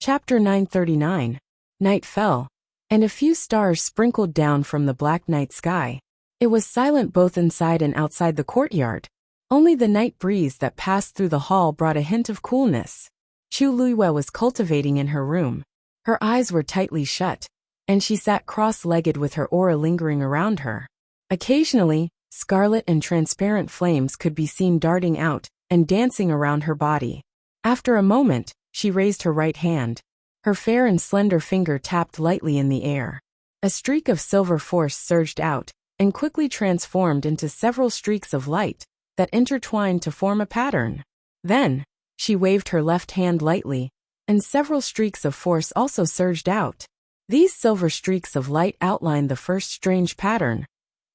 Chapter 939. Night fell, and a few stars sprinkled down from the black night sky. It was silent both inside and outside the courtyard. Only the night breeze that passed through the hall brought a hint of coolness. Chu Luiyue was cultivating in her room. Her eyes were tightly shut, and she sat cross-legged with her aura lingering around her. Occasionally, scarlet and transparent flames could be seen darting out and dancing around her body. After a moment, she raised her right hand. Her fair and slender finger tapped lightly in the air. A streak of silver force surged out and quickly transformed into several streaks of light that intertwined to form a pattern. Then, she waved her left hand lightly, and several streaks of force also surged out. These silver streaks of light outlined the first strange pattern,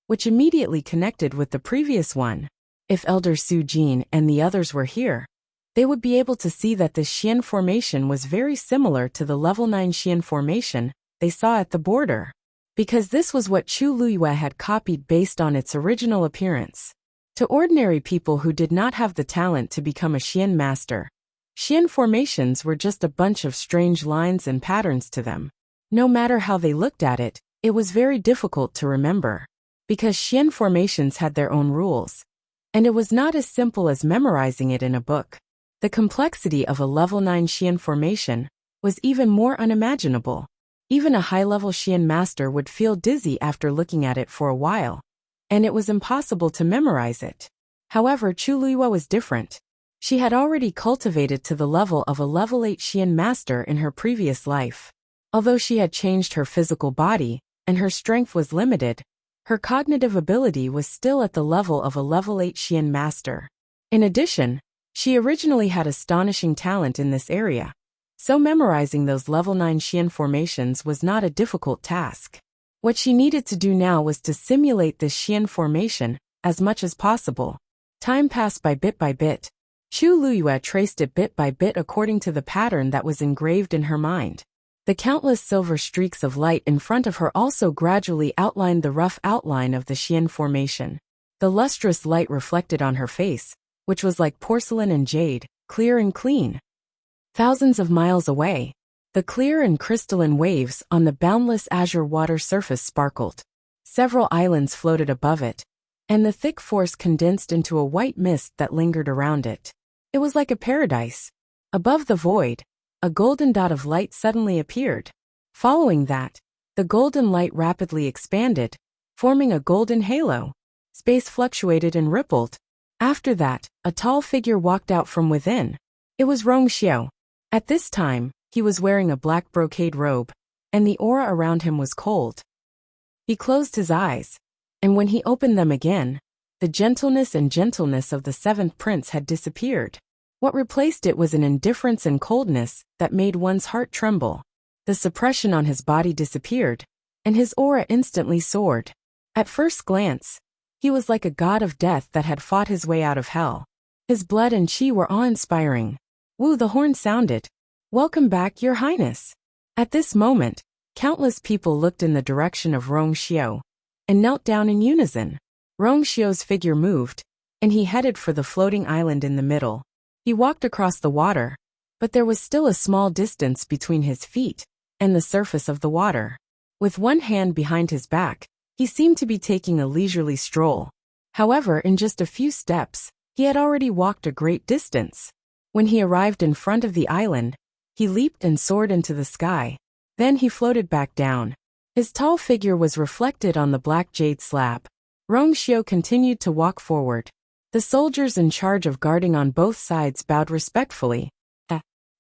which immediately connected with the previous one. If Elder Su Jin and the others were here, they would be able to see that this Xian formation was very similar to the level 9 Xian formation they saw at the border, because this was what Chu Luiyue had copied based on its original appearance. To ordinary people who did not have the talent to become a Xian master, Xian formations were just a bunch of strange lines and patterns to them. No matter how they looked at it, it was very difficult to remember, because Xian formations had their own rules, and it was not as simple as memorizing it in a book. The complexity of a level 9 Xian formation was even more unimaginable. Even a high-level Xian master would feel dizzy after looking at it for a while, and it was impossible to memorize it. However, Chu Luiyue was different. She had already cultivated to the level of a level 8 Xian master in her previous life. Although she had changed her physical body, and her strength was limited, her cognitive ability was still at the level of a level 8 Xian master. In addition, she originally had astonishing talent in this area, so memorizing those level 9 Xian formations was not a difficult task. What she needed to do now was to simulate this Xian formation as much as possible. Time passed by bit. Chu Luiyue traced it bit by bit according to the pattern that was engraved in her mind. The countless silver streaks of light in front of her also gradually outlined the rough outline of the Xian formation. The lustrous light reflected on her face, which was like porcelain and jade, clear and clean. Thousands of miles away, the clear and crystalline waves on the boundless azure water surface sparkled. Several islands floated above it, and the thick force condensed into a white mist that lingered around it. It was like a paradise. Above the void, a golden dot of light suddenly appeared. Following that, the golden light rapidly expanded, forming a golden halo. Space fluctuated and rippled. After that, a tall figure walked out from within. It was Rong Xiao. At this time, he was wearing a black brocade robe, and the aura around him was cold. He closed his eyes, and when he opened them again, the gentleness of the seventh prince had disappeared. What replaced it was an indifference and coldness that made one's heart tremble. The suppression on his body disappeared, and his aura instantly soared. At first glance, he was like a god of death that had fought his way out of hell. His blood and qi were awe-inspiring. Woo, the horn sounded. "Welcome back, Your Highness." At this moment, countless people looked in the direction of Rong Xiao and knelt down in unison. Rong Xiao's figure moved, and he headed for the floating island in the middle. He walked across the water, but there was still a small distance between his feet and the surface of the water. With one hand behind his back, he seemed to be taking a leisurely stroll. However, in just a few steps, he had already walked a great distance. When he arrived in front of the island, he leaped and soared into the sky. Then he floated back down. His tall figure was reflected on the black jade slab. Rong Xiao continued to walk forward. The soldiers in charge of guarding on both sides bowed respectfully.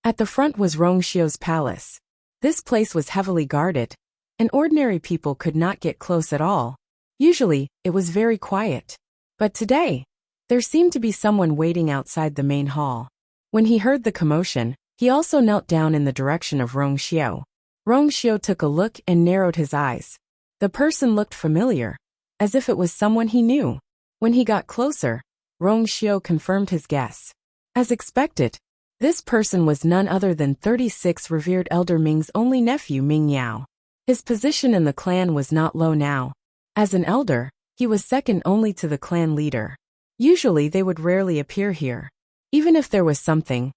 At the front was Rong Xiao's palace. This place was heavily guarded, and ordinary people could not get close at all. Usually, it was very quiet. But today, there seemed to be someone waiting outside the main hall. When he heard the commotion, he also knelt down in the direction of Rong Xiao. Rong Xiao took a look and narrowed his eyes. The person looked familiar, as if it was someone he knew. When he got closer, Rong Xiao confirmed his guess. As expected, this person was none other than 36 revered Elder Ming's only nephew Ming Yao. His position in the clan was not low now. As an elder, he was second only to the clan leader. Usually they would rarely appear here. Even if there was something,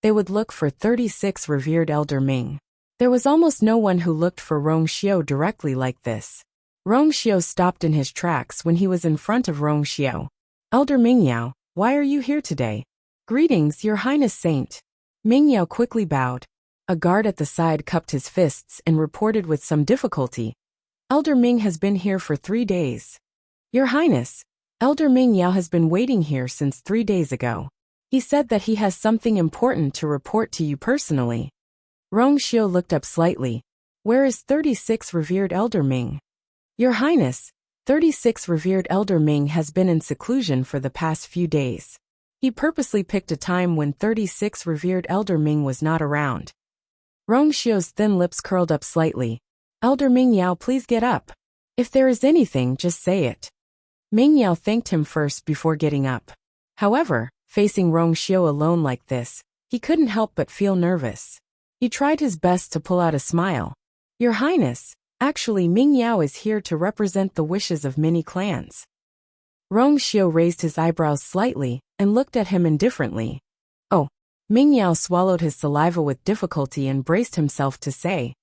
they would look for 36 revered Elder Ming. There was almost no one who looked for Rongxiao directly like this. Rongxiao stopped in his tracks when he was in front of Rongxiao. Elder Mingyao, why are you here today? Greetings, Your Highness Saint. Mingyao quickly bowed. A guard at the side cupped his fists and reported with some difficulty. Elder Ming has been here for 3 days. Your Highness, Elder Mingyao has been waiting here since 3 days ago. He said that he has something important to report to you personally. Rongxiao looked up slightly. Where is 36 revered Elder Ming? Your Highness, 36 revered Elder Ming has been in seclusion for the past few days. He purposely picked a time when 36 revered Elder Ming was not around. Rongxiao's thin lips curled up slightly. Elder Mingyao, please get up. If there is anything, just say it. Mingyao thanked him first before getting up. However, facing Rongxiao alone like this, he couldn't help but feel nervous. He tried his best to pull out a smile. Your Highness, actually Mingyao is here to represent the wishes of many clans. Rongxiao raised his eyebrows slightly and looked at him indifferently. Oh. Mingyao swallowed his saliva with difficulty and braced himself to say,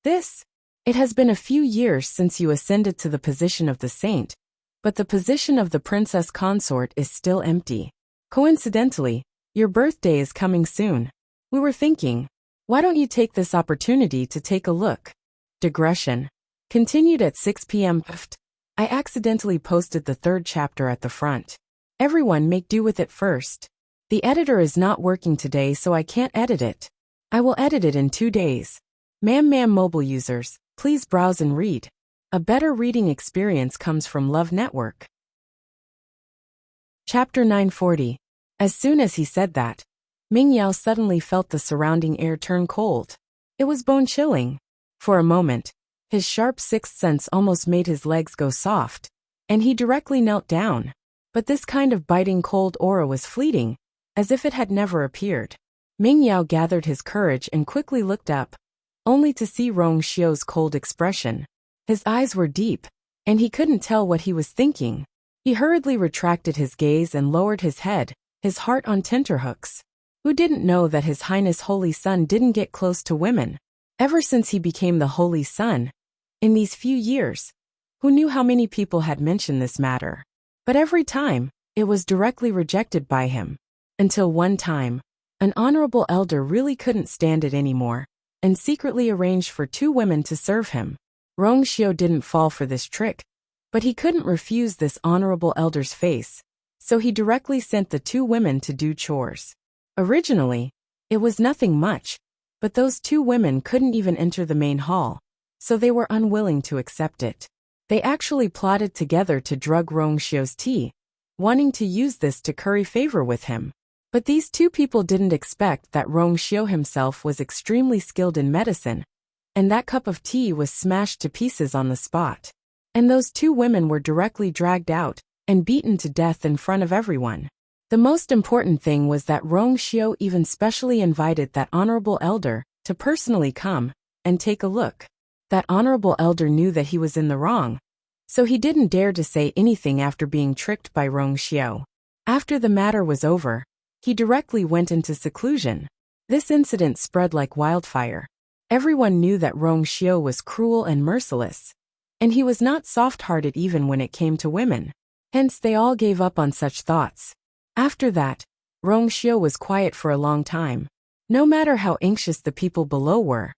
this? It has been a few years since you ascended to the position of the saint, but the position of the princess consort is still empty. Coincidentally, your birthday is coming soon. We were thinking, why don't you take this opportunity to take a look? Digression. Continued at 6 p.m. I accidentally posted the 3rd chapter at the front. Everyone make do with it first. The editor is not working today, so I can't edit it. I will edit it in 2 days. Ma'am mobile users, please browse and read. A better reading experience comes from Love Network. Chapter 940. As soon as he said that, Mingyao suddenly felt the surrounding air turn cold. It was bone-chilling. For a moment, his sharp sixth sense almost made his legs go soft, and he directly knelt down. But this kind of biting cold aura was fleeting, as if it had never appeared. Mingyao gathered his courage and quickly looked up, only to see Rongxiao's cold expression. His eyes were deep, and he couldn't tell what he was thinking. He hurriedly retracted his gaze and lowered his head, his heart on tenterhooks. Who didn't know that His Highness Holy Son didn't get close to women? Ever since he became the Holy Son, in these few years, who knew how many people had mentioned this matter? But every time, it was directly rejected by him. Until one time, an honorable elder really couldn't stand it anymore, and secretly arranged for 2 women to serve him. Rongxiao didn't fall for this trick, but he couldn't refuse this honorable elder's face, so he directly sent the 2 women to do chores. Originally, it was nothing much, but those 2 women couldn't even enter the main hall, so they were unwilling to accept it. They actually plotted together to drug Rongxiao's tea, wanting to use this to curry favor with him. But these 2 people didn't expect that Rongxiao himself was extremely skilled in medicine, and that cup of tea was smashed to pieces on the spot. And those 2 women were directly dragged out and beaten to death in front of everyone. The most important thing was that Rongxiao even specially invited that honorable elder to personally come and take a look. That honorable elder knew that he was in the wrong, so he didn't dare to say anything after being tricked by Rongxiao. After the matter was over, he directly went into seclusion. This incident spread like wildfire. Everyone knew that Rongxiao was cruel and merciless, and he was not soft-hearted even when it came to women. Hence they all gave up on such thoughts. After that, Rongxiao was quiet for a long time. No matter how anxious the people below were,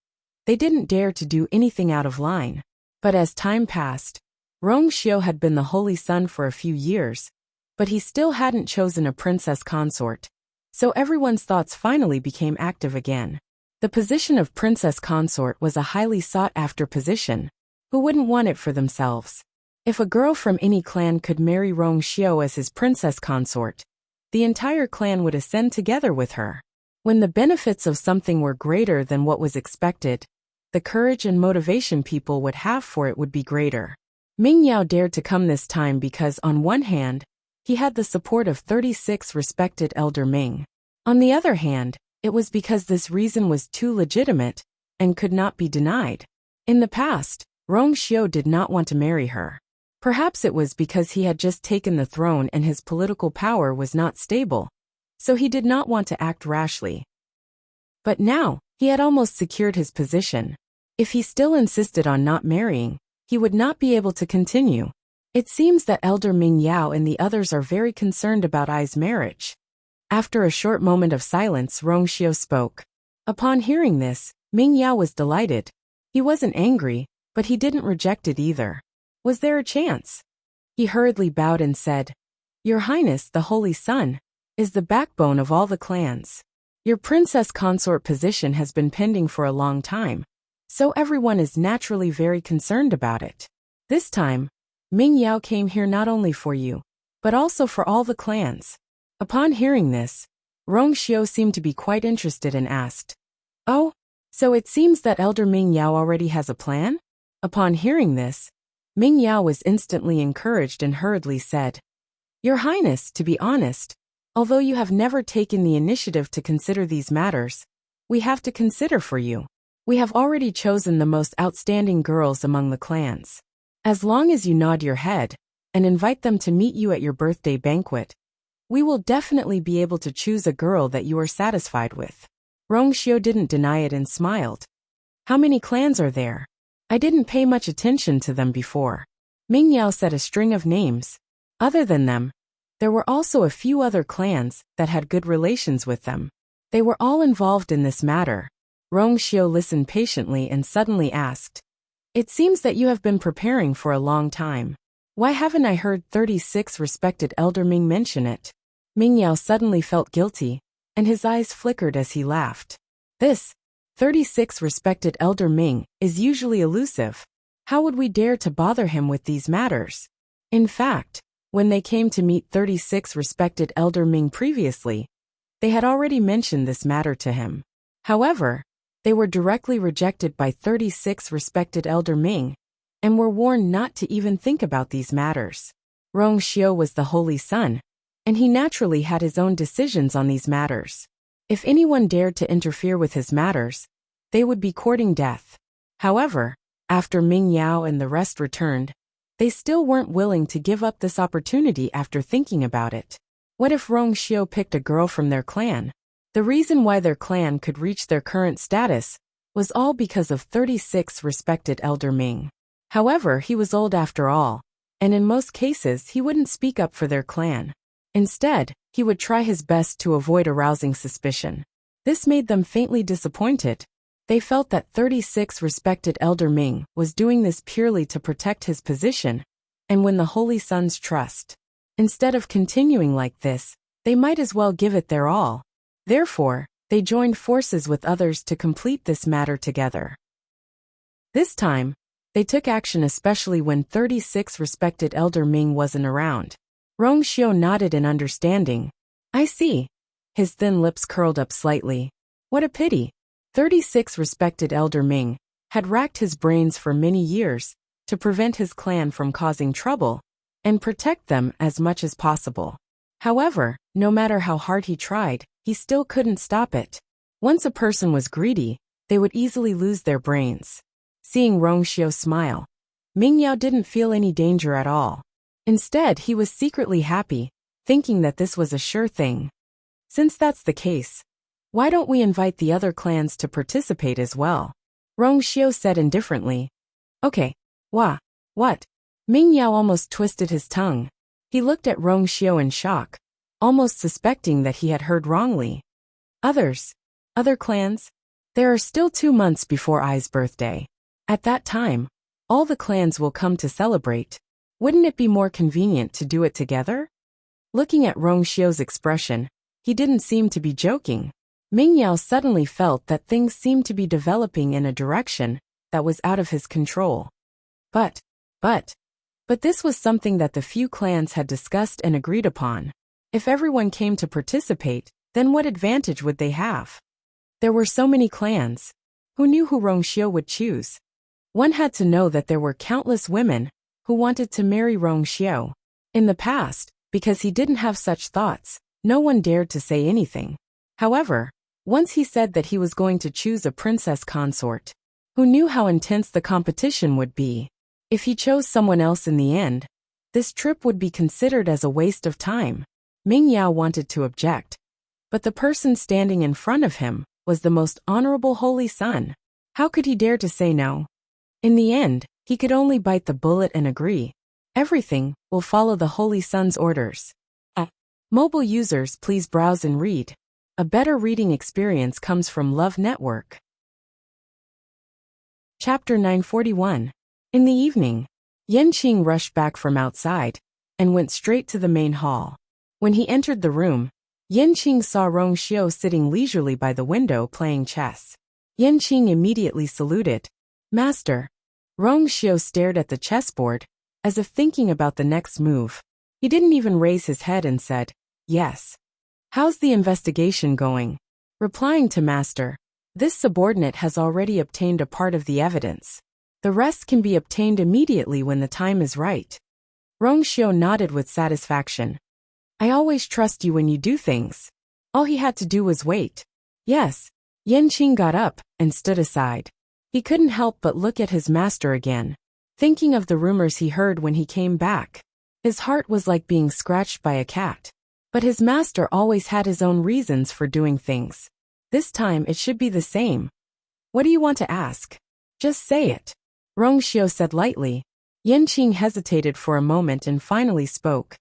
they didn't dare to do anything out of line. But as time passed, Rongxiao had been the Holy Son for a few years, but he still hadn't chosen a princess consort. So everyone's thoughts finally became active again. The position of princess consort was a highly sought-after position. Who wouldn't want it for themselves? If a girl from any clan could marry Rongxiao as his princess consort, the entire clan would ascend together with her. When the benefits of something were greater than what was expected, the courage and motivation people would have for it would be greater. Mingyao dared to come this time because, on one hand, he had the support of 36 respected Elder Ming. On the other hand, it was because this reason was too legitimate and could not be denied. In the past, Rongxiao did not want to marry her. Perhaps it was because he had just taken the throne and his political power was not stable, so he did not want to act rashly. But now, he had almost secured his position. If he still insisted on not marrying, he would not be able to continue. It seems that Elder Ming Yao and the others are very concerned about Ai's marriage. After a short moment of silence, Rongxiu spoke. Upon hearing this, Ming Yao was delighted. He wasn't angry, but he didn't reject it either. Was there a chance? He hurriedly bowed and said, Your Highness, the Holy Sun, is the backbone of all the clans. Your princess consort position has been pending for a long time, so everyone is naturally very concerned about it. This time, Ming Yao came here not only for you, but also for all the clans. Upon hearing this, Rongxiu seemed to be quite interested and asked, Oh, so it seems that Elder Ming Yao already has a plan? Upon hearing this, Ming Yao was instantly encouraged and hurriedly said, Your Highness, to be honest, although you have never taken the initiative to consider these matters, we have to consider for you. We have already chosen the most outstanding girls among the clans. As long as you nod your head and invite them to meet you at your birthday banquet, we will definitely be able to choose a girl that you are satisfied with. Rongxiu didn't deny it and smiled. How many clans are there? I didn't pay much attention to them before. Ming Yao said a string of names. Other than them, there were also a few other clans that had good relations with them. They were all involved in this matter. Rongxiu listened patiently and suddenly asked, It seems that you have been preparing for a long time. Why haven't I heard 36 respected Elder Ming mention it? Ming Yao suddenly felt guilty, and his eyes flickered as he laughed. This 36 respected Elder Ming is usually elusive. How would we dare to bother him with these matters? In fact, when they came to meet 36 respected Elder Ming previously, they had already mentioned this matter to him. However, they were directly rejected by 36 respected Elder Ming, and were warned not to even think about these matters. Rongxiu was the Holy Sun, and he naturally had his own decisions on these matters. If anyone dared to interfere with his matters, they would be courting death. However, after Ming Yao and the rest returned, they still weren't willing to give up this opportunity after thinking about it. What if Rongxiu picked a girl from their clan? The reason why their clan could reach their current status was all because of 36 respected Elder Ming. However, he was old after all, and in most cases he wouldn't speak up for their clan. Instead, he would try his best to avoid arousing suspicion. This made them faintly disappointed. They felt that 36 respected Elder Ming was doing this purely to protect his position and win the Holy Sun's trust. Instead of continuing like this, they might as well give it their all. Therefore, they joined forces with others to complete this matter together. This time, they took action especially when 36 respected Elder Ming wasn't around. Rongxiu nodded in understanding. I see. His thin lips curled up slightly. What a pity. 36 respected Elder Ming had racked his brains for many years to prevent his clan from causing trouble and protect them as much as possible. However, no matter how hard he tried, he still couldn't stop it. Once a person was greedy, they would easily lose their brains. Seeing Rongxiu smile, Ming Yao didn't feel any danger at all. Instead, he was secretly happy, thinking that this was a sure thing. Since that's the case, why don't we invite the other clans to participate as well? Rongxiu said indifferently. Okay. What? Ming Yao almost twisted his tongue. He looked at Rongxiu in shock, almost suspecting that he had heard wrongly. Other clans? There are still 2 months before Ai's birthday. At that time, all the clans will come to celebrate. Wouldn't it be more convenient to do it together? Looking at Rongxiu's expression, he didn't seem to be joking. Ming Yao suddenly felt that things seemed to be developing in a direction that was out of his control. But this was something that the few clans had discussed and agreed upon. If everyone came to participate, then what advantage would they have? There were so many clans. Who knew who Rongxiu would choose? One had to know that there were countless women who wanted to marry Rongxiu. In the past, because he didn't have such thoughts, no one dared to say anything. However, once he said that he was going to choose a princess consort, who knew how intense the competition would be? If he chose someone else in the end, this trip would be considered as a waste of time. Ming Yao wanted to object, but the person standing in front of him was the most honorable holy son. How could he dare to say no? In the end, he could only bite the bullet and agree. Everything will follow the holy son's orders. Mobile users, please browse and read. A better reading experience comes from Love Network. Chapter 941. In the evening, Yanqing rushed back from outside and went straight to the main hall. When he entered the room, Yanqing saw Rongxiu sitting leisurely by the window playing chess. Yanqing immediately saluted. Master. Rongxiu stared at the chessboard, as if thinking about the next move. He didn't even raise his head and said, Yes. How's the investigation going? Replying to Master, this subordinate has already obtained a part of the evidence. The rest can be obtained immediately when the time is right. Rongxiu nodded with satisfaction. I always trust you when you do things. All he had to do was wait. Yes. Yanqing got up and stood aside. He couldn't help but look at his master again, thinking of the rumors he heard when he came back. His heart was like being scratched by a cat. But his master always had his own reasons for doing things. This time it should be the same. What do you want to ask? Just say it. Rongxiu said lightly. Yanqing hesitated for a moment and finally spoke.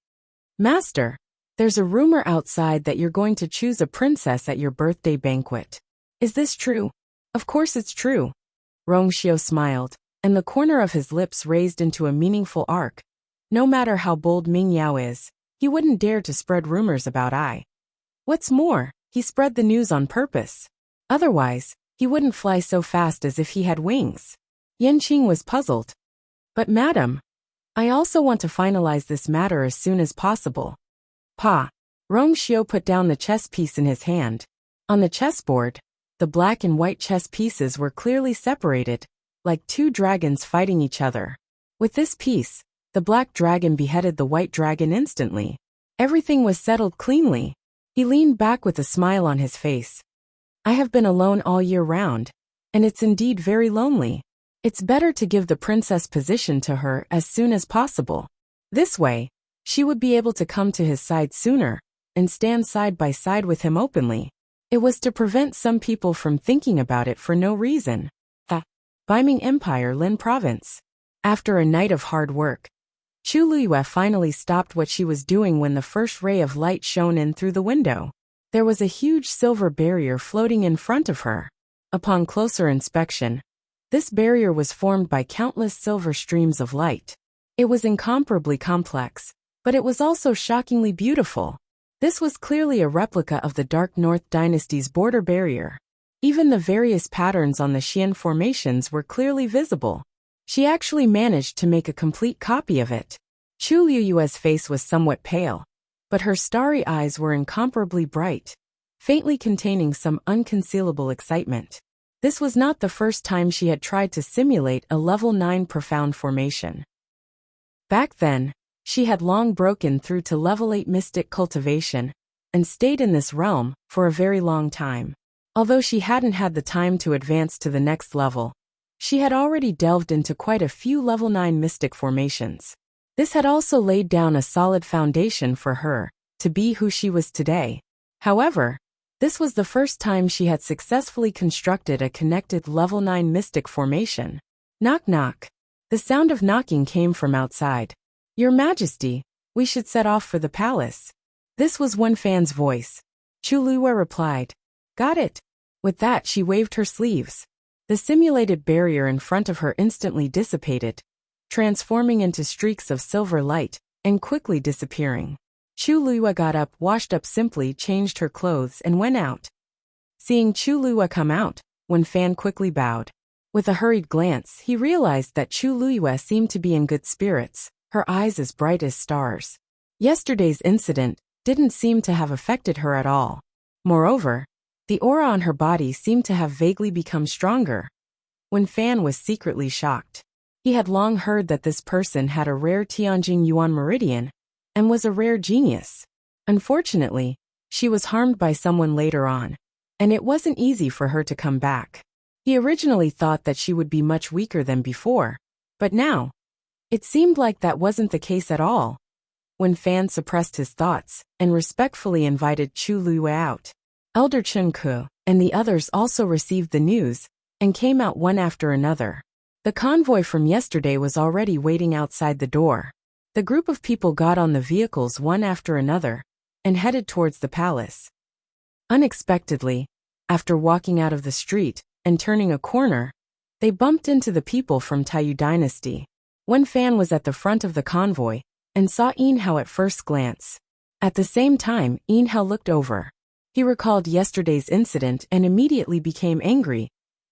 Master, there's a rumor outside that you're going to choose a princess at your birthday banquet. Is this true? Of course it's true. Rongxiu smiled, and the corner of his lips raised into a meaningful arc. No matter how bold Ming Yao is, he wouldn't dare to spread rumors about I. What's more, he spread the news on purpose. Otherwise, he wouldn't fly so fast as if he had wings. Yanqing was puzzled. But madam, I also want to finalize this matter as soon as possible. Pa. Rongxiu put down the chess piece in his hand. On the chessboard, the black and white chess pieces were clearly separated, like two dragons fighting each other. With this piece, the black dragon beheaded the white dragon instantly. Everything was settled cleanly. He leaned back with a smile on his face. I have been alone all year round, and it's indeed very lonely. It's better to give the princess position to her as soon as possible. This way, she would be able to come to his side sooner and stand side by side with him openly. It was to prevent some people from thinking about it for no reason. Biming Empire, Lin Province. After a night of hard work, Chu Liyue finally stopped what she was doing when the first ray of light shone in through the window. There was a huge silver barrier floating in front of her. Upon closer inspection, this barrier was formed by countless silver streams of light. It was incomparably complex, but it was also shockingly beautiful. This was clearly a replica of the Dark North Dynasty's border barrier. Even the various patterns on the Xian formations were clearly visible. She actually managed to make a complete copy of it. Chu Liyue's face was somewhat pale, but her starry eyes were incomparably bright, faintly containing some unconcealable excitement. This was not the first time she had tried to simulate a level 9 profound formation. Back then, she had long broken through to level 8 mystic cultivation, and stayed in this realm for a very long time. Although she hadn't had the time to advance to the next level, she had already delved into quite a few level 9 mystic formations. This had also laid down a solid foundation for her to be who she was today. However, this was the first time she had successfully constructed a connected level 9 mystic formation. Knock knock. The sound of knocking came from outside. Your Majesty, we should set off for the palace. This was Wen Fan's voice. Chu Liyue replied. Got it. With that she waved her sleeves. The simulated barrier in front of her instantly dissipated, transforming into streaks of silver light, and quickly disappearing. Chu Liyue got up, washed up simply, changed her clothes, and went out. Seeing Chu Liyue come out, Wen Fan quickly bowed. With a hurried glance, he realized that Chu Liyue seemed to be in good spirits, her eyes as bright as stars. Yesterday's incident didn't seem to have affected her at all. Moreover, the aura on her body seemed to have vaguely become stronger. Wen Fan was secretly shocked. He had long heard that this person had a rare Tianjin Yuan meridian, and was a rare genius. Unfortunately, she was harmed by someone later on, and it wasn't easy for her to come back. He originally thought that she would be much weaker than before, but now, it seemed like that wasn't the case at all. Wen Fan suppressed his thoughts and respectfully invited Chu Liyue out. Elder Chunku and the others also received the news and came out one after another. The convoy from yesterday was already waiting outside the door. The group of people got on the vehicles one after another and headed towards the palace. Unexpectedly, after walking out of the street and turning a corner, they bumped into the people from Taiyu Dynasty. Wen Fan was at the front of the convoy and saw Yin Hao at first glance. At the same time, Yin Hao looked over. He recalled yesterday's incident and immediately became angry.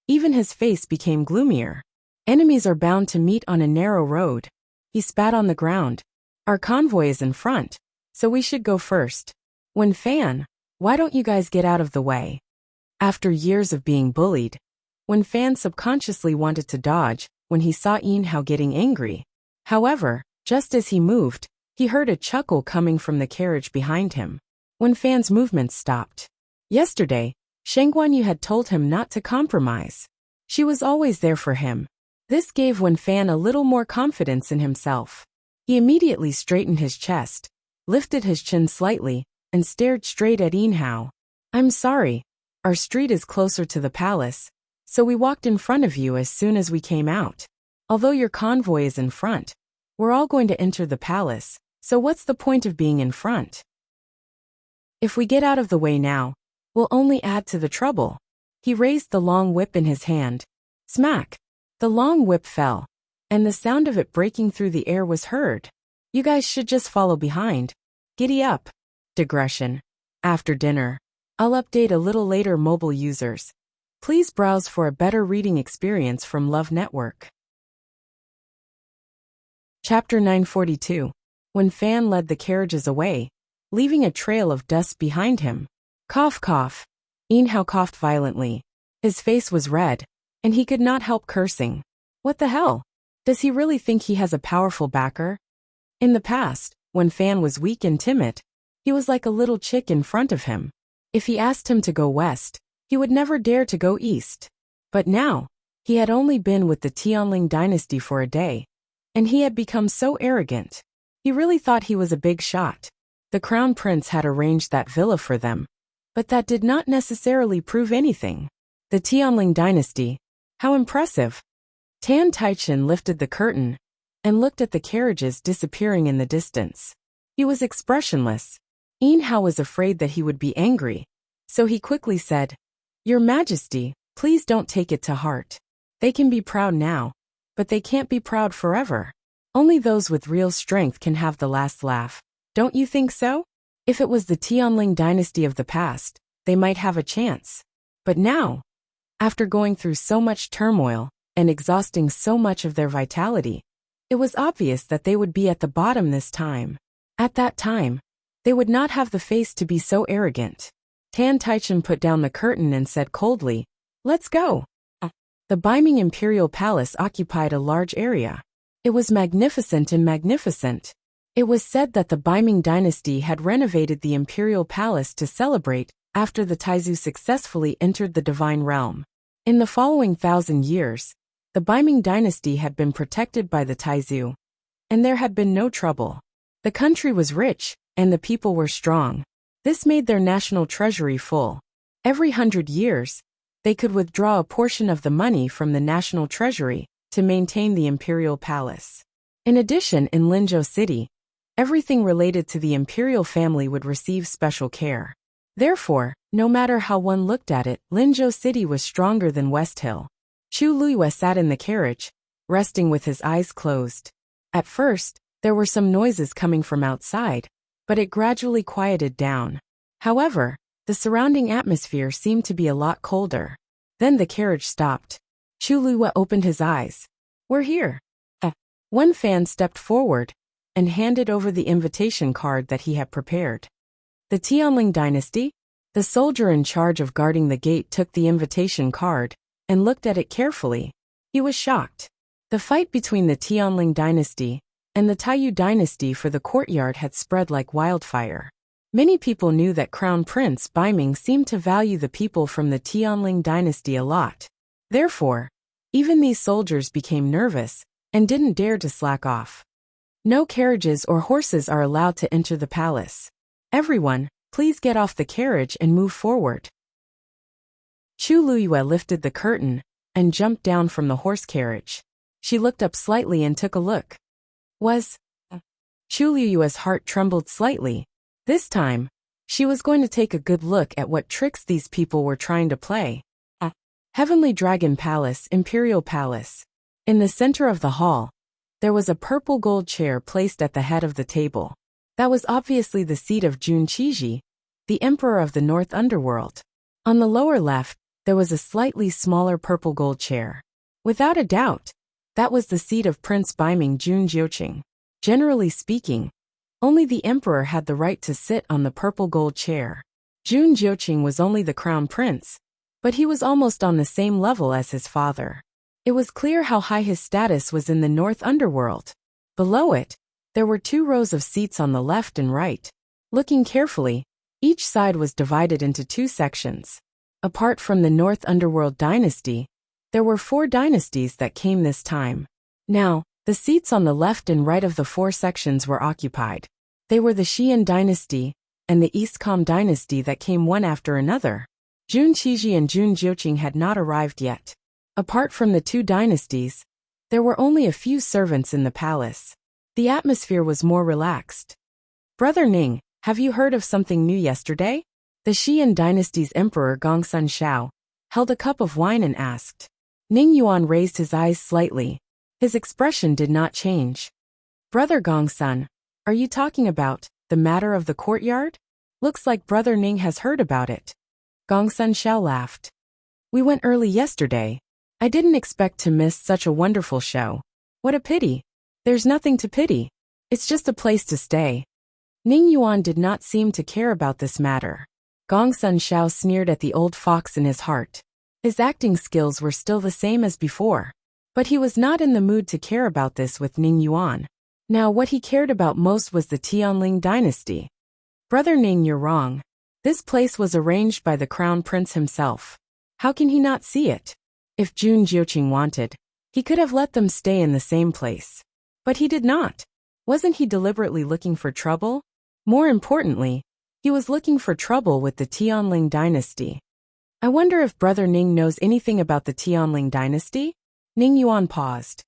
Even his face became gloomier. Enemies are bound to meet on a narrow road. He spat on the ground. Our convoy is in front, so we should go first. Wen Fan, why don't you guys get out of the way? After years of being bullied, Wen Fan subconsciously wanted to dodge when he saw Yin Hao getting angry. However, just as he moved, he heard a chuckle coming from the carriage behind him. Wen Fan's movements stopped. Yesterday, Sheng Guanyu had told him not to compromise. She was always there for him. This gave Wen Fan a little more confidence in himself. He immediately straightened his chest, lifted his chin slightly, and stared straight at Yin Hao. I'm sorry. Our street is closer to the palace, so we walked in front of you as soon as we came out. Although your convoy is in front, we're all going to enter the palace, so what's the point of being in front? If we get out of the way now, we'll only add to the trouble. He raised the long whip in his hand. Smack! The long whip fell, and the sound of it breaking through the air was heard. You guys should just follow behind. Giddy up. Digression. After dinner, I'll update a little later. Mobile users, please browse for a better reading experience from Love Network. Chapter 942. Wen Fan led the carriages away, leaving a trail of dust behind him. Cough cough. Yin Hao coughed violently. His face was red, and he could not help cursing. What the hell? Does he really think he has a powerful backer? In the past, when Fan was weak and timid, he was like a little chick in front of him. If he asked him to go west, he would never dare to go east. But now, he had only been with the Tianling dynasty for a day, and he had become so arrogant. He really thought he was a big shot. The crown prince had arranged that villa for them, but that did not necessarily prove anything. The Tianling dynasty, how impressive. Tan Taichin lifted the curtain and looked at the carriages disappearing in the distance. He was expressionless. Yin Hao was afraid that he would be angry, so he quickly said, Your Majesty, please don't take it to heart. They can be proud now, but they can't be proud forever. Only those with real strength can have the last laugh. Don't you think so? If it was the Tianling dynasty of the past, they might have a chance. But now, after going through so much turmoil and exhausting so much of their vitality, it was obvious that they would be at the bottom this time. At that time, they would not have the face to be so arrogant. Tan Taichin put down the curtain and said coldly, Let's go. The beaming Imperial Palace occupied a large area. It was magnificent and magnificent. It was said that the Beiming dynasty had renovated the Imperial Palace to celebrate after the Taizu successfully entered the Divine Realm. In the following 1,000 years, the Beiming dynasty had been protected by the Taizu, and there had been no trouble. The country was rich, and the people were strong. This made their national treasury full. Every 100 years, they could withdraw a portion of the money from the national treasury to maintain the Imperial Palace. In addition, in Linzhou City, everything related to the Imperial family would receive special care. Therefore, no matter how one looked at it, Linzhou City was stronger than West Hill. Chu Luiyue sat in the carriage, resting with his eyes closed. At first, there were some noises coming from outside, but it gradually quieted down. However, the surrounding atmosphere seemed to be a lot colder. Then the carriage stopped. Chu Luiyue opened his eyes. We're here. Wen Fan stepped forward and handed over the invitation card that he had prepared. The Tianling dynasty? The soldier in charge of guarding the gate took the invitation card and looked at it carefully. He was shocked. The fight between the Tianling dynasty and the Taiyu dynasty for the courtyard had spread like wildfire. Many people knew that Crown Prince Beiming seemed to value the people from the Tianling dynasty a lot. Therefore, even these soldiers became nervous and didn't dare to slack off. No carriages or horses are allowed to enter the palace. Everyone, Please get off the carriage and move forward. Chu Luyue lifted the curtain and jumped down from the horse carriage. She looked up slightly and took a look. Chu Luyue's heart trembled slightly. This time, she was going to take a good look at what tricks these people were trying to play. Heavenly Dragon Palace, Imperial Palace. In the center of the hall, there was a purple gold chair placed at the head of the table. That was obviously the seat of Jun Qiji, the Emperor of the North Underworld. On the lower left, there was a slightly smaller purple gold chair. Without a doubt, that was the seat of Prince Baiming Jun Jiuqing. Generally speaking, only the emperor had the right to sit on the purple gold chair. Jun Jiuqing was only the crown prince, but he was almost on the same level as his father. It was clear how high his status was in the North Underworld. Below it, there were 2 rows of seats on the left and right. Looking carefully, each side was divided into 2 sections. Apart from the North Underworld dynasty, there were 4 dynasties that came this time. Now, the seats on the left and right of the 4 sections were occupied. They were the Xian dynasty and the Eastcom dynasty that came one after another. Jun Qiji and Jun Jiuqing had not arrived yet. Apart from the 2 dynasties, there were only a few servants in the palace. The atmosphere was more relaxed. Brother Ning, have you heard of something new yesterday? The Xian dynasty's emperor Gongsun Shao held a cup of wine and asked. Ning Yuan raised his eyes slightly. His expression did not change. Brother Gongsun, are you talking about the matter of the courtyard? Looks like Brother Ning has heard about it. Gongsun Shao laughed. We went early yesterday. I didn't expect to miss such a wonderful show. What a pity. There's nothing to pity. It's just a place to stay. Ning Yuan did not seem to care about this matter. Gongsun Shao sneered at the old fox in his heart. His acting skills were still the same as before. But he was not in the mood to care about this with Ning Yuan. Now what he cared about most was the Tianling dynasty. Brother Ning, you're wrong. This place was arranged by the crown prince himself. How can he not see it? If Jun Jiuqing wanted, he could have let them stay in the same place. But he did not. Wasn't he deliberately looking for trouble? More importantly, he was looking for trouble with the Tianling dynasty. I wonder if Brother Ning knows anything about the Tianling dynasty? Ning Yuan paused.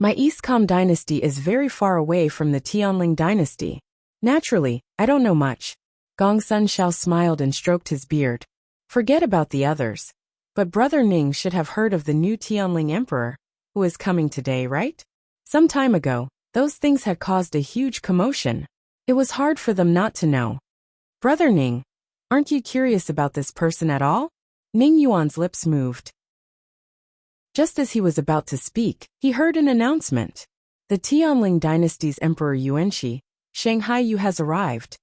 My Eastcom dynasty is very far away from the Tianling dynasty. Naturally, I don't know much. Gongsun Shao smiled and stroked his beard. Forget about the others. But Brother Ning should have heard of the new Tianling emperor, who is coming today, right? Some time ago, those things had caused a huge commotion. It was hard for them not to know. Brother Ning, aren't you curious about this person at all? Ning Yuan's lips moved. Just as he was about to speak, he heard an announcement. The Tianling dynasty's Emperor Yuanxi, Shanghai Yu has arrived.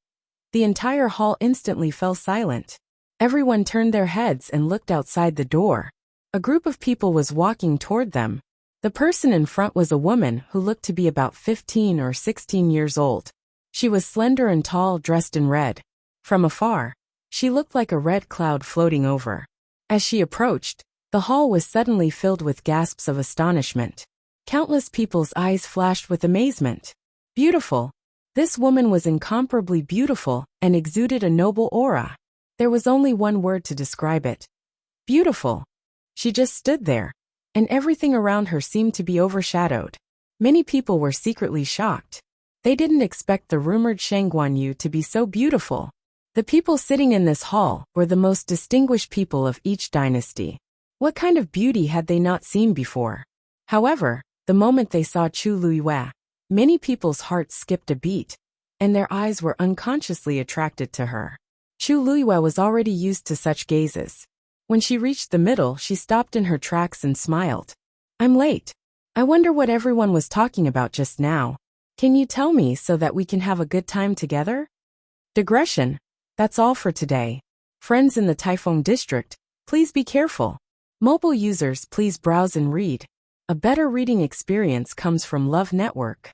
The entire hall instantly fell silent. Everyone turned their heads and looked outside the door. A group of people was walking toward them. The person in front was a woman who looked to be about 15 or 16 years old. She was slender and tall, dressed in red. From afar, she looked like a red cloud floating over. As she approached, the hall was suddenly filled with gasps of astonishment. Countless people's eyes flashed with amazement. Beautiful. This woman was incomparably beautiful and exuded a noble aura. There was only one word to describe it. Beautiful. She just stood there, and everything around her seemed to be overshadowed. Many people were secretly shocked. They didn't expect the rumored Shang Guanyu to be so beautiful. The people sitting in this hall were the most distinguished people of each dynasty. What kind of beauty had they not seen before? However, the moment they saw Chu Luyue, many people's hearts skipped a beat, and their eyes were unconsciously attracted to her. Chu Luyue was already used to such gazes. When she reached the middle, she stopped in her tracks and smiled. I'm late. I wonder what everyone was talking about just now. Can you tell me so that we can have a good time together? Digression. That's all for today. Friends in the Taifeng district, please be careful. Mobile users, please browse and read. A better reading experience comes from Love Network.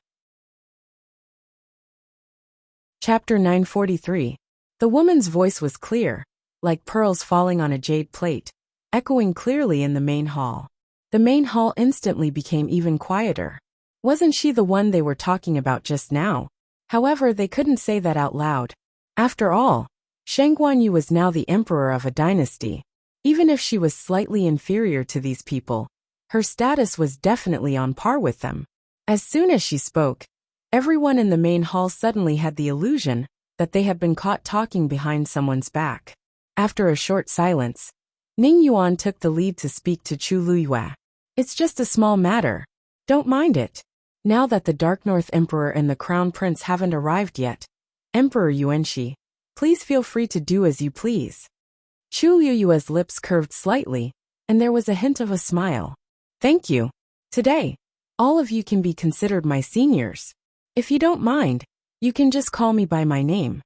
Chapter 943. The woman's voice was clear, like pearls falling on a jade plate, echoing clearly in the main hall. The main hall instantly became even quieter. Wasn't she the one they were talking about just now? However, they couldn't say that out loud. After all, Shang Guanyu was now the emperor of a dynasty. Even if she was slightly inferior to these people, her status was definitely on par with them. As soon as she spoke, everyone in the main hall suddenly had the illusion that they had been caught talking behind someone's back. After a short silence, Ning Yuan took the lead to speak to Chu Luyue. It's just a small matter. Don't mind it. Now that the Dark North Emperor and the Crown Prince haven't arrived yet, Emperor Yuanxi, please feel free to do as you please. Chu Luyue's lips curved slightly, and there was a hint of a smile. Thank you. Today, all of you can be considered my seniors. If you don't mind, you can just call me by my name.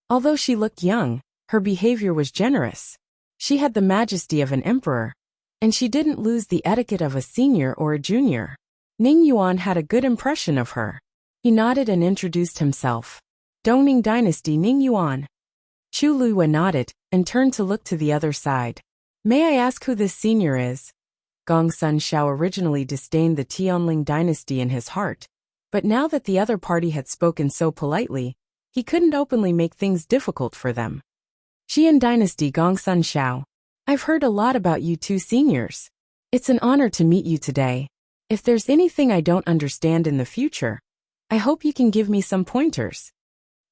Although she looked young, her behavior was generous. She had the majesty of an emperor, and she didn't lose the etiquette of a senior or a junior. Ning Yuan had a good impression of her. He nodded and introduced himself. Dongning Dynasty Ning Yuan. Chu Luyue nodded and turned to look to the other side. May I ask who this senior is? Gongsun Xiao originally disdained the Tianling dynasty in his heart, but now that the other party had spoken so politely, he couldn't openly make things difficult for them. Xian Dynasty Gongsun Xiao. I've heard a lot about you two seniors. It's an honor to meet you today. If there's anything I don't understand in the future, I hope you can give me some pointers.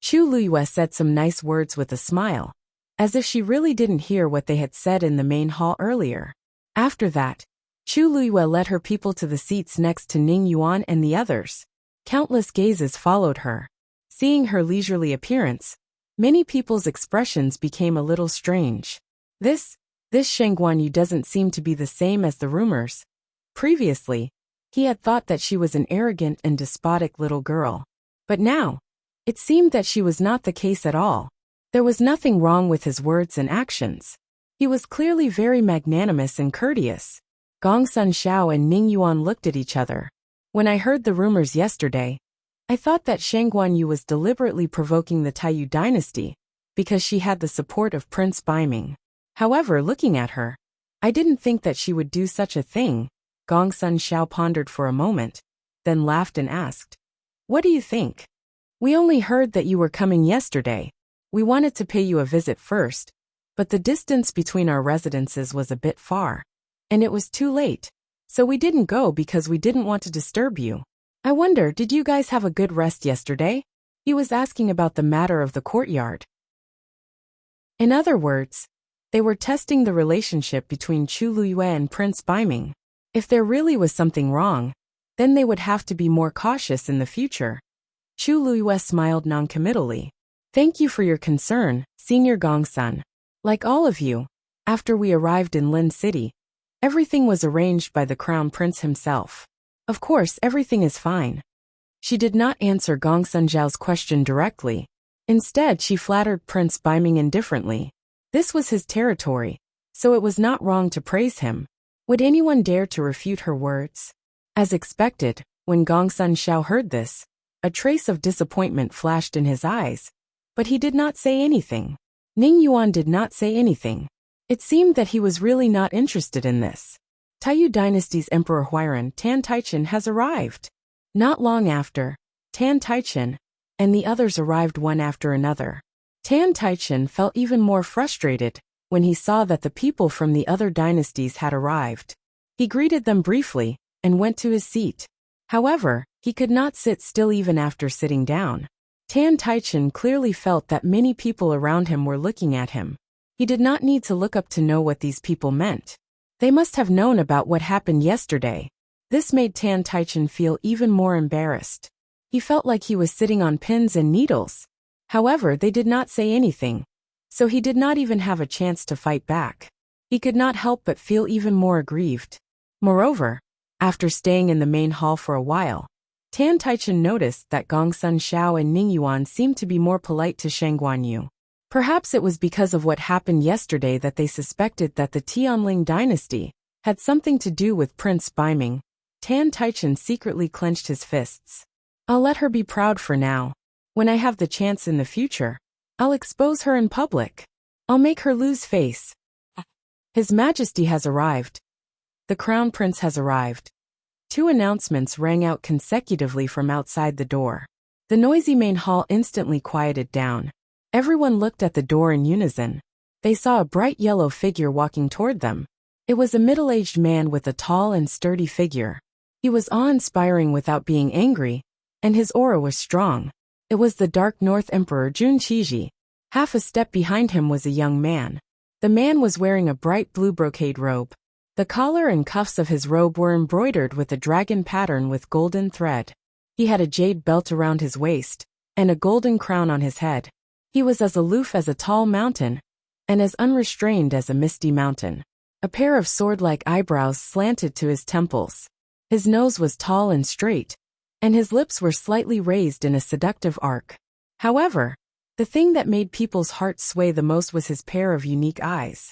Chu Luyue said some nice words with a smile, as if she really didn't hear what they had said in the main hall earlier. After that, Chu Luyue led her people to the seats next to Ning Yuan and the others. Countless gazes followed her. Seeing her leisurely appearance, many people's expressions became a little strange. This Shang Guanyu doesn't seem to be the same as the rumors. Previously, he had thought that she was an arrogant and despotic little girl. But now, it seemed that she was not the case at all. There was nothing wrong with his words and actions. He was clearly very magnanimous and courteous. Gongsun Xiao and Ning Yuan looked at each other. When I heard the rumors yesterday, I thought that Shang Guanyu was deliberately provoking the Taiyu dynasty because she had the support of Prince Baiming. However, looking at her, I didn't think that she would do such a thing. Gongsun Xiao pondered for a moment, then laughed and asked, "What do you think? We only heard that you were coming yesterday. We wanted to pay you a visit first, but the distance between our residences was a bit far, and it was too late, so we didn't go because we didn't want to disturb you. I wonder, did you guys have a good rest yesterday?" He was asking about the matter of the courtyard. In other words, they were testing the relationship between Chu Luyue and Prince Baiming. If there really was something wrong, then they would have to be more cautious in the future. Chu Luyue smiled noncommittally. Thank you for your concern, Senior Gongsun. Like all of you, after we arrived in Lin City, everything was arranged by the Crown Prince himself. Of course, everything is fine. She did not answer Gongsun Zhao's question directly. Instead, she flattered Prince Baiming indifferently. This was his territory, so it was not wrong to praise him. Would anyone dare to refute her words? As expected, when Gongsun Xiao heard this, a trace of disappointment flashed in his eyes, but he did not say anything. Ning Yuan did not say anything. It seemed that he was really not interested in this. Taiyu Dynasty's Emperor Huairan Tan Taichen has arrived. Not long after, Tan Taichen and the others arrived one after another. Tan Taichen felt even more frustrated when he saw that the people from the other dynasties had arrived. He greeted them briefly and went to his seat. However, he could not sit still even after sitting down. Tan Taichen clearly felt that many people around him were looking at him. He did not need to look up to know what these people meant. They must have known about what happened yesterday. This made Tan Taichen feel even more embarrassed. He felt like he was sitting on pins and needles. However, they did not say anything, so he did not even have a chance to fight back. He could not help but feel even more aggrieved. Moreover, after staying in the main hall for a while, Tan Taichen noticed that Gongsun Xiao and Ning Yuan seemed to be more polite to Shang Guanyu. Perhaps it was because of what happened yesterday that they suspected that the Tianling dynasty had something to do with Prince Baiming. Tan Taichen secretly clenched his fists. I'll let her be proud for now. When I have the chance in the future, I'll expose her in public. I'll make her lose face. His Majesty has arrived. The Crown Prince has arrived. Two announcements rang out consecutively from outside the door. The noisy main hall instantly quieted down. Everyone looked at the door in unison. They saw a bright yellow figure walking toward them. It was a middle-aged man with a tall and sturdy figure. He was awe-inspiring without being angry, and his aura was strong. It was the Dark North Emperor Jun Qiji. Half a step behind him was a young man. The man was wearing a bright blue brocade robe. The collar and cuffs of his robe were embroidered with a dragon pattern with golden thread. He had a jade belt around his waist, and a golden crown on his head. He was as aloof as a tall mountain, and as unrestrained as a misty mountain. A pair of sword-like eyebrows slanted to his temples. His nose was tall and straight, and his lips were slightly raised in a seductive arc. However, the thing that made people's hearts sway the most was his pair of unique eyes.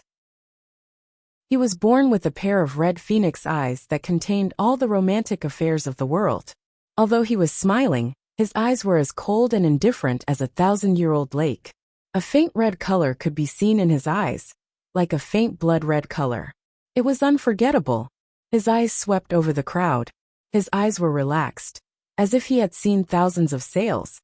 He was born with a pair of red phoenix eyes that contained all the romantic affairs of the world. Although he was smiling, his eyes were as cold and indifferent as a 1,000-year-old lake. A faint red color could be seen in his eyes, like a faint blood red color. It was unforgettable. His eyes swept over the crowd. His eyes were relaxed, as if he had seen thousands of sails,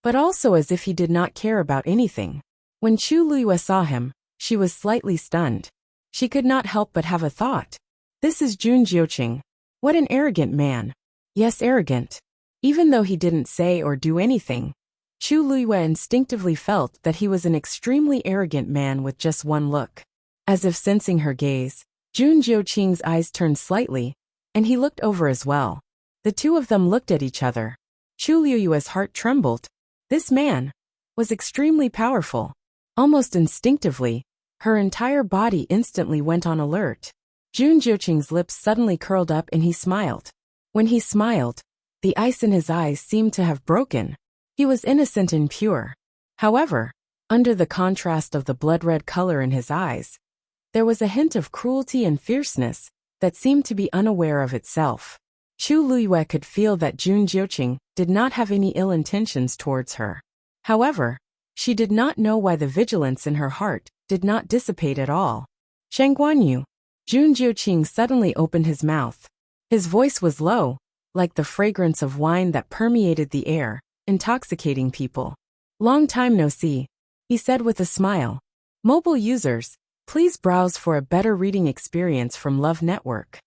but also as if he did not care about anything. When Chu Liyue saw him, she was slightly stunned. She could not help but have a thought. This is Jun Jiuqing. What an arrogant man. Yes, arrogant. Even though he didn't say or do anything, Chu Liyue instinctively felt that he was an extremely arrogant man with just one look. As if sensing her gaze, Jun Jiuqing's eyes turned slightly, and he looked over as well. The two of them looked at each other. Chu Liyue's heart trembled. This man was extremely powerful. Almost instinctively, her entire body instantly went on alert. Jun Jiuqing's lips suddenly curled up and he smiled. When he smiled, the ice in his eyes seemed to have broken. He was innocent and pure. However, under the contrast of the blood-red color in his eyes, there was a hint of cruelty and fierceness that seemed to be unaware of itself. Chu Liyue could feel that Jun Jiuqing did not have any ill intentions towards her. However, she did not know why the vigilance in her heart did not dissipate at all. Shang Guanyu. Jun Jiuqing suddenly opened his mouth. His voice was low, like the fragrance of wine that permeated the air, intoxicating people. Long time no see, he said with a smile. Mobile users, please browse for a better reading experience from Love Network.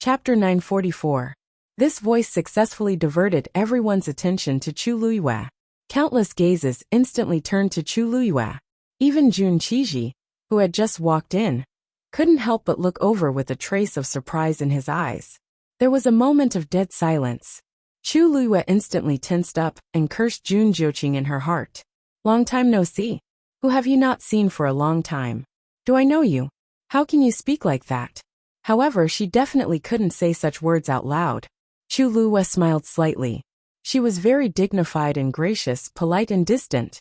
Chapter 944. This voice successfully diverted everyone's attention to Chu Liyue. Countless gazes instantly turned to Chu Liyue. Even Jun Qiji, who had just walked in, couldn't help but look over with a trace of surprise in his eyes. There was a moment of dead silence. Chu Liyue instantly tensed up and cursed Jun Jiuqing in her heart. Long time no see. Who have you not seen for a long time? Do I know you? How can you speak like that? However, she definitely couldn't say such words out loud. Chu Liyue smiled slightly. She was very dignified and gracious, polite and distant.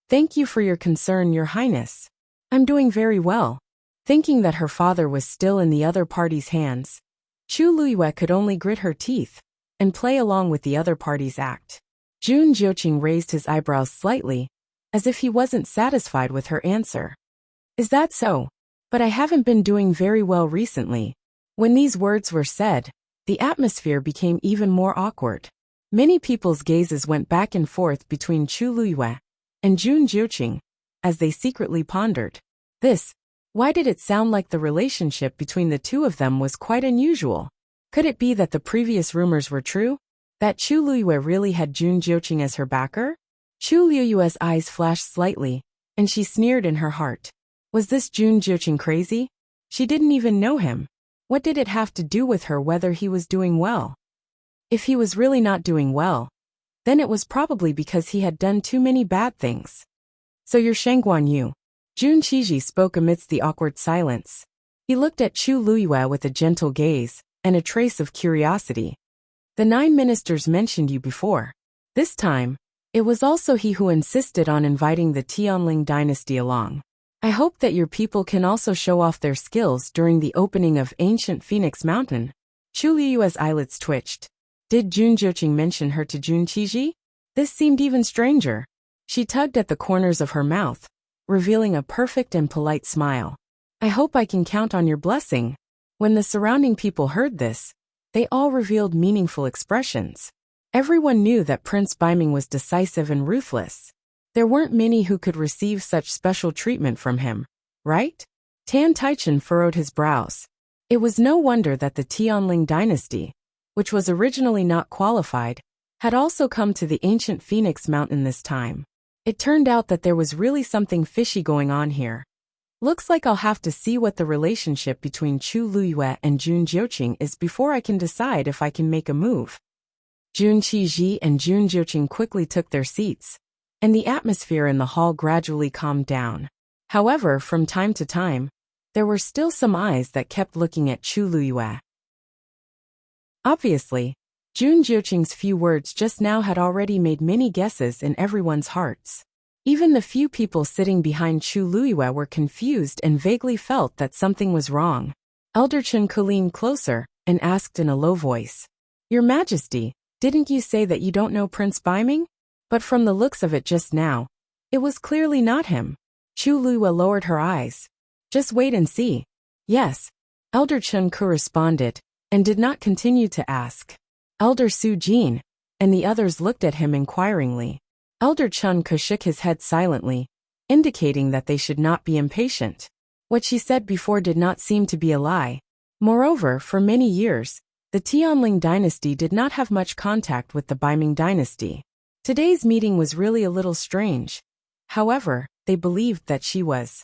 Thank you for your concern, Your Highness. I'm doing very well. Thinking that her father was still in the other party's hands, Chu Liyue could only grit her teeth and play along with the other party's act. Jun Jiuqing raised his eyebrows slightly, as if he wasn't satisfied with her answer. Is that so? But I haven't been doing very well recently. When these words were said, the atmosphere became even more awkward. Many people's gazes went back and forth between Chu Liyue and Jun Jiuqing, as they secretly pondered. Why did it sound like the relationship between the two of them was quite unusual? Could it be that the previous rumors were true? That Chu Liyue really had Jun Jiuqing as her backer? Chu Liyue's eyes flashed slightly, and she sneered in her heart. Was this Jun Jiuqing crazy? She didn't even know him. What did it have to do with her whether he was doing well? If he was really not doing well, then it was probably because he had done too many bad things. So you're Shang Guanyu. Jun Qiji spoke amidst the awkward silence. He looked at Chu Liyue with a gentle gaze and a trace of curiosity. The 9 ministers mentioned you before. This time, it was also he who insisted on inviting the Tianling dynasty along. I hope that your people can also show off their skills during the opening of ancient Phoenix Mountain. Chu Liyue's eyelids twitched. Did Jun Jiuqing mention her to Jun Qiji? This seemed even stranger. She tugged at the corners of her mouth, revealing a perfect and polite smile. I hope I can count on your blessing. When the surrounding people heard this, they all revealed meaningful expressions. Everyone knew that Prince Biming was decisive and ruthless. There weren't many who could receive such special treatment from him, right? Tan Taichen furrowed his brows. It was no wonder that the Tianling dynasty, which was originally not qualified, had also come to the ancient Phoenix Mountain this time. It turned out that there was really something fishy going on here. Looks like I'll have to see what the relationship between Chu Luyue and Jun Jiuqing is before I can decide if I can make a move. Jun Qiji and Jun Jiuqing quickly took their seats, and the atmosphere in the hall gradually calmed down. However, from time to time, there were still some eyes that kept looking at Chu Luyue. Obviously, Jun Jiuqing's few words just now had already made many guesses in everyone's hearts. Even the few people sitting behind Chu Luyue were confused and vaguely felt that something was wrong. Elder Chen leaned closer and asked in a low voice, "Your Majesty, didn't you say that you don't know Prince Biming?" But from the looks of it just now, it was clearly not him. Chu Luyue lowered her eyes. "Just wait and see." "Yes," Elder Chen responded, and did not continue to ask. Elder Su Jin and the others looked at him inquiringly. Elder Chen shook his head silently, indicating that they should not be impatient. What she said before did not seem to be a lie. Moreover, for many years, the Tianling dynasty did not have much contact with the Biming dynasty. Today's meeting was really a little strange. However, they believed that she was.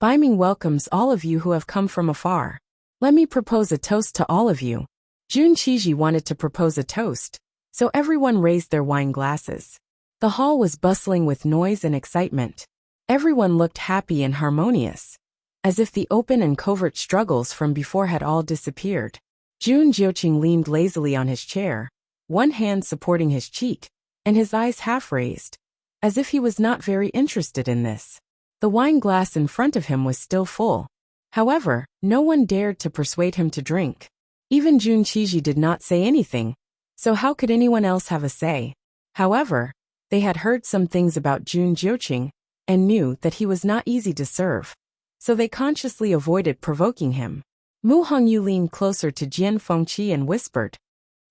"Biming welcomes all of you who have come from afar. Let me propose a toast to all of you." Jun Qiji wanted to propose a toast, so everyone raised their wine glasses. The hall was bustling with noise and excitement. Everyone looked happy and harmonious, as if the open and covert struggles from before had all disappeared. Jun Jiuqing leaned lazily on his chair, one hand supporting his cheek, and his eyes half raised, as if he was not very interested in this. The wine glass in front of him was still full. However, no one dared to persuade him to drink. Even Jun Qiji did not say anything, so how could anyone else have a say? However, they had heard some things about Jun Jiuqing, and knew that he was not easy to serve, so they consciously avoided provoking him. Mu Hongyu leaned closer to Jian Fengqi and whispered,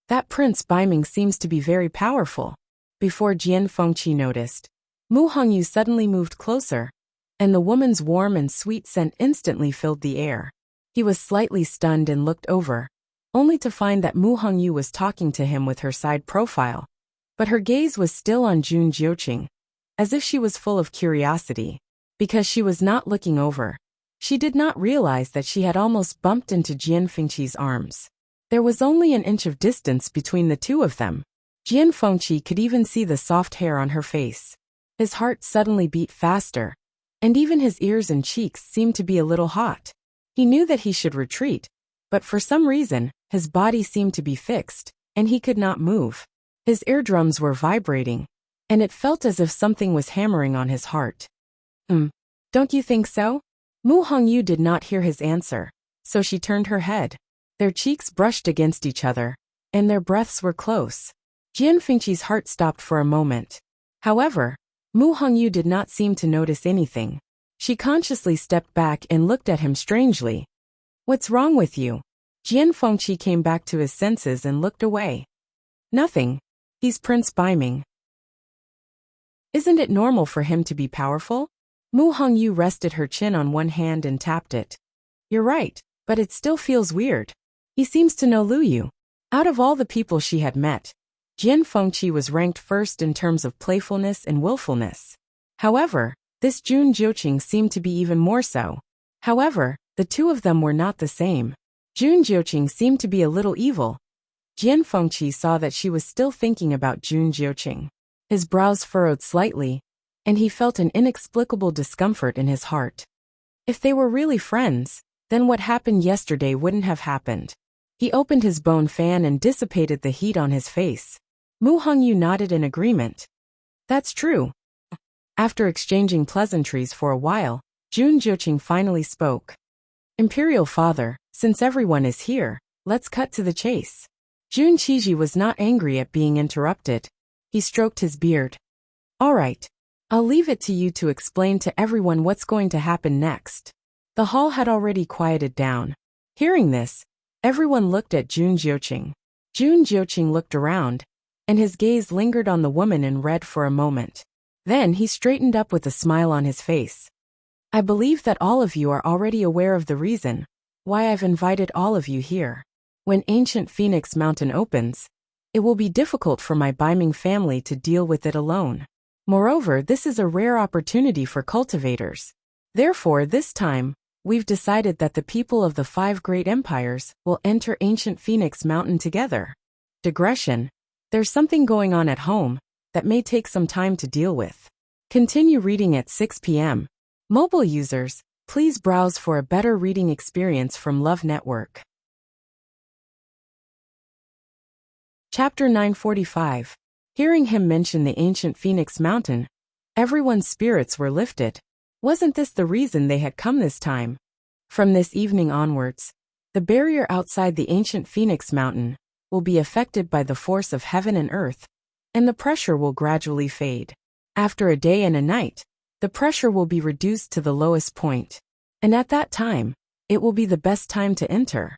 "That Prince Biming seems to be very powerful." Before Jian Fengqi noticed, Mu Hongyu suddenly moved closer, and the woman's warm and sweet scent instantly filled the air. He was slightly stunned and looked over, only to find that Mu Hongyu was talking to him with her side profile. But her gaze was still on Jun Jiuqing, as if she was full of curiosity. Because she was not looking over, she did not realize that she had almost bumped into Jian Fengqi's arms. There was only an inch of distance between the two of them. Jian Fengqi could even see the soft hair on her face. His heart suddenly beat faster, and even his ears and cheeks seemed to be a little hot. He knew that he should retreat, but for some reason, his body seemed to be fixed, and he could not move. His eardrums were vibrating, and it felt as if something was hammering on his heart. Don't you think so?" Mu Hongyu did not hear his answer, so she turned her head. Their cheeks brushed against each other, and their breaths were close. Jian Fengqi's heart stopped for a moment. However, Mu Hongyu did not seem to notice anything. She consciously stepped back and looked at him strangely. "What's wrong with you?" Jian Fengqi came back to his senses and looked away. "Nothing. He's Prince Biming. Isn't it normal for him to be powerful?" Mu Hongyu rested her chin on one hand and tapped it. "You're right, but it still feels weird. He seems to know Lu Yu." Out of all the people she had met, Jian Fengqi was ranked first in terms of playfulness and willfulness. However, this Jun Jiuqing seemed to be even more so. However, the two of them were not the same. Jun Jiuqing seemed to be a little evil. Jian Fengqi saw that she was still thinking about Jun Jiuqing. His brows furrowed slightly, and he felt an inexplicable discomfort in his heart. If they were really friends, then what happened yesterday wouldn't have happened. He opened his bone fan and dissipated the heat on his face. Mu Hongyu nodded in agreement. "That's true." After exchanging pleasantries for a while, Jun Jiuqing finally spoke. "Imperial Father, since everyone is here, let's cut to the chase." Jun Qiji was not angry at being interrupted. He stroked his beard. "All right. I'll leave it to you to explain to everyone what's going to happen next." The hall had already quieted down. Hearing this, everyone looked at Jun Jiuqing. Jun Jiuqing looked around, and his gaze lingered on the woman in red for a moment. Then he straightened up with a smile on his face. I believe that all of you are already aware of the reason why I've invited all of you here. When ancient Phoenix Mountain opens, it will be difficult for my Biming family to deal with it alone. Moreover, this is a rare opportunity for cultivators. Therefore, this time, we've decided that the people of the 5 great empires will enter ancient Phoenix Mountain together. Digression. There's something going on at home that may take some time to deal with. Continue reading at 6 p.m. Mobile users, please browse for a better reading experience from Love Network. Chapter 945. Hearing him mention the ancient Phoenix Mountain, everyone's spirits were lifted. Wasn't this the reason they had come this time? From this evening onwards, the barrier outside the ancient Phoenix Mountain will be affected by the force of heaven and earth, and the pressure will gradually fade. After a day and a night, the pressure will be reduced to the lowest point, and at that time, it will be the best time to enter.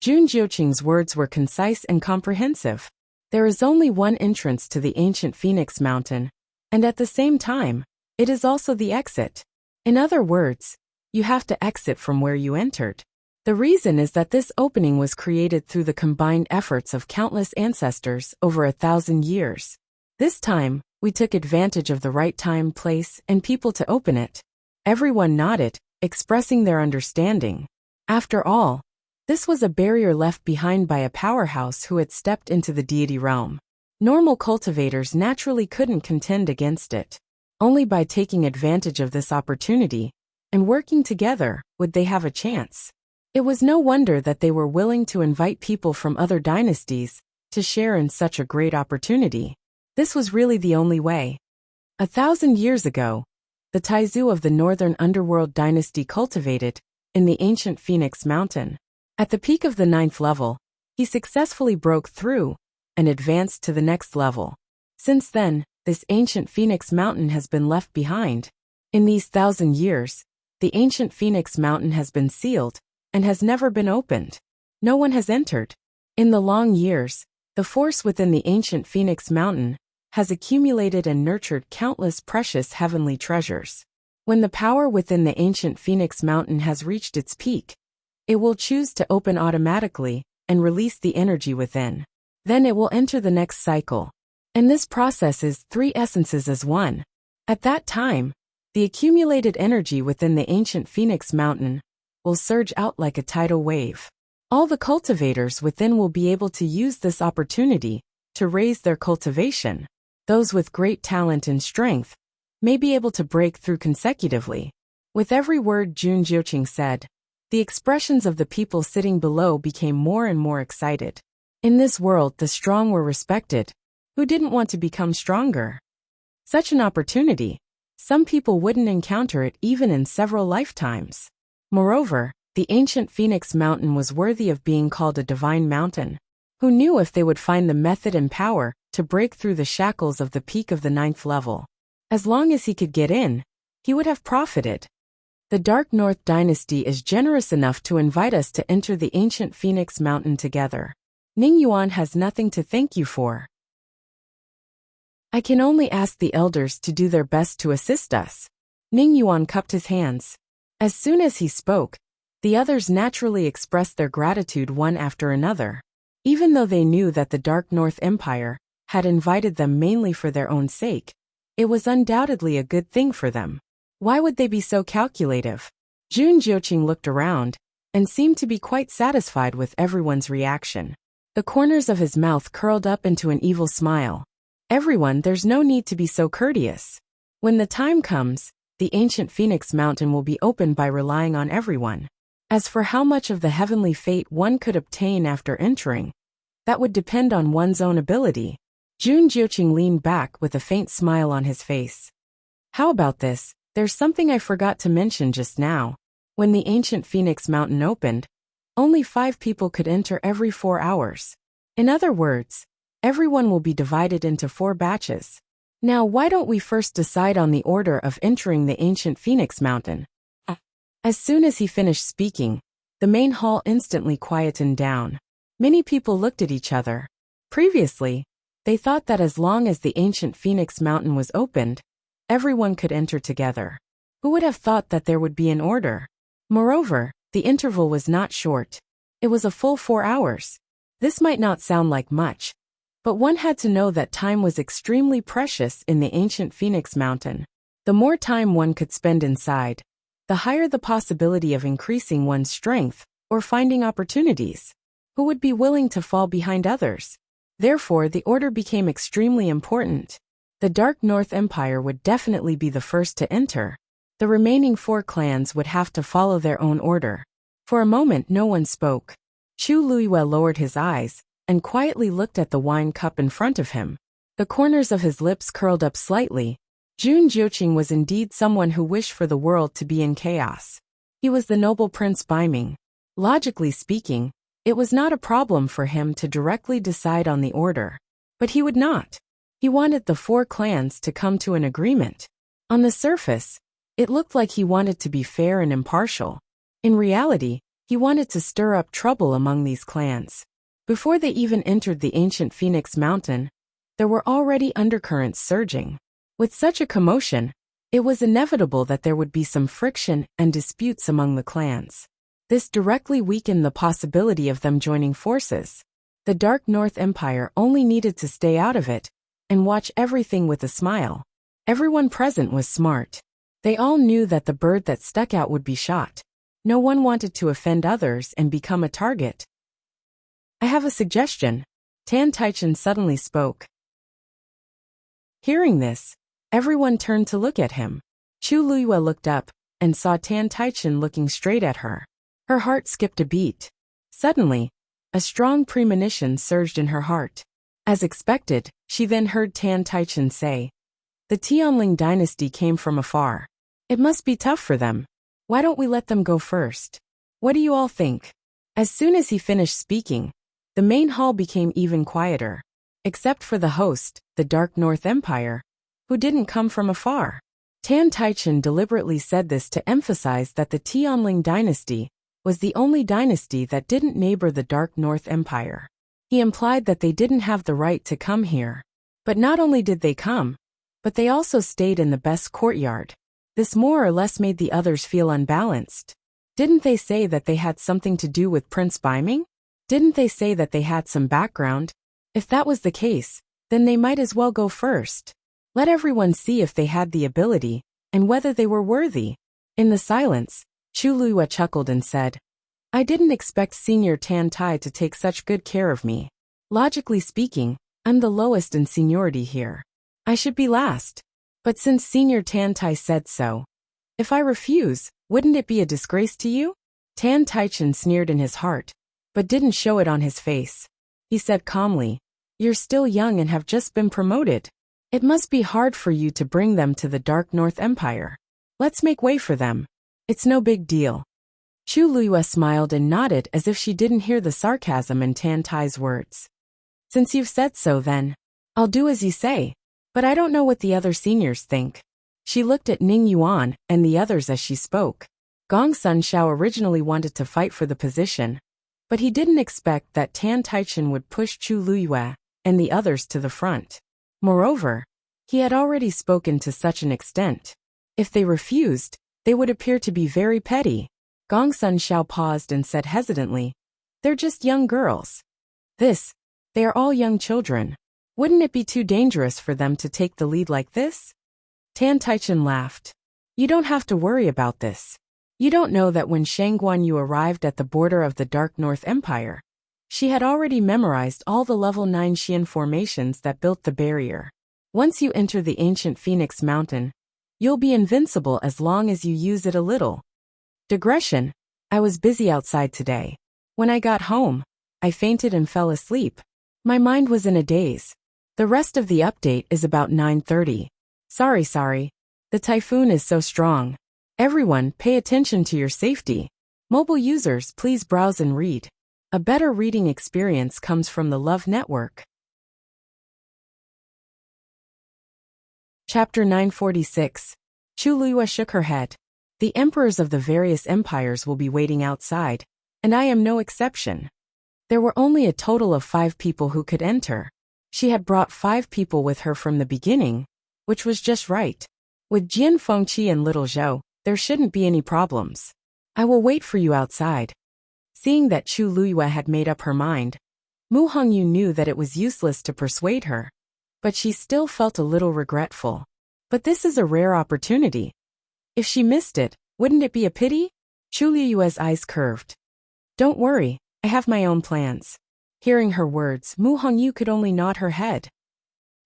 Jun Jiuqing's words were concise and comprehensive. There is only one entrance to the ancient Phoenix Mountain, and at the same time, it is also the exit. In other words, you have to exit from where you entered. The reason is that this opening was created through the combined efforts of countless ancestors over 1,000 years. This time, we took advantage of the right time, place, and people to open it. Everyone nodded, expressing their understanding. After all, this was a barrier left behind by a powerhouse who had stepped into the deity realm. Normal cultivators naturally couldn't contend against it. Only by taking advantage of this opportunity and working together would they have a chance. It was no wonder that they were willing to invite people from other dynasties to share in such a great opportunity. This was really the only way. 1,000 years ago, the Taizu of the Northern Underworld dynasty cultivated in the ancient Phoenix Mountain. At the peak of the 9th level, he successfully broke through and advanced to the next level. Since then, this ancient Phoenix Mountain has been left behind. In these 1,000 years, the ancient Phoenix Mountain has been sealed and has never been opened. No one has entered. In the long years, the force within the ancient Phoenix Mountain has accumulated and nurtured countless precious heavenly treasures. When the power within the ancient Phoenix Mountain has reached its peak, it will choose to open automatically and release the energy within. Then it will enter the next cycle. And this process is 3 essences as one. At that time, the accumulated energy within the ancient Phoenix Mountain will surge out like a tidal wave. All the cultivators within will be able to use this opportunity to raise their cultivation. Those with great talent and strength may be able to break through consecutively. With every word Jun Jiuqing said, the expressions of the people sitting below became more and more excited. In this world, the strong were respected. Who didn't want to become stronger? Such an opportunity, some people wouldn't encounter it even in several lifetimes. Moreover, the ancient Phoenix Mountain was worthy of being called a divine mountain. Who knew if they would find the method and power to break through the shackles of the peak of the 9th level? As long as he could get in, he would have profited. The Dark North dynasty is generous enough to invite us to enter the ancient Phoenix Mountain together. Ning Yuan has nothing to thank you for. I can only ask the elders to do their best to assist us. Ning Yuan cupped his hands. As soon as he spoke, the others naturally expressed their gratitude one after another. Even though they knew that the Dark North Empire had invited them mainly for their own sake, it was undoubtedly a good thing for them. Why would they be so calculative? Jun Jiuqing looked around and seemed to be quite satisfied with everyone's reaction. The corners of his mouth curled up into an evil smile. Everyone, there's no need to be so courteous. When the time comes, the ancient Phoenix Mountain will be opened by relying on everyone. As for how much of the heavenly fate one could obtain after entering, that would depend on one's own ability. Jun Jiuqing leaned back with a faint smile on his face. How about this? There's something I forgot to mention just now. When the ancient Phoenix Mountain opened, only 5 people could enter every 4 hours. In other words, everyone will be divided into 4 batches. Now why don't we first decide on the order of entering the ancient Phoenix Mountain? As soon as he finished speaking, the main hall instantly quietened down. Many people looked at each other. Previously, They thought that as long as the ancient Phoenix Mountain was opened, everyone could enter together. Who would have thought that there would be an order? Moreover, the interval was not short. It was a full 4 hours. This might not sound like much, but one had to know that time was extremely precious in the ancient Phoenix Mountain. The more time one could spend inside, the higher the possibility of increasing one's strength or finding opportunities. Who would be willing to fall behind others? Therefore, the order became extremely important. The Dark North Empire would definitely be the first to enter. The remaining 4 clans would have to follow their own order. For a moment no one spoke. Chu Luiyue lowered his eyes and quietly looked at the wine cup in front of him. The corners of his lips curled up slightly. Jun Jiuqing was indeed someone who wished for the world to be in chaos. He was the noble Prince Baiming. Logically speaking, it was not a problem for him to directly decide on the order. But he would not. He wanted the 4 clans to come to an agreement. On the surface, it looked like he wanted to be fair and impartial. In reality, he wanted to stir up trouble among these clans. Before they even entered the ancient Phoenix Mountain, there were already undercurrents surging. With such a commotion, it was inevitable that there would be some friction and disputes among the clans. This directly weakened the possibility of them joining forces. The Dark North Empire only needed to stay out of it and watch everything with a smile. Everyone present was smart. They all knew that the bird that stuck out would be shot. No one wanted to offend others and become a target. I have a suggestion. Tan Taichen suddenly spoke. Hearing this, everyone turned to look at him. Chu Luiyue looked up and saw Tan Taichen looking straight at her. Her heart skipped a beat. Suddenly, a strong premonition surged in her heart. As expected, she then heard Tan Taichen say, "The Tianling dynasty came from afar. It must be tough for them. Why don't we let them go first? What do you all think?" As soon as he finished speaking, the main hall became even quieter. Except for the host, the Dark North Empire, who didn't come from afar. Tan Taichen deliberately said this to emphasize that the Tianling dynasty was the only dynasty that didn't neighbor the Dark North Empire. He implied that they didn't have the right to come here. But not only did they come, but they also stayed in the best courtyard. This more or less made the others feel unbalanced. Didn't they say that they had something to do with Prince Baiming? Didn't they say that they had some background? If that was the case, then they might as well go first. Let everyone see if they had the ability, and whether they were worthy. In the silence, Chu Luiyue chuckled and said, "I didn't expect Senior Tan Tai to take such good care of me. Logically speaking, I'm the lowest in seniority here. I should be last. But since Senior Tan Tai said so, if I refuse, wouldn't it be a disgrace to you?" Tan Taichen sneered in his heart, but didn't show it on his face. He said calmly, "You're still young and have just been promoted. It must be hard for you to bring them to the Dark North Empire. Let's make way for them. It's no big deal." Chu Luiyue smiled and nodded as if she didn't hear the sarcasm in Tan Tai's words. "Since you've said so then, I'll do as you say. But I don't know what the other seniors think." She looked at Ning Yuan and the others as she spoke. Gong Sun Shao originally wanted to fight for the position, but he didn't expect that Tan Taichen would push Chu Luiyue and the others to the front. Moreover, he had already spoken to such an extent. If they refused, they would appear to be very petty. Gong Sun Shao paused and said hesitantly, "They're just young girls. They are all young children. Wouldn't it be too dangerous for them to take the lead like this?" Tan Taichen laughed. "You don't have to worry about this. You don't know that when Shang Guanyu arrived at the border of the Dark North Empire, she had already memorized all the level 9 Xian formations that built the barrier. Once you enter the ancient Phoenix Mountain, you'll be invincible as long as you use it a little." Digression. I was busy outside today. When I got home, I fainted and fell asleep. My mind was in a daze. The rest of the update is about 9:30. Sorry. The typhoon is so strong. Everyone, pay attention to your safety. Mobile users, please browse and read. A better reading experience comes from the Love Network. Chapter 946. Chu Luiyue shook her head. The emperors of the various empires will be waiting outside, and I am no exception. There were only a total of 5 people who could enter. She had brought 5 people with her from the beginning, which was just right. With Jian Fengqi and little Zhou, there shouldn't be any problems. I will wait for you outside. Seeing that Chu Luyue had made up her mind, Mu Hongyu knew that it was useless to persuade her, but she still felt a little regretful. But this is a rare opportunity. If she missed it, wouldn't it be a pity? Chu Luyue's eyes curved. Don't worry, I have my own plans. Hearing her words, Mu Hongyu could only nod her head.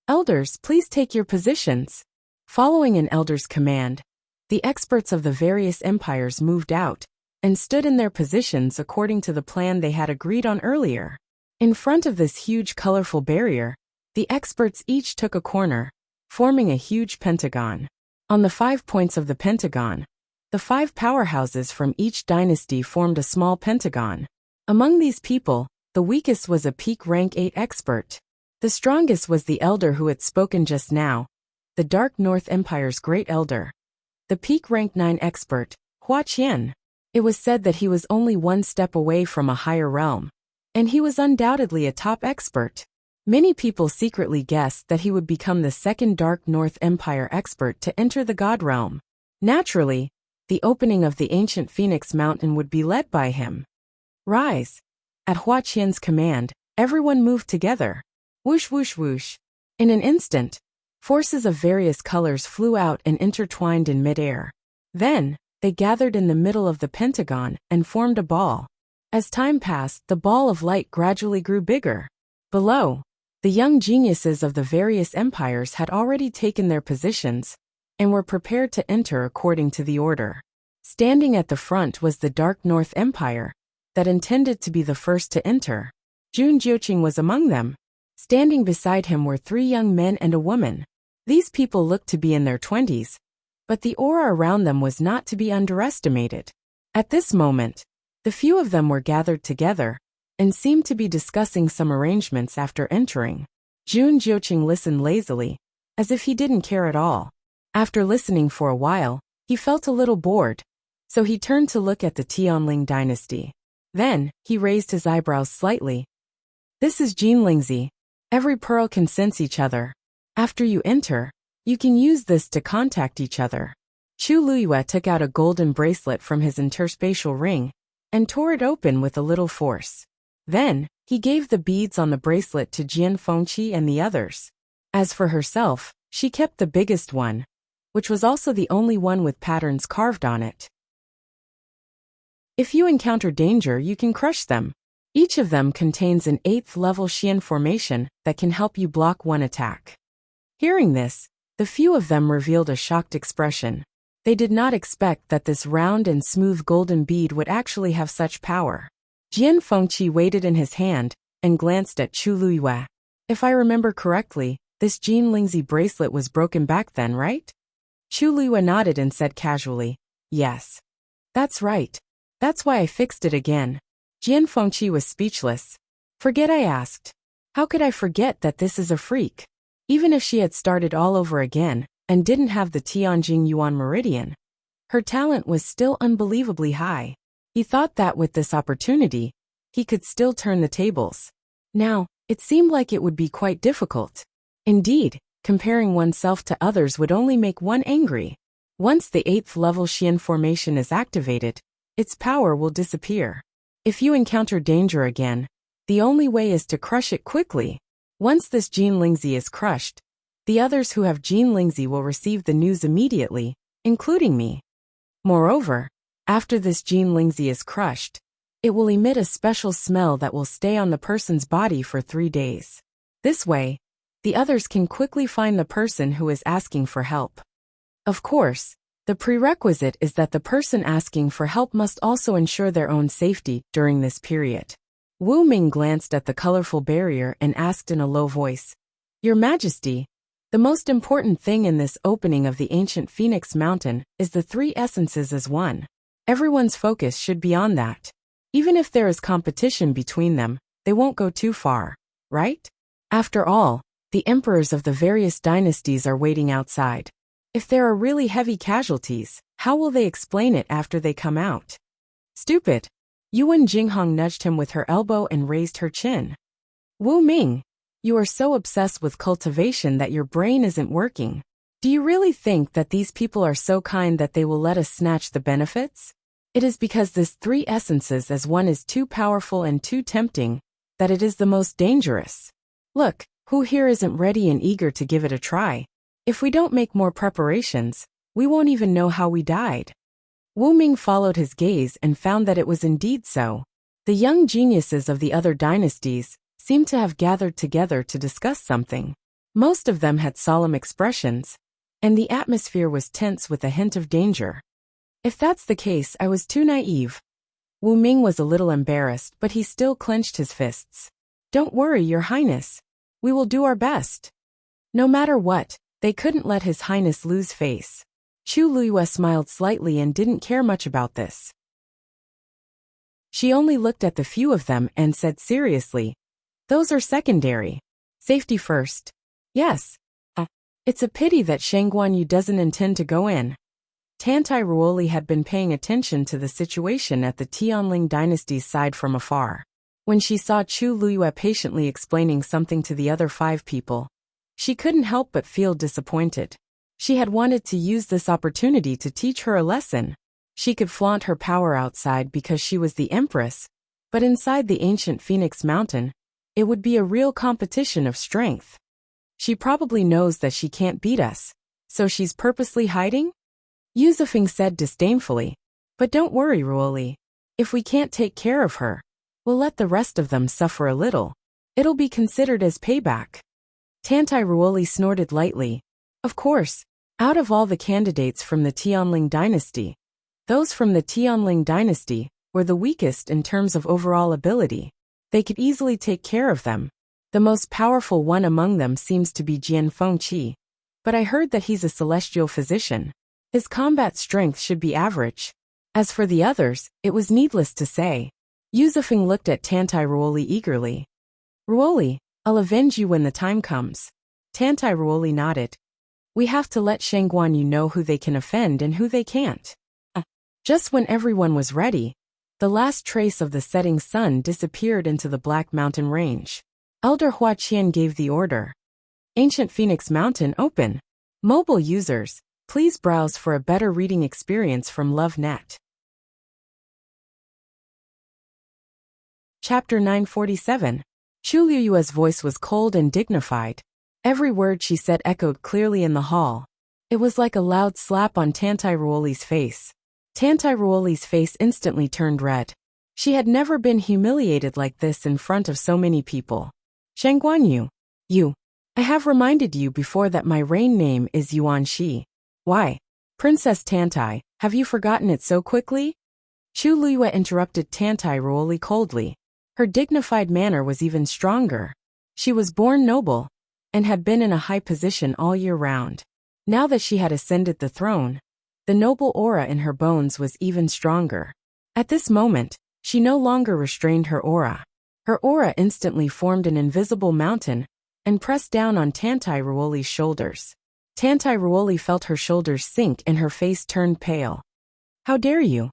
Elders, please take your positions. Following an elder's command, the experts of the various empires moved out and stood in their positions according to the plan they had agreed on earlier. In front of this huge colorful barrier, the experts each took a corner, forming a huge pentagon. On the 5 points of the pentagon, the 5 powerhouses from each dynasty formed a small pentagon. Among these people, the weakest was a peak rank 8 expert. The strongest was the elder who had spoken just now, the Dark North Empire's great elder. The peak rank 9 expert, Hua Qian. It was said that he was only 1 step away from a higher realm, and he was undoubtedly a top expert. Many people secretly guessed that he would become the 2nd Dark North Empire expert to enter the God realm. Naturally, the opening of the ancient Phoenix Mountain would be led by him. Rise! At Hua Qian's command, everyone moved together. Whoosh whoosh whoosh. In an instant, forces of various colors flew out and intertwined in midair. Then, they gathered in the middle of the pentagon and formed a ball. As time passed, the ball of light gradually grew bigger. Below, the young geniuses of the various empires had already taken their positions and were prepared to enter according to the order. Standing at the front was the Dark North Empire, that intended to be the first to enter. Jun Jiuqing was among them. Standing beside him were 3 young men and a woman. These people looked to be in their 20s, but the aura around them was not to be underestimated. At this moment, the few of them were gathered together and seemed to be discussing some arrangements after entering. Jun Jiuqing listened lazily, as if he didn't care at all. After listening for a while, he felt a little bored, so he turned to look at the Tianling dynasty. Then, he raised his eyebrows slightly. This is Jinlingzi. Every pearl can sense each other. After you enter, you can use this to contact each other. Chu Luyue took out a golden bracelet from his interspatial ring and tore it open with a little force. Then, he gave the beads on the bracelet to Jian Fengqi and the others. As for herself, she kept the biggest one, which was also the only one with patterns carved on it. If you encounter danger, you can crush them. Each of them contains an 8th level Xian formation that can help you block one attack. Hearing this, the few of them revealed a shocked expression. They did not expect that this round and smooth golden bead would actually have such power. Jian Fengqi weighed it in his hand and glanced at Chu Luyue. If I remember correctly, this Jinlingzi bracelet was broken back then, right? Chu Luyue nodded and said casually, yes. That's right. That's why I fixed it again. Jian Fengqi was speechless. Forget I asked. How could I forget that this is a freak? Even if she had started all over again and didn't have the Tianjing Yuan Meridian, her talent was still unbelievably high. He thought that with this opportunity, he could still turn the tables. Now, it seemed like it would be quite difficult. Indeed, comparing oneself to others would only make one angry. Once the 8th level Xian formation is activated, its power will disappear. If you encounter danger again, the only way is to crush it quickly. Once this Jinlingzi is crushed, the others who have Jinlingzi will receive the news immediately, including me. Moreover, after this Jinlingzi is crushed, it will emit a special smell that will stay on the person's body for 3 days. This way, the others can quickly find the person who is asking for help. Of course, the prerequisite is that the person asking for help must also ensure their own safety during this period. Wu Ming glanced at the colorful barrier and asked in a low voice, Your Majesty, the most important thing in this opening of the ancient Phoenix Mountain is the 3 essences as one. Everyone's focus should be on that. Even if there is competition between them, they won't go too far, right? After all, the emperors of the various dynasties are waiting outside. If there are really heavy casualties, how will they explain it after they come out? Stupid. Yuan Jinghong nudged him with her elbow and raised her chin. Wu Ming, You are so obsessed with cultivation that your brain isn't working. Do you really think that these people are so kind that they will let us snatch the benefits? It is because this three essences as one is too powerful and too tempting, that it is the most dangerous. Look, who here isn't ready and eager to give it a try? If we don't make more preparations, we won't even know how we died. Wu Ming followed his gaze and found that it was indeed so. The young geniuses of the other dynasties seemed to have gathered together to discuss something. Most of them had solemn expressions, and the atmosphere was tense with a hint of danger. If that's the case, I was too naive. Wu Ming was a little embarrassed, but he still clenched his fists. Don't worry, Your Highness. We will do our best. No matter what, they couldn't let His Highness lose face. Chu Liyue smiled slightly and didn't care much about this. She only looked at the few of them and said seriously, "Those are secondary. Safety first." Yes. It's a pity that Shang Guanyu doesn't intend to go in. Tantai Ruoli had been paying attention to the situation at the Tianling dynasty's side from afar. When she saw Chu Liyue patiently explaining something to the other 5 people, she couldn't help but feel disappointed. She had wanted to use this opportunity to teach her a lesson. She could flaunt her power outside because she was the empress, but inside the ancient Phoenix Mountain, it would be a real competition of strength. She probably knows that she can't beat us, so she's purposely hiding? Yu Zifeng said disdainfully. But don't worry, Ruoli. If we can't take care of her, we'll let the rest of them suffer a little. It'll be considered as payback. Tantai Ruoli snorted lightly. Of course, out of all the candidates from the Tianling dynasty, those from the Tianling dynasty were the weakest in terms of overall ability. They could easily take care of them. The most powerful one among them seems to be Jian Fengqi, but I heard that he's a celestial physician. His combat strength should be average. As for the others, it was needless to say. Yu Zifeng looked at Tantai Ruoli eagerly. Ruoli, I'll avenge you when the time comes. Tantai Ruoli nodded. We have to let Shang Guanyu know who they can offend and who they can't. Just when everyone was ready, the last trace of the setting sun disappeared into the Black Mountain Range. Elder Hua Qian gave the order. Ancient Phoenix Mountain open. Mobile users, please browse for a better reading experience from LoveNet. Chapter 947. Chu Liyue's voice was cold and dignified. Every word she said echoed clearly in the hall. It was like a loud slap on Tantai Ruoli's face. Tantai Ruoli's face instantly turned red. She had never been humiliated like this in front of so many people. Shang Guanyu, I have reminded you before that my reign name is Yuan Shi. Why? Princess Tantai, have you forgotten it so quickly? Chu Liyue interrupted Tantai Ruoli coldly. Her dignified manner was even stronger. She was born noble, and had been in a high position all year round. Now that she had ascended the throne, the noble aura in her bones was even stronger. At this moment, she no longer restrained her aura. Her aura instantly formed an invisible mountain and pressed down on Tantai Ruoli's shoulders. Tantai Ruoli felt her shoulders sink and her face turned pale. How dare you?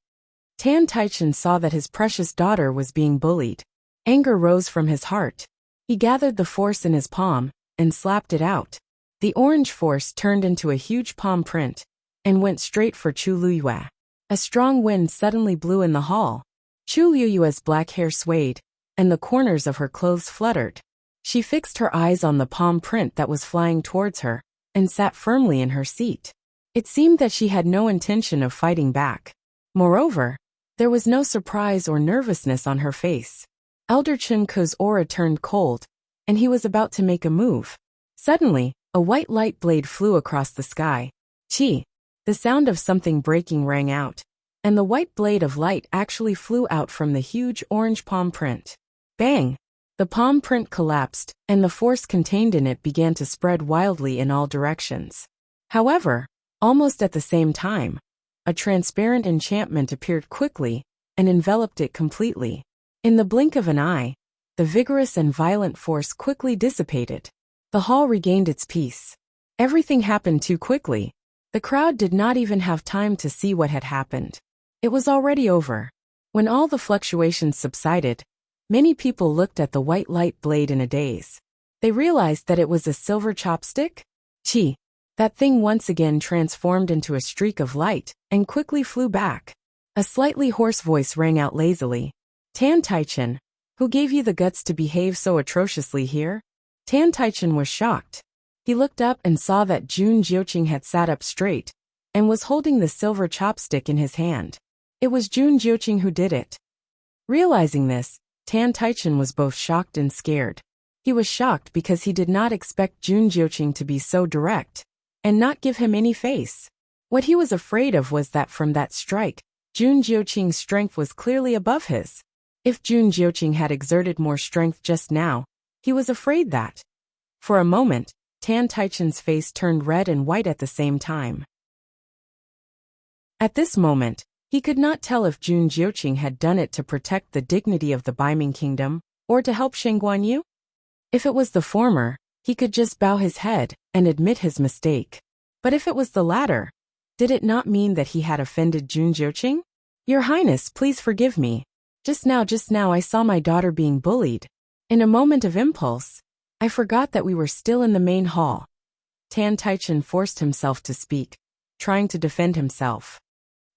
Tan Taichen saw that his precious daughter was being bullied. Anger rose from his heart. He gathered the force in his palm and slapped it out. The orange force turned into a huge palm print and went straight for Chu Liyue. A strong wind suddenly blew in the hall. Chu Liyue's black hair swayed, and the corners of her clothes fluttered. She fixed her eyes on the palm print that was flying towards her and sat firmly in her seat. It seemed that she had no intention of fighting back. Moreover, there was no surprise or nervousness on her face. Elder Chunko's aura turned cold, and he was about to make a move. Suddenly, a white light blade flew across the sky. Chi! The sound of something breaking rang out, and the white blade of light actually flew out from the huge orange palm print. Bang! The palm print collapsed, and the force contained in it began to spread wildly in all directions. However, almost at the same time, a transparent enchantment appeared quickly and enveloped it completely. In the blink of an eye, the vigorous and violent force quickly dissipated. The hall regained its peace. Everything happened too quickly. The crowd did not even have time to see what had happened. It was already over. When all the fluctuations subsided, many people looked at the white light blade in a daze. They realized that it was a silver chopstick? Chi! That thing once again transformed into a streak of light and quickly flew back. A slightly hoarse voice rang out lazily. Tan Taichen, who gave you the guts to behave so atrociously here? Tan Taichen was shocked. He looked up and saw that Jun Jiuqing had sat up straight and was holding the silver chopstick in his hand. It was Jun Jiuqing who did it. Realizing this, Tan Taichen was both shocked and scared. He was shocked because he did not expect Jun Jiuqing to be so direct and not give him any face. What he was afraid of was that from that strike, Jun Jiuqing's strength was clearly above his. If Jun Jiuqing had exerted more strength just now, he was afraid that. For a moment, Tan Taichen's face turned red and white at the same time. At this moment, he could not tell if Jun Jiuqing had done it to protect the dignity of the Baiming kingdom, or to help Shen Guanyu. If it was the former, he could just bow his head and admit his mistake. But if it was the latter, did it not mean that he had offended Jun Jiuqing? Your Highness, please forgive me. Just now I saw my daughter being bullied. In a moment of impulse, I forgot that we were still in the main hall. Tan Taichen forced himself to speak, trying to defend himself.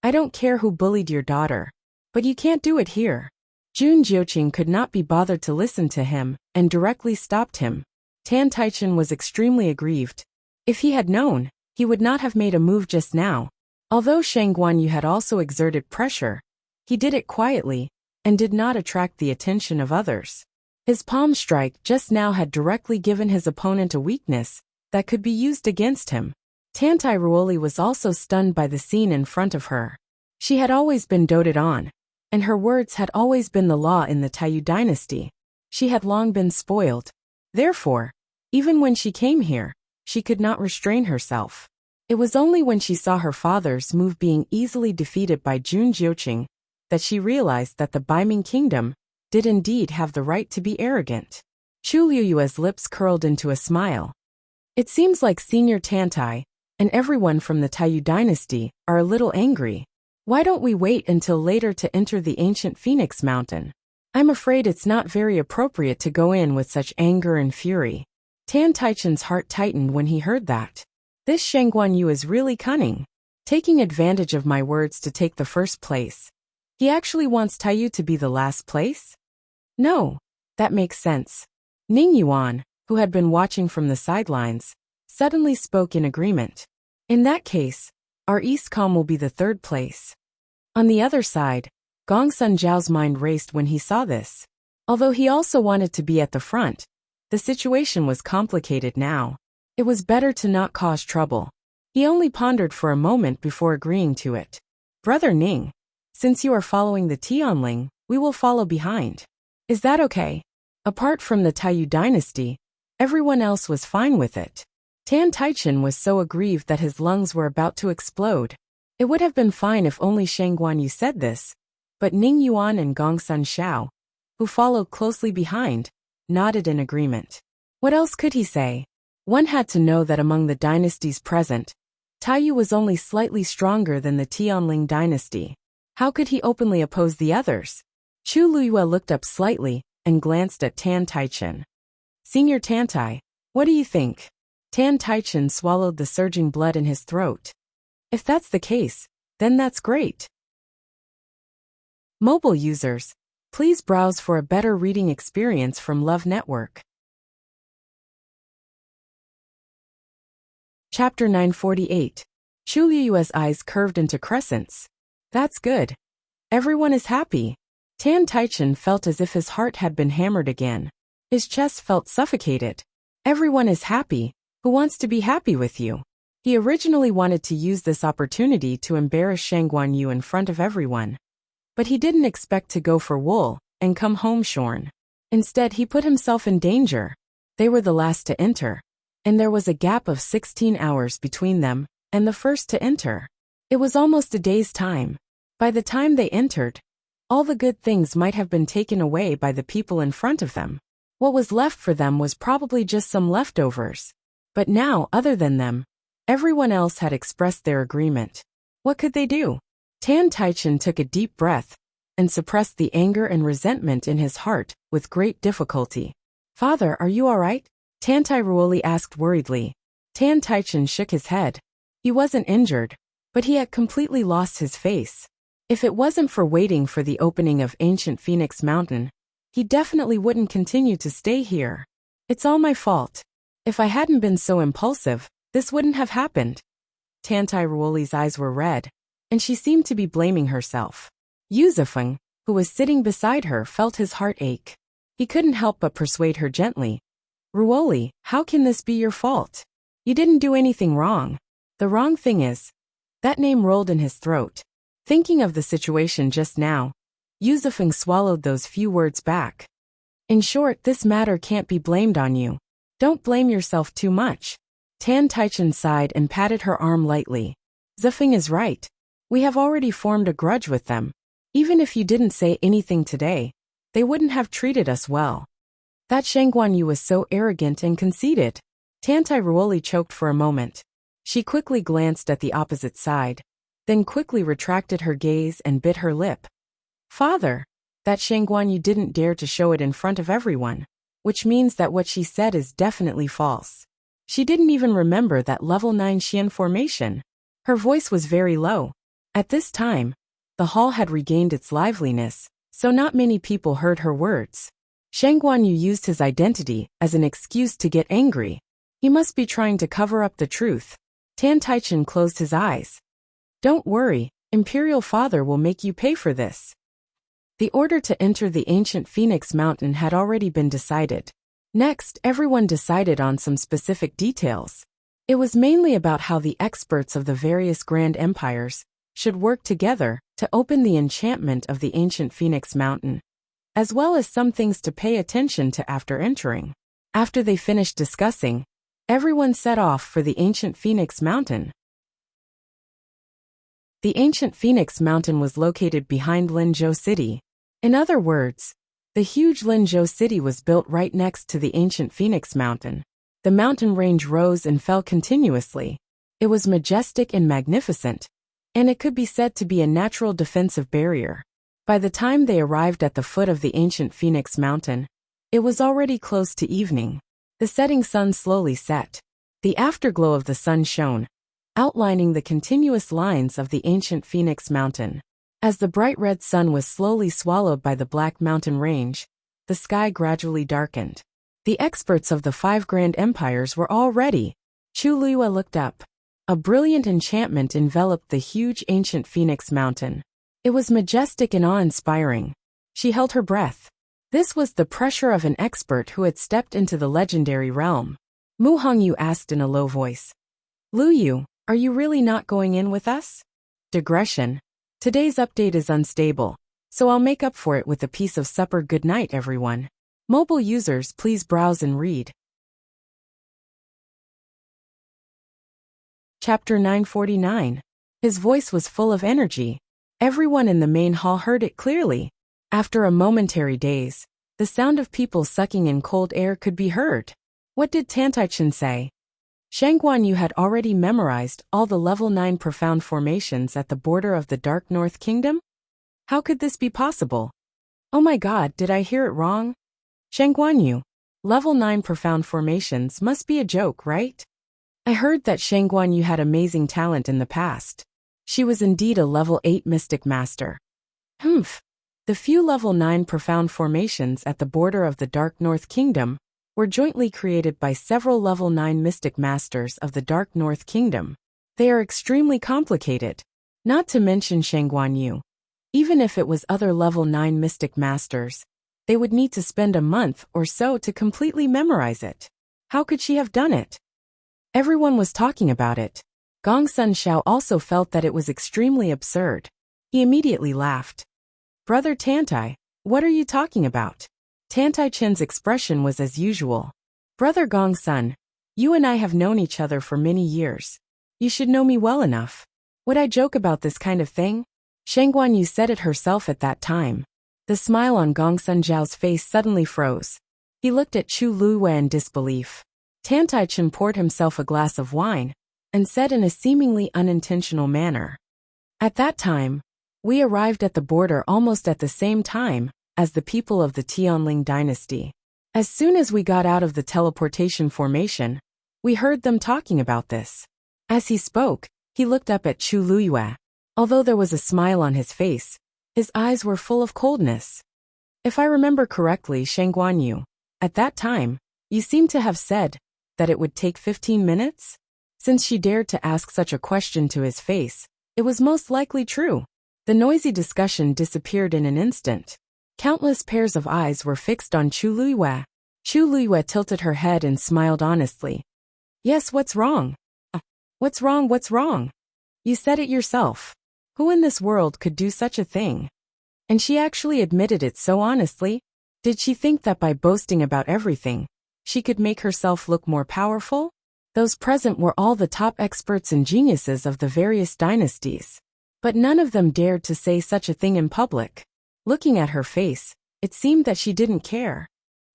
I don't care who bullied your daughter, but you can't do it here. Jun Jiuqing could not be bothered to listen to him and directly stopped him. Tan Taichen was extremely aggrieved. If he had known, he would not have made a move just now. Although Shen Guanyu had also exerted pressure, he did it quietly and did not attract the attention of others. His palm strike just now had directly given his opponent a weakness that could be used against him. Tantai Ruoli was also stunned by the scene in front of her. She had always been doted on, and her words had always been the law in the Taiyu dynasty. She had long been spoiled. Therefore, even when she came here, she could not restrain herself. It was only when she saw her father's move being easily defeated by Jun Jiuqing that she realized that the Baiming kingdom did indeed have the right to be arrogant. Chu Liuyue's lips curled into a smile. It seems like Senior Tantai and everyone from the Taiyu dynasty are a little angry. Why don't we wait until later to enter the ancient Phoenix Mountain? I'm afraid it's not very appropriate to go in with such anger and fury. Tan Taichen's heart tightened when he heard that. This Shen Guanyu is really cunning, taking advantage of my words to take the first place. He actually wants Taiyu to be the last place? No, that makes sense. Ning Yuan, who had been watching from the sidelines, suddenly spoke in agreement. In that case, our Eastcom will be the third place. On the other side, Gongsun Zhao's mind raced when he saw this. Although he also wanted to be at the front, the situation was complicated now. It was better to not cause trouble. He only pondered for a moment before agreeing to it. Brother Ning, since you are following the Tianling, we will follow behind. Is that okay? Apart from the Taiyu dynasty, everyone else was fine with it. Tan Taichen was so aggrieved that his lungs were about to explode. It would have been fine if only Shen Guanyu said this, but Ning Yuan and Gongsun Zhao, who followed closely behind, nodded in agreement. What else could he say? One had to know that among the dynasties present, Taiyu was only slightly stronger than the Tianling dynasty. How could he openly oppose the others? Chu Luyue looked up slightly and glanced at Tan Taichen. Senior Tantai, what do you think? Tan Taichen swallowed the surging blood in his throat. If that's the case, then that's great. Mobile users, please browse for a better reading experience from Love Network. Chapter 948. Chu Liyue's eyes curved into crescents. That's good. Everyone is happy. Tan Taichen felt as if his heart had been hammered again. His chest felt suffocated. Everyone is happy. Who wants to be happy with you? He originally wanted to use this opportunity to embarrass Shen Guanyu in front of everyone. But he didn't expect to go for wool and come home shorn. Instead, he put himself in danger. They were the last to enter, and there was a gap of 16 hours between them and the first to enter. It was almost a day's time. By the time they entered, all the good things might have been taken away by the people in front of them. What was left for them was probably just some leftovers. But now, other than them, everyone else had expressed their agreement. What could they do? Tan Taichen took a deep breath and suppressed the anger and resentment in his heart with great difficulty. Father, are you all right? Tantai Ruoli asked worriedly. Tan Taichen shook his head. He wasn't injured, but he had completely lost his face. If it wasn't for waiting for the opening of ancient Phoenix Mountain, he definitely wouldn't continue to stay here. It's all my fault. If I hadn't been so impulsive, this wouldn't have happened. Tantai Ruoli's eyes were red, and she seemed to be blaming herself. Yu Zifeng, who was sitting beside her, felt his heart ache. He couldn't help but persuade her gently. Ruoli, how can this be your fault? You didn't do anything wrong. The wrong thing is. That name rolled in his throat. Thinking of the situation just now, Yu Zifeng swallowed those few words back. In short, this matter can't be blamed on you. Don't blame yourself too much. Tan Taichen sighed and patted her arm lightly. Zifeng is right. We have already formed a grudge with them. Even if you didn't say anything today, they wouldn't have treated us well. That Shangguan Yu was so arrogant and conceited. Tantai Ruoli choked for a moment. She quickly glanced at the opposite side, then quickly retracted her gaze and bit her lip. Father, that Shangguan Yu didn't dare to show it in front of everyone, which means that what she said is definitely false. She didn't even remember that level 9 Xian formation. Her voice was very low. At this time, the hall had regained its liveliness, so not many people heard her words. Shangguan Yu used his identity as an excuse to get angry. He must be trying to cover up the truth. Tan Taichen closed his eyes. Don't worry, Imperial Father will make you pay for this. The order to enter the ancient Phoenix Mountain had already been decided. Next, everyone decided on some specific details. It was mainly about how the experts of the various grand empires should work together to open the enchantment of the ancient Phoenix Mountain, as well as some things to pay attention to after entering. After they finished discussing, everyone set off for the ancient Phoenix Mountain. The ancient Phoenix Mountain was located behind Linzhou City. In other words, the huge Linzhou City was built right next to the ancient Phoenix Mountain. The mountain range rose and fell continuously. It was majestic and magnificent, and it could be said to be a natural defensive barrier. By the time they arrived at the foot of the ancient Phoenix Mountain, it was already close to evening. The setting sun slowly set. The afterglow of the sun shone, outlining the continuous lines of the ancient Phoenix Mountain. As the bright red sun was slowly swallowed by the black mountain range, the sky gradually darkened. The experts of the 5 grand empires were all ready. Chu Luiyue looked up. A brilliant enchantment enveloped the huge ancient Phoenix Mountain. It was majestic and awe-inspiring. She held her breath. This was the pressure of an expert who had stepped into the legendary realm. Mu Hongyu asked in a low voice. Luyu, are you really not going in with us? Digression. Today's update is unstable, so I'll make up for it with a piece of supper. Good night, everyone. Mobile users, please browse and read. Chapter 949. His voice was full of energy. Everyone in the main hall heard it clearly. After a momentary daze, the sound of people sucking in cold air could be heard. What did Tantaichen say? Shangguan Yu had already memorized all the level 9 profound formations at the border of the Dark North Kingdom? How could this be possible? Oh my god, did I hear it wrong? Shangguan Yu, level 9 profound formations must be a joke, right? I heard that Shangguan Yu had amazing talent in the past. She was indeed a level 8 mystic master. Humph. The few level 9 profound formations at the border of the Dark North Kingdom were jointly created by several level 9 mystic masters of the Dark North Kingdom. They are extremely complicated, not to mention Shangguan Yu. Even if it was other level 9 mystic masters, they would need to spend a month or so to completely memorize it. How could she have done it? Everyone was talking about it. Gongsun Xiao also felt that it was extremely absurd. He immediately laughed. Brother Tantai, what are you talking about? Tantai Chen's expression was as usual. Brother Gongsun, you and I have known each other for many years. You should know me well enough. Would I joke about this kind of thing? Shangguan Yu said it herself at that time. The smile on Gongsun Zhao's face suddenly froze. He looked at Chu Luiyue in disbelief. Tantai Chen poured himself a glass of wine and said in a seemingly unintentional manner. At that time, we arrived at the border almost at the same time as the people of the Tianling dynasty. As soon as we got out of the teleportation formation, we heard them talking about this. As he spoke, he looked up at Chu Luyue. Although there was a smile on his face, his eyes were full of coldness. If I remember correctly, Shang Guanyu, at that time, you seem to have said that it would take 15 minutes? Since she dared to ask such a question to his face, it was most likely true. The noisy discussion disappeared in an instant. Countless pairs of eyes were fixed on Chu Luyue. Chu Luyue tilted her head and smiled honestly. Yes, what's wrong? What's wrong, what's wrong? You said it yourself. Who in this world could do such a thing? And she actually admitted it so honestly. Did she think that by boasting about everything, she could make herself look more powerful? Those present were all the top experts and geniuses of the various dynasties. But none of them dared to say such a thing in public. Looking at her face, it seemed that she didn't care.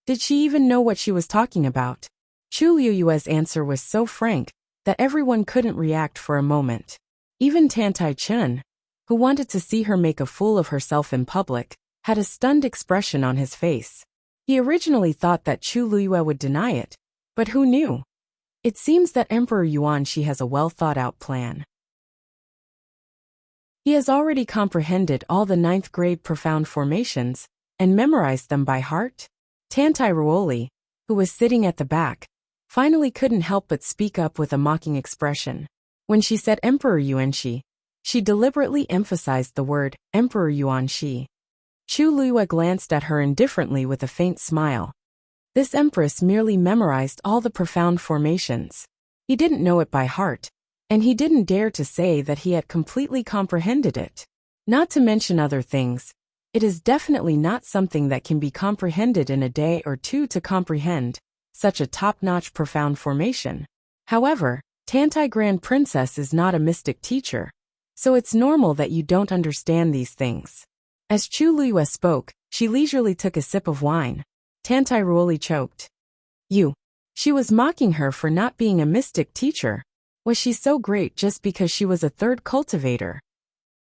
Did she even know what she was talking about? Chu Luyue's answer was so frank that everyone couldn't react for a moment. Even Tantai Chen, who wanted to see her make a fool of herself in public, had a stunned expression on his face. He originally thought that Chu Luyue would deny it, but who knew? It seems that Emperor Yuanshi has a well-thought-out plan. He has already comprehended all the 9th grade profound formations and memorized them by heart. Tantai Ruoli, who was sitting at the back, finally couldn't help but speak up with a mocking expression. When she said Emperor Yuanshi, she deliberately emphasized the word Emperor Yuanshi. Chu Luyue glanced at her indifferently with a faint smile. This empress merely memorized all the profound formations. He didn't know it by heart, and he didn't dare to say that he had completely comprehended it. Not to mention other things, it is definitely not something that can be comprehended in a day or two to comprehend such a top-notch profound formation. However, Tantai Grand Princess is not a mystic teacher, so it's normal that you don't understand these things. As Chu Luyue spoke, she leisurely took a sip of wine. Tantai Ruoli choked. She was mocking her for not being a mystic teacher. Was she so great just because she was a third cultivator?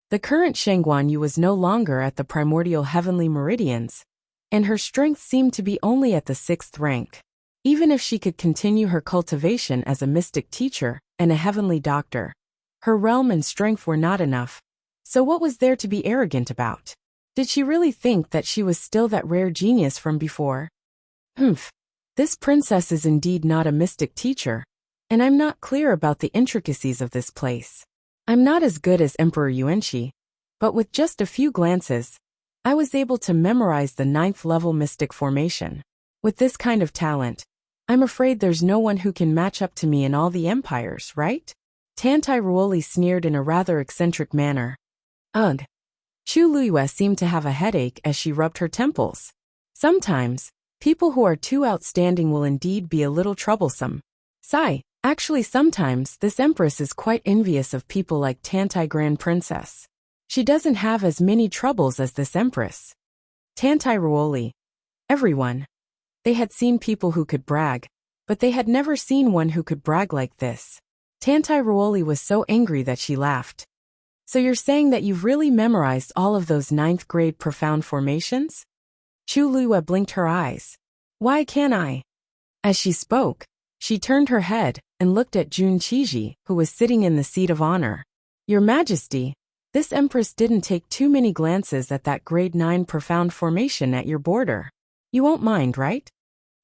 The current Shang Guanyu was no longer at the primordial heavenly meridians, and her strength seemed to be only at the 6th rank. Even if she could continue her cultivation as a mystic teacher and a heavenly doctor, her realm and strength were not enough. So what was there to be arrogant about? Did she really think that she was still that rare genius from before? This princess is indeed not a mystic teacher, and I'm not clear about the intricacies of this place. I'm not as good as Emperor Yuanshi, but with just a few glances, I was able to memorize the 9th level mystic formation. With this kind of talent, I'm afraid there's no one who can match up to me in all the empires, right? Tantai Ruoli sneered in a rather eccentric manner. Ugh. Chu Luyue seemed to have a headache as she rubbed her temples. Sometimes, people who are too outstanding will indeed be a little troublesome. Sigh. Actually, sometimes this empress is quite envious of people like Tantai Grand Princess. She doesn't have as many troubles as this empress. Tantai Ruoli. Everyone. They had seen people who could brag, but they had never seen one who could brag like this. Tantai Ruoli was so angry that she laughed. So you're saying that you've really memorized all of those 9th grade profound formations? Chu Luyue blinked her eyes. Why can't I? As she spoke, she turned her head and looked at Jun Qiji, who was sitting in the seat of honor. Your Majesty, this empress didn't take too many glances at that grade 9 profound formation at your border. You won't mind, right?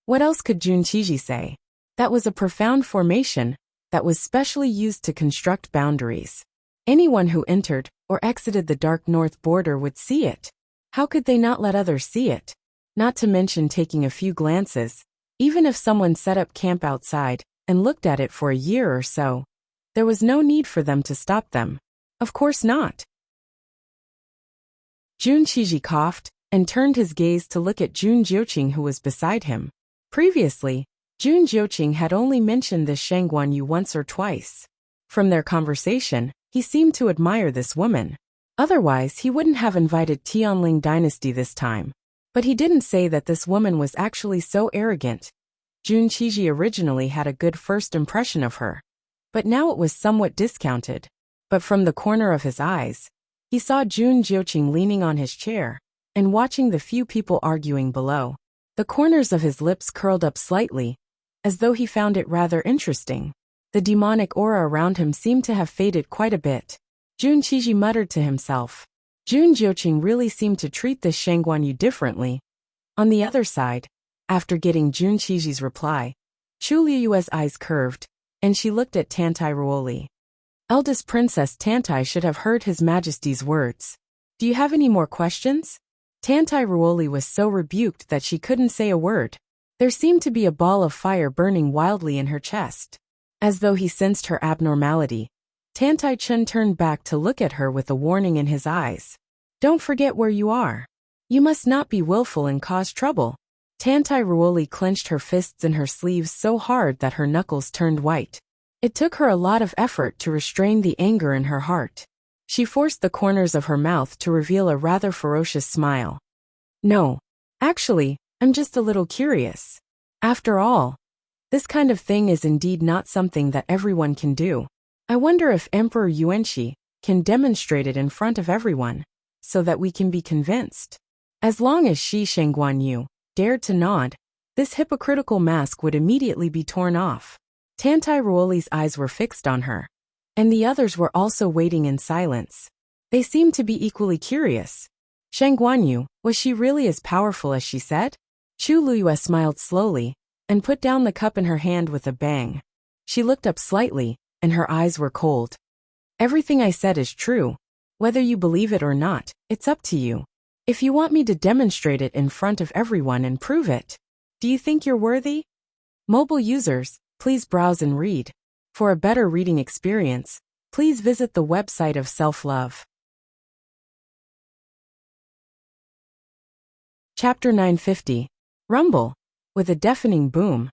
What else could Jun Qiji say? That was a profound formation that was specially used to construct boundaries. Anyone who entered or exited the Dark North border would see it. How could they not let others see it? Not to mention taking a few glances, even if someone set up camp outside and looked at it for a year or so. There was no need for them to stop them. Of course not. Jun Qiji coughed and turned his gaze to look at Jun Jiuqing, who was beside him. Previously, Jun Jiuqing had only mentioned this Shang Guanyu once or twice. From their conversation, he seemed to admire this woman. Otherwise, he wouldn't have invited Tianling dynasty this time. But he didn't say that this woman was actually so arrogant. Jun Qiji originally had a good first impression of her, but now it was somewhat discounted. But from the corner of his eyes, he saw Jun Jiuqing leaning on his chair and watching the few people arguing below. The corners of his lips curled up slightly, as though he found it rather interesting. The demonic aura around him seemed to have faded quite a bit. Jun Qiji muttered to himself. Jun Jiuqing really seemed to treat this Shang Guanyu differently. On the other side, after getting Jun Qiji's reply, Chu Liyue's eyes curved, and she looked at Tantai Ruoli. Eldest Princess Tantai should have heard His Majesty's words. Do you have any more questions? Tantai Ruoli was so rebuked that she couldn't say a word. There seemed to be a ball of fire burning wildly in her chest. As though he sensed her abnormality, Tantai Chun turned back to look at her with a warning in his eyes. Don't forget where you are. You must not be willful and cause trouble. Tantai Ruoli clenched her fists in her sleeves so hard that her knuckles turned white. It took her a lot of effort to restrain the anger in her heart. She forced the corners of her mouth to reveal a rather ferocious smile. No. Actually, I'm just a little curious. After all, this kind of thing is indeed not something that everyone can do. I wonder if Emperor Yuanqi can demonstrate it in front of everyone, so that we can be convinced. As long as Shi Shangguanyu dared to nod, this hypocritical mask would immediately be torn off. Tantai Ruoli's eyes were fixed on her, and the others were also waiting in silence. They seemed to be equally curious. Shangguanyu, was she really as powerful as she said? Chu Liyue smiled slowly, and put down the cup in her hand with a bang. She looked up slightly, and her eyes were cold. Everything I said is true. Whether you believe it or not, it's up to you. If you want me to demonstrate it in front of everyone and prove it, do you think you're worthy? Mobile users, please browse and read. For a better reading experience, please visit the website of Self-Love. Chapter 950. Rumble. With a deafening boom,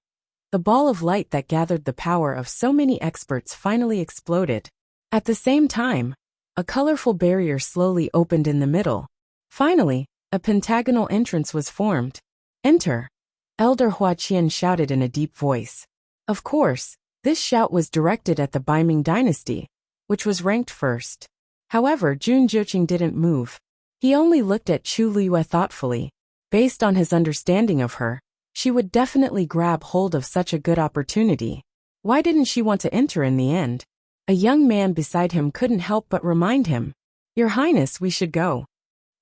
the ball of light that gathered the power of so many experts finally exploded. At the same time, a colorful barrier slowly opened in the middle. Finally, a pentagonal entrance was formed. Enter. Elder Huaqian shouted in a deep voice. Of course, this shout was directed at the Baiming dynasty, which was ranked first. However, Jun Jiuqing didn't move. He only looked at Chu Liyue thoughtfully. Based on his understanding of her, she would definitely grab hold of such a good opportunity. Why didn't she want to enter in the end? A young man beside him couldn't help but remind him. Your Highness, we should go.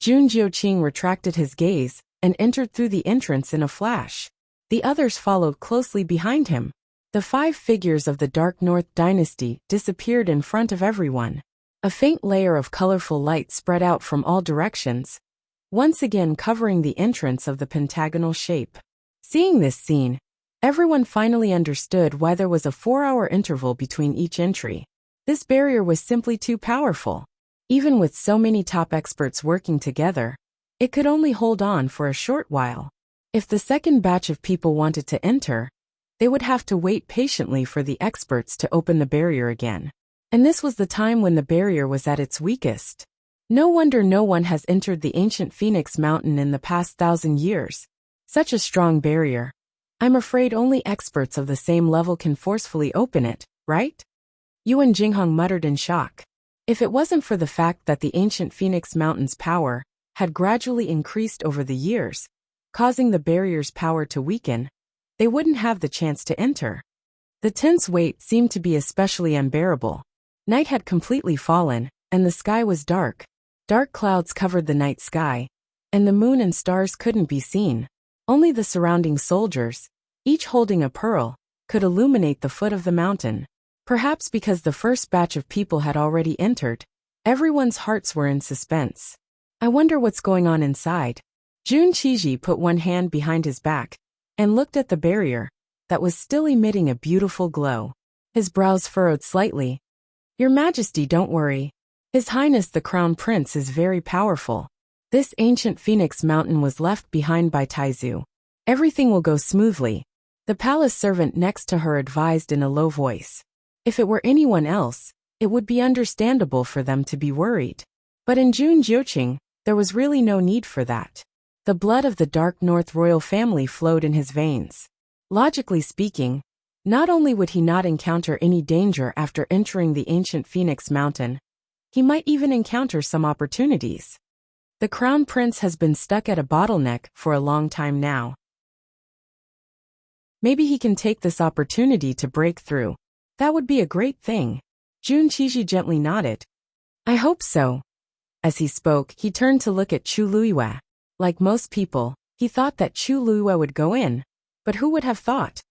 Jun Jiuqing retracted his gaze and entered through the entrance in a flash. The others followed closely behind him. The 5 figures of the Dark North dynasty disappeared in front of everyone. A faint layer of colorful light spread out from all directions, once again covering the entrance of the pentagonal shape. Seeing this scene, everyone finally understood why there was a 4-hour interval between each entry. This barrier was simply too powerful. Even with so many top experts working together, it could only hold on for a short while. If the second batch of people wanted to enter, they would have to wait patiently for the experts to open the barrier again. And this was the time when the barrier was at its weakest. No wonder no one has entered the ancient Phoenix Mountain in the past 1,000 years. Such a strong barrier. I'm afraid only experts of the same level can forcefully open it, right? Yuan Jinghong muttered in shock. If it wasn't for the fact that the ancient Phoenix Mountain's power had gradually increased over the years, causing the barrier's power to weaken, they wouldn't have the chance to enter. The tense wait seemed to be especially unbearable. Night had completely fallen, and the sky was dark. Dark clouds covered the night sky, and the moon and stars couldn't be seen. Only the surrounding soldiers, each holding a pearl, could illuminate the foot of the mountain. Perhaps because the first batch of people had already entered, everyone's hearts were in suspense. I wonder what's going on inside. Jun Qiji put one hand behind his back and looked at the barrier that was still emitting a beautiful glow. His brows furrowed slightly. Your Majesty, don't worry. His Highness the Crown Prince is very powerful. This ancient Phoenix Mountain was left behind by Taizu. Everything will go smoothly. The palace servant next to her advised in a low voice. If it were anyone else, it would be understandable for them to be worried. But in Jun Jiuqing, there was really no need for that. The blood of the Dark North royal family flowed in his veins. Logically speaking, not only would he not encounter any danger after entering the ancient Phoenix Mountain, he might even encounter some opportunities. The Crown Prince has been stuck at a bottleneck for a long time now. Maybe he can take this opportunity to break through. That would be a great thing. Jun Qiji gently nodded. I hope so. As he spoke, he turned to look at Chu Luiyue. Like most people, he thought that Chu Luiyue would go in. But who would have thought?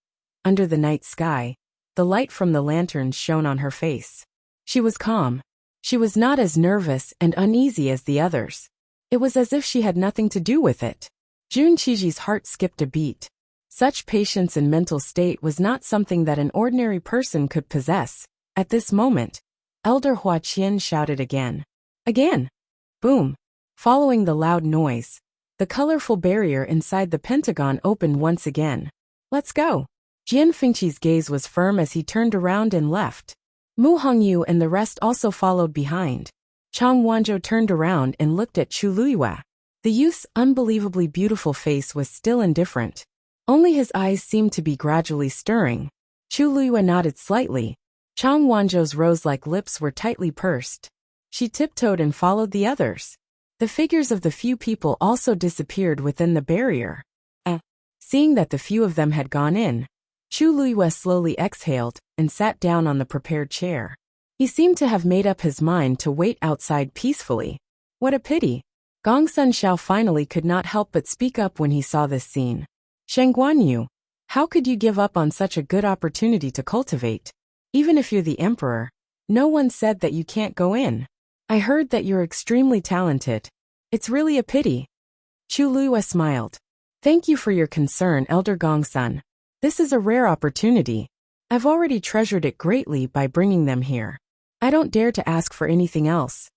Under the night sky, the light from the lanterns shone on her face. She was calm. She was not as nervous and uneasy as the others. It was as if she had nothing to do with it. Jun Qiji's heart skipped a beat. Such patience and mental state was not something that an ordinary person could possess. At this moment, Elder Hua Qian shouted again. Again! Boom! Following the loud noise, the colorful barrier inside the pentagon opened once again. Let's go! Jian Fengqi's gaze was firm as he turned around and left. Mu Hongyu and the rest also followed behind. Chang Wanzhou turned around and looked at Chu Luiyue. The youth's unbelievably beautiful face was still indifferent. Only his eyes seemed to be gradually stirring. Chu Luiyue nodded slightly. Chang Wanzhou's rose-like lips were tightly pursed. She tiptoed and followed the others. The figures of the few people also disappeared within the barrier. Seeing that the few of them had gone in, Chu Luiyue slowly exhaled and sat down on the prepared chair. He seemed to have made up his mind to wait outside peacefully. What a pity. Gongsun Xiao finally could not help but speak up when he saw this scene. Sheng Guanyu, how could you give up on such a good opportunity to cultivate? Even if you're the emperor, no one said that you can't go in. I heard that you're extremely talented. It's really a pity. Chu Luiyue smiled. Thank you for your concern, Elder Gongsun. This is a rare opportunity. I've already treasured it greatly by bringing them here. I don't dare to ask for anything else.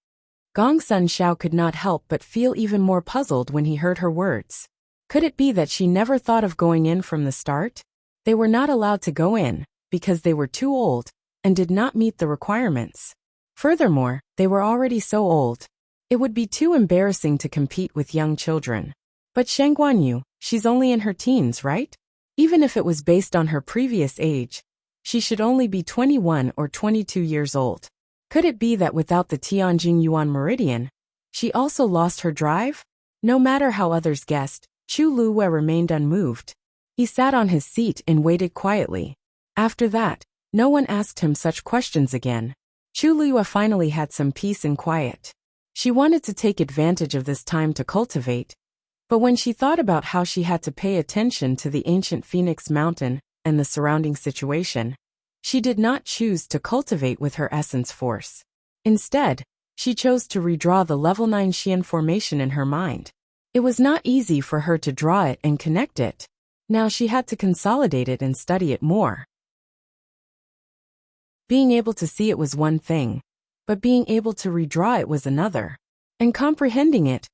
Gongsun Xiao could not help but feel even more puzzled when he heard her words. Could it be that she never thought of going in from the start? They were not allowed to go in, because they were too old, and did not meet the requirements. Furthermore, they were already so old. It would be too embarrassing to compete with young children. But Sheng Guanyu, she's only in her teens, right? Even if it was based on her previous age, she should only be 21 or 22 years old. Could it be that without the Tianjin Yuan Meridian, she also lost her drive? No matter how others guessed, Chu Luiyue remained unmoved. He sat on his seat and waited quietly. After that, no one asked him such questions again. Chu Luiyue finally had some peace and quiet. She wanted to take advantage of this time to cultivate. But when she thought about how she had to pay attention to the ancient Phoenix Mountain and the surrounding situation, she did not choose to cultivate with her essence force. Instead, she chose to redraw the level 9 Xian formation in her mind. It was not easy for her to draw it and connect it. Now she had to consolidate it and study it more. Being able to see it was one thing, but being able to redraw it was another. And comprehending it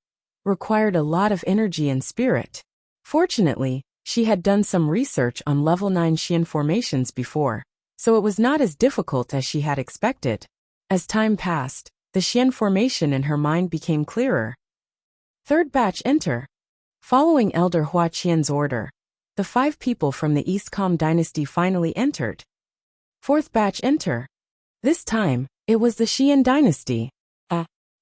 required a lot of energy and spirit. Fortunately, she had done some research on level 9 Xian formations before, so it was not as difficult as she had expected. As time passed, the Xian formation in her mind became clearer. Third batch enter. Following Elder Hua Qian's order, the 5 people from the East Com dynasty finally entered. Fourth batch enter. This time, it was the Xian dynasty.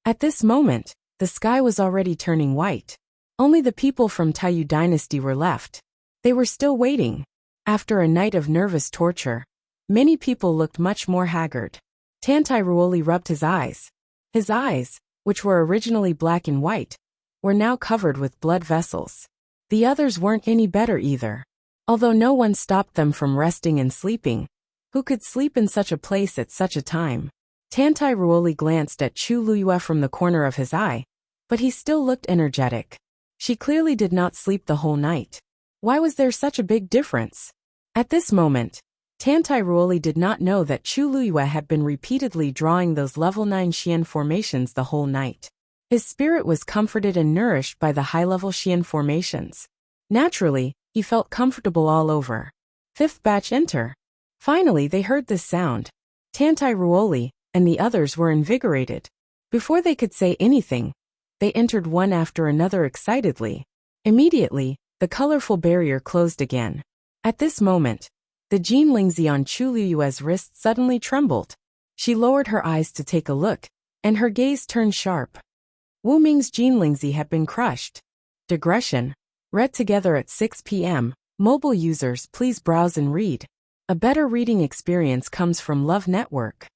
At this moment, the sky was already turning white. Only the people from Taiyu dynasty were left. They were still waiting. After a night of nervous torture, many people looked much more haggard. Tantai Ruoli rubbed his eyes. His eyes, which were originally black and white, were now covered with blood vessels. The others weren't any better either. Although no one stopped them from resting and sleeping. Who could sleep in such a place at such a time? Tantai Ruoli glanced at Chu Luiyue from the corner of his eye, but he still looked energetic. She clearly did not sleep the whole night. Why was there such a big difference? At this moment, Tantai Ruoli did not know that Chu Luiyue had been repeatedly drawing those level 9 Xian formations the whole night. His spirit was comforted and nourished by the high-level Xian formations. Naturally, he felt comfortable all over. Fifth batch enter. Finally, they heard this sound. Tantai Ruoli and the others were invigorated. Before they could say anything, they entered one after another excitedly. Immediately, the colorful barrier closed again. At this moment, the Jin Lingzi on Chu Luiyue's wrist suddenly trembled. She lowered her eyes to take a look, and her gaze turned sharp. Wu Ming's Jin Lingzi had been crushed. Digression. Read together at 6 p.m. Mobile users, please browse and read. A better reading experience comes from Love Network.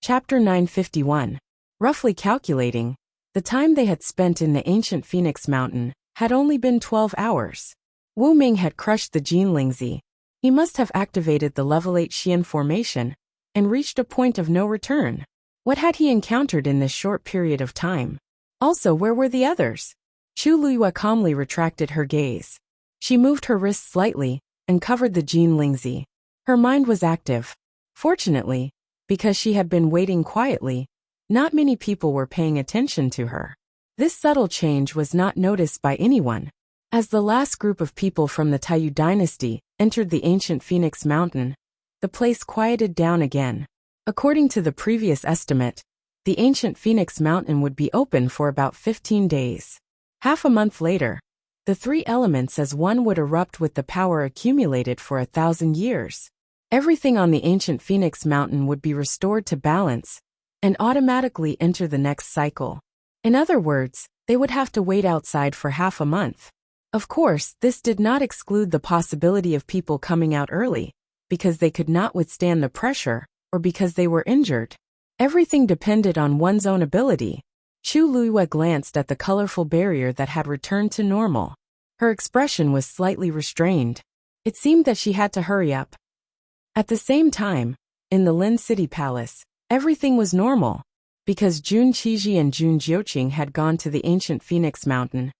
Chapter 951. Roughly calculating, the time they had spent in the ancient Phoenix Mountain had only been 12 hours. Wu Ming had crushed the Jinlingzi. He must have activated the level 8 Xian formation and reached a point of no return. What had he encountered in this short period of time? Also, where were the others? Chu Luiyue calmly retracted her gaze. She moved her wrist slightly and covered the Jinlingzi. Her mind was active. Fortunately, because she had been waiting quietly, not many people were paying attention to her. This subtle change was not noticed by anyone. As the last group of people from the Taiyu dynasty entered the ancient Phoenix Mountain, the place quieted down again. According to the previous estimate, the ancient Phoenix Mountain would be open for about 15 days. Half a month later, the three elements as one would erupt with the power accumulated for 1,000 years. Everything on the ancient Phoenix Mountain would be restored to balance and automatically enter the next cycle. In other words, they would have to wait outside for half a month. Of course, this did not exclude the possibility of people coming out early, because they could not withstand the pressure, or because they were injured. Everything depended on one's own ability. Chu Luiyue glanced at the colorful barrier that had returned to normal. Her expression was slightly restrained. It seemed that she had to hurry up. At the same time, in the Lin City Palace, everything was normal. Because Jun Qiji and Jun Jiuqing had gone to the ancient Phoenix Mountain,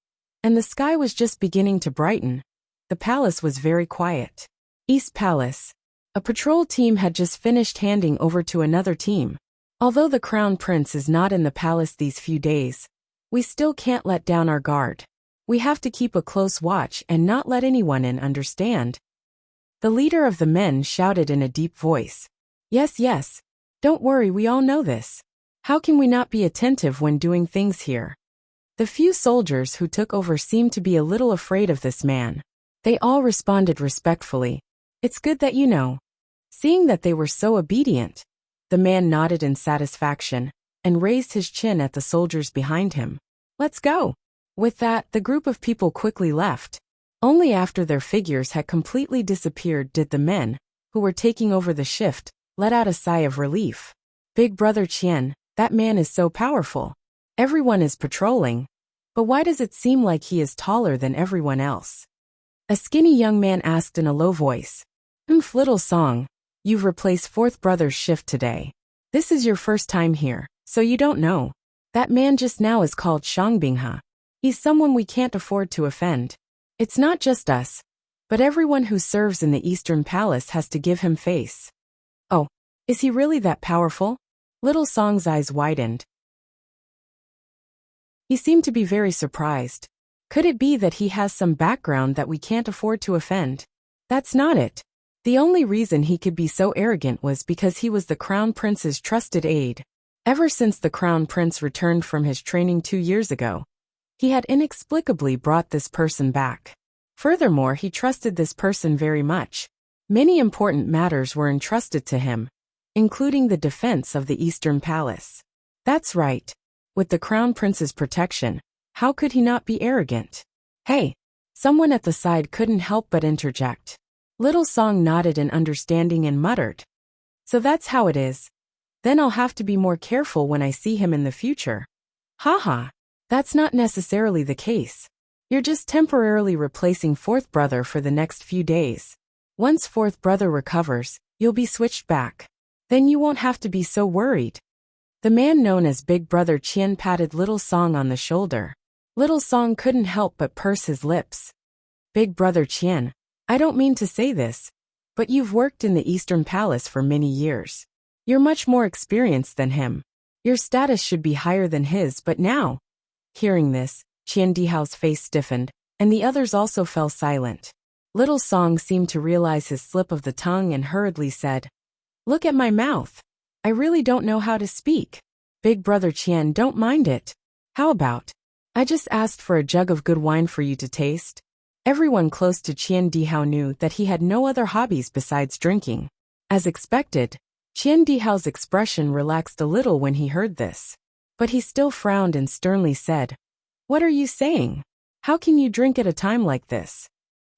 and the sky was just beginning to brighten, the palace was very quiet. East Palace. A patrol team had just finished handing over to another team. Although the Crown Prince is not in the palace these few days, we still can't let down our guard. We have to keep a close watch and not let anyone in, understand? The leader of the men shouted in a deep voice. Yes, yes. Don't worry, we all know this. How can we not be attentive when doing things here? The few soldiers who took over seemed to be a little afraid of this man. They all responded respectfully. It's good that you know. Seeing that they were so obedient, the man nodded in satisfaction and raised his chin at the soldiers behind him. Let's go. With that, the group of people quickly left. Only after their figures had completely disappeared did the men, who were taking over the shift, let out a sigh of relief. Big Brother Qian, that man is so powerful. Everyone is patrolling, but why does it seem like he is taller than everyone else? A skinny young man asked in a low voice. Little Song, you've replaced fourth brother's shift today. This is your first time here, so you don't know. That man just now is called Shangbinghe. He's someone we can't afford to offend. It's not just us, but everyone who serves in the Eastern Palace has to give him face. Oh, is he really that powerful? Little Song's eyes widened. He seemed to be very surprised. Could it be that he has some background that we can't afford to offend? That's not it. The only reason he could be so arrogant was because he was the Crown Prince's trusted aide. Ever since the Crown Prince returned from his training 2 years ago, he had inexplicably brought this person back. Furthermore, he trusted this person very much. Many important matters were entrusted to him, including the defense of the Eastern Palace. That's right. With the Crown Prince's protection, how could he not be arrogant? Hey, someone at the side couldn't help but interject. Little Song nodded in understanding and muttered. So that's how it is. Then I'll have to be more careful when I see him in the future. Haha, that's not necessarily the case. You're just temporarily replacing fourth brother for the next few days. Once fourth brother recovers, you'll be switched back. Then you won't have to be so worried. The man known as Big Brother Qian patted Little Song on the shoulder. Little Song couldn't help but purse his lips. Big Brother Qian, I don't mean to say this, but you've worked in the Eastern Palace for many years. You're much more experienced than him. Your status should be higher than his, but now. Hearing this, Qian Dihao's face stiffened, and the others also fell silent. Little Song seemed to realize his slip of the tongue and hurriedly said, Look at my mouth. I really don't know how to speak. Big Brother Qian, don't mind it. How about? I just asked for a jug of good wine for you to taste. Everyone close to Qian Dihao knew that he had no other hobbies besides drinking. As expected, Qian Dihao's expression relaxed a little when he heard this. But he still frowned and sternly said, What are you saying? How can you drink at a time like this?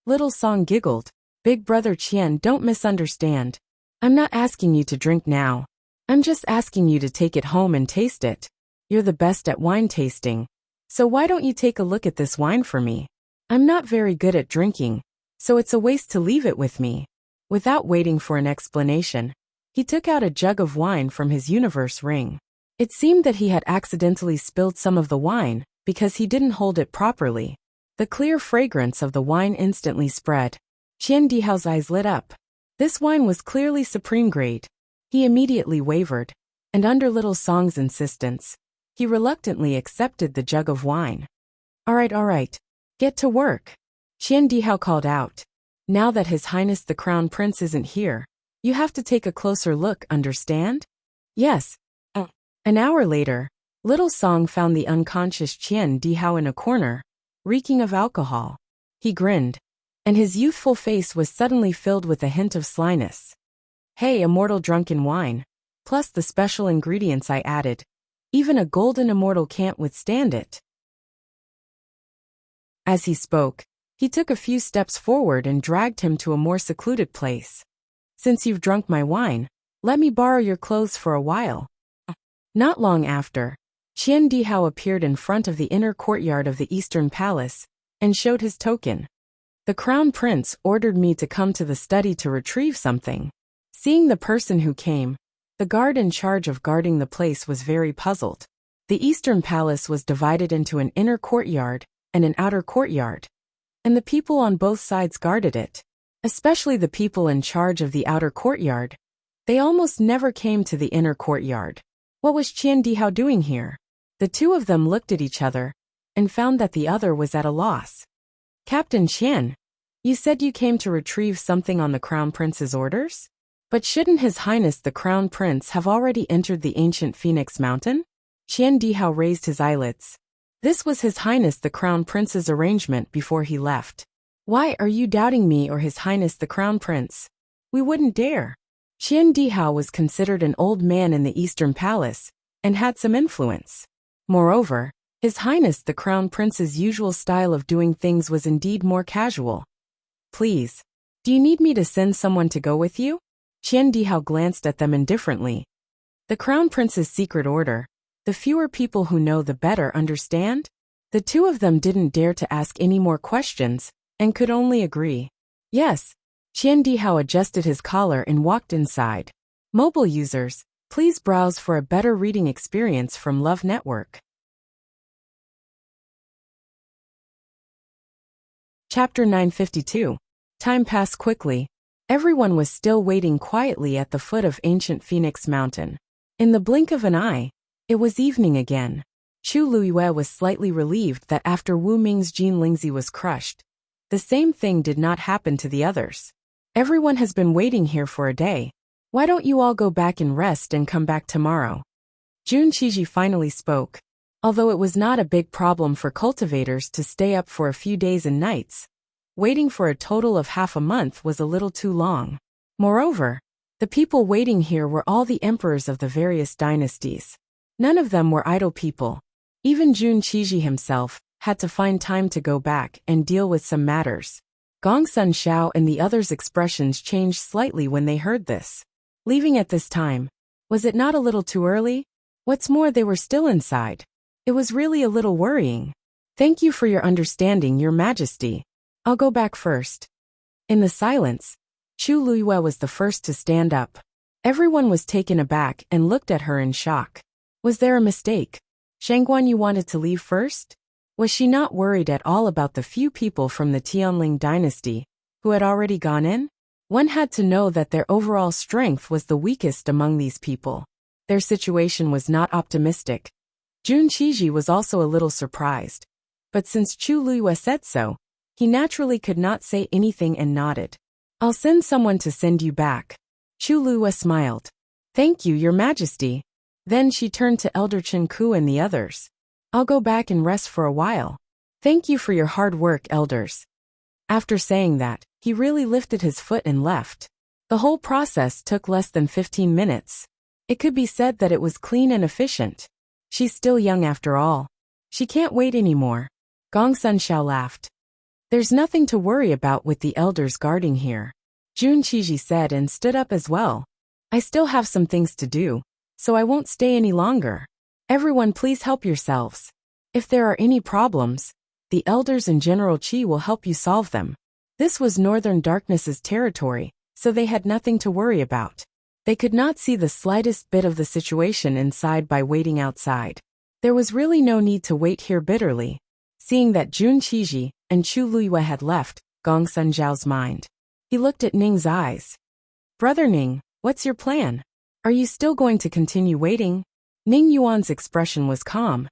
Little Song giggled. Big brother Qian, don't misunderstand. I'm not asking you to drink now. I'm just asking you to take it home and taste it. You're the best at wine tasting. So why don't you take a look at this wine for me? I'm not very good at drinking, so it's a waste to leave it with me. Without waiting for an explanation, he took out a jug of wine from his universe ring. It seemed that he had accidentally spilled some of the wine because he didn't hold it properly. The clear fragrance of the wine instantly spread. Qian Dihao's eyes lit up. This wine was clearly supreme grade. He immediately wavered, and under Little Song's insistence, he reluctantly accepted the jug of wine. All right. Get to work. Qian Dihao called out. Now that His Highness the Crown Prince isn't here, you have to take a closer look, understand? Yes. An hour later, Little Song found the unconscious Qian Dihao in a corner, reeking of alcohol. He grinned, and his youthful face was suddenly filled with a hint of slyness. Hey, immortal drunken wine, plus the special ingredients I added. Even a golden immortal can't withstand it. As he spoke, he took a few steps forward and dragged him to a more secluded place. Since you've drunk my wine, let me borrow your clothes for a while. Not long after, Qian Dihao appeared in front of the inner courtyard of the Eastern Palace and showed his token. The Crown Prince ordered me to come to the study to retrieve something. Seeing the person who came, the guard in charge of guarding the place was very puzzled. The Eastern Palace was divided into an inner courtyard and an outer courtyard, and the people on both sides guarded it, especially the people in charge of the outer courtyard. They almost never came to the inner courtyard. What was Qian Dihao doing here? The two of them looked at each other and found that the other was at a loss. Captain Qian, you said you came to retrieve something on the Crown Prince's orders? But shouldn't His Highness the Crown Prince have already entered the ancient Phoenix Mountain? Qian Dihao raised his eyelids. This was His Highness the Crown Prince's arrangement before he left. Why are you doubting me or His Highness the Crown Prince? We wouldn't dare. Qian Dihao was considered an old man in the Eastern Palace and had some influence. Moreover, His Highness the Crown Prince's usual style of doing things was indeed more casual. Please, do you need me to send someone to go with you? Qian Dihao glanced at them indifferently. The Crown Prince's secret order. The fewer people who know the better, understand? The two of them didn't dare to ask any more questions and could only agree. Yes. Qian Dihao adjusted his collar and walked inside. Mobile users, please browse for a better reading experience from Love Network. Chapter 952. Time passed quickly. Everyone was still waiting quietly at the foot of ancient Phoenix Mountain. In the blink of an eye, it was evening again. Chu Luiyue was slightly relieved that after Wu Ming's Jin Lingzi was crushed, the same thing did not happen to the others. Everyone has been waiting here for a day. Why don't you all go back and rest and come back tomorrow? Jun Qiji finally spoke. Although it was not a big problem for cultivators to stay up for a few days and nights, waiting for a total of half a month was a little too long. Moreover, the people waiting here were all the emperors of the various dynasties. None of them were idle people. Even Jun Qiji himself had to find time to go back and deal with some matters. Gongsun Xiao and the others' expressions changed slightly when they heard this. Leaving at this time, was it not a little too early? What's more, they were still inside. It was really a little worrying. Thank you for your understanding, Your Majesty. I'll go back first. In the silence, Chu Luiyue was the first to stand up. Everyone was taken aback and looked at her in shock. Was there a mistake? Shangguan, you wanted to leave first? Was she not worried at all about the few people from the Tianling dynasty who had already gone in? One had to know that their overall strength was the weakest among these people. Their situation was not optimistic. Jun Qiji was also a little surprised. But since Chu Luiyue said so, he naturally could not say anything and nodded. I'll send someone to send you back. Chu Luiyue smiled. Thank you, Your Majesty. Then she turned to Elder Chen Ku and the others. I'll go back and rest for a while. Thank you for your hard work, elders. After saying that, he really lifted his foot and left. The whole process took less than 15 minutes. It could be said that it was clean and efficient. She's still young after all. She can't wait anymore. Gong Sun Xiao laughed. There's nothing to worry about with the elders guarding here, Jun Qiji said and stood up as well. I still have some things to do, so I won't stay any longer. Everyone please help yourselves. If there are any problems, the elders and General Qi will help you solve them. This was Northern Darkness's territory, so they had nothing to worry about. They could not see the slightest bit of the situation inside by waiting outside. There was really no need to wait here bitterly. Seeing that Jun Qiji and Chu Luiyue had left Gong Sun Zhao's mind, he looked at Ning's eyes. Brother Ning, what's your plan? Are you still going to continue waiting? Ning Yuan's expression was calm.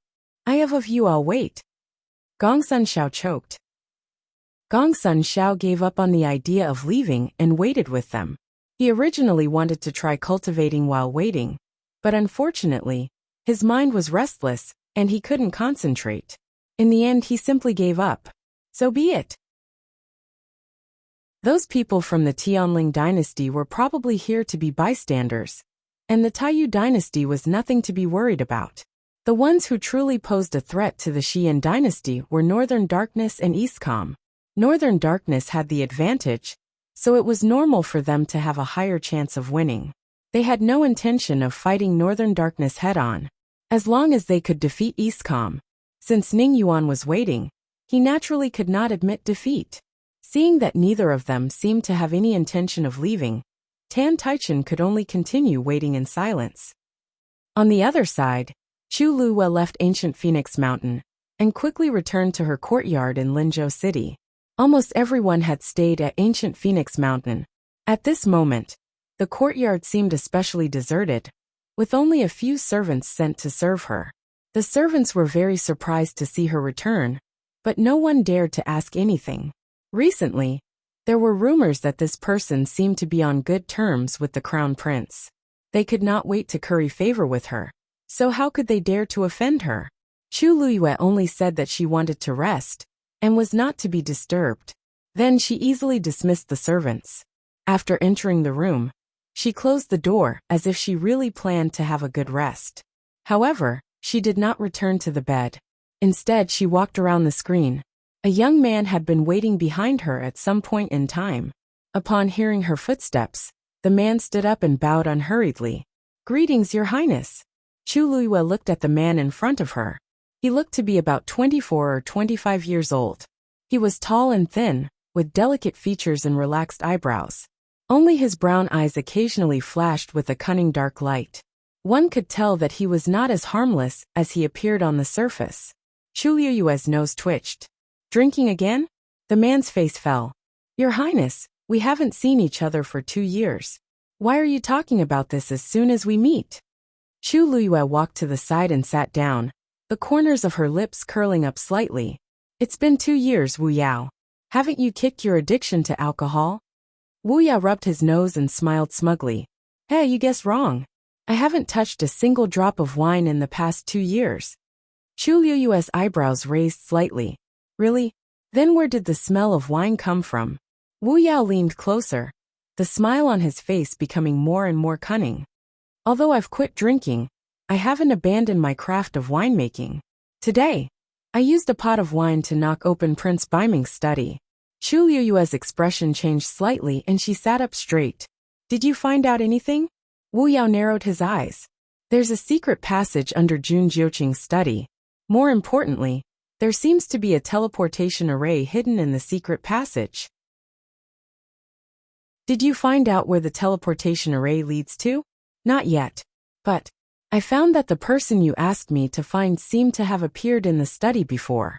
I have of you I'll wait. Gong Sun Xiao choked. Gong Sun Xiao gave up on the idea of leaving and waited with them. He originally wanted to try cultivating while waiting, but unfortunately, his mind was restless and he couldn't concentrate. In the end, he simply gave up. So be it. Those people from the Tianling dynasty were probably here to be bystanders, and the Taiyu dynasty was nothing to be worried about. The ones who truly posed a threat to the Xian dynasty were Northern Darkness and Eastcom. Northern Darkness had the advantage, so it was normal for them to have a higher chance of winning. They had no intention of fighting Northern Darkness head-on, as long as they could defeat Eastcom. Since Ning Yuan was waiting, he naturally could not admit defeat. Seeing that neither of them seemed to have any intention of leaving, Tan Taichen could only continue waiting in silence. On the other side, Chu Luiyue left ancient Phoenix Mountain and quickly returned to her courtyard in Linzhou City. Almost everyone had stayed at ancient Phoenix Mountain. At this moment, the courtyard seemed especially deserted, with only a few servants sent to serve her. The servants were very surprised to see her return, but no one dared to ask anything. Recently, there were rumors that this person seemed to be on good terms with the crown prince. They could not wait to curry favor with her, so how could they dare to offend her? Chu Luiyue only said that she wanted to rest and was not to be disturbed. Then she easily dismissed the servants. After entering the room, she closed the door as if she really planned to have a good rest. However, she did not return to the bed. Instead, she walked around the screen. A young man had been waiting behind her at some point in time. Upon hearing her footsteps, the man stood up and bowed unhurriedly. Greetings, Your Highness. Chu Luiyue looked at the man in front of her. He looked to be about 24 or 25 years old. He was tall and thin, with delicate features and relaxed eyebrows. Only his brown eyes occasionally flashed with a cunning dark light. One could tell that he was not as harmless as he appeared on the surface. Chu Luiyue's nose twitched. Drinking again? The man's face fell. Your Highness, we haven't seen each other for 2 years. Why are you talking about this as soon as we meet? Chu Luiyue walked to the side and sat down, the corners of her lips curling up slightly. It's been 2 years, Wu Yao. Haven't you kicked your addiction to alcohol? Wu Yao rubbed his nose and smiled smugly. Hey, you guessed wrong. I haven't touched a single drop of wine in the past 2 years. Chu Luiyue's eyebrows raised slightly. Really? Then where did the smell of wine come from? Wu Yao leaned closer, the smile on his face becoming more and more cunning. Although I've quit drinking, I haven't abandoned my craft of winemaking. Today, I used a pot of wine to knock open Prince Baiming's study. Chu Luiyue's expression changed slightly and she sat up straight. Did you find out anything? Wu Yao narrowed his eyes. There's a secret passage under Jun Jiuqing's study. More importantly, there seems to be a teleportation array hidden in the secret passage. Did you find out where the teleportation array leads to? Not yet. But I found that the person you asked me to find seemed to have appeared in the study before.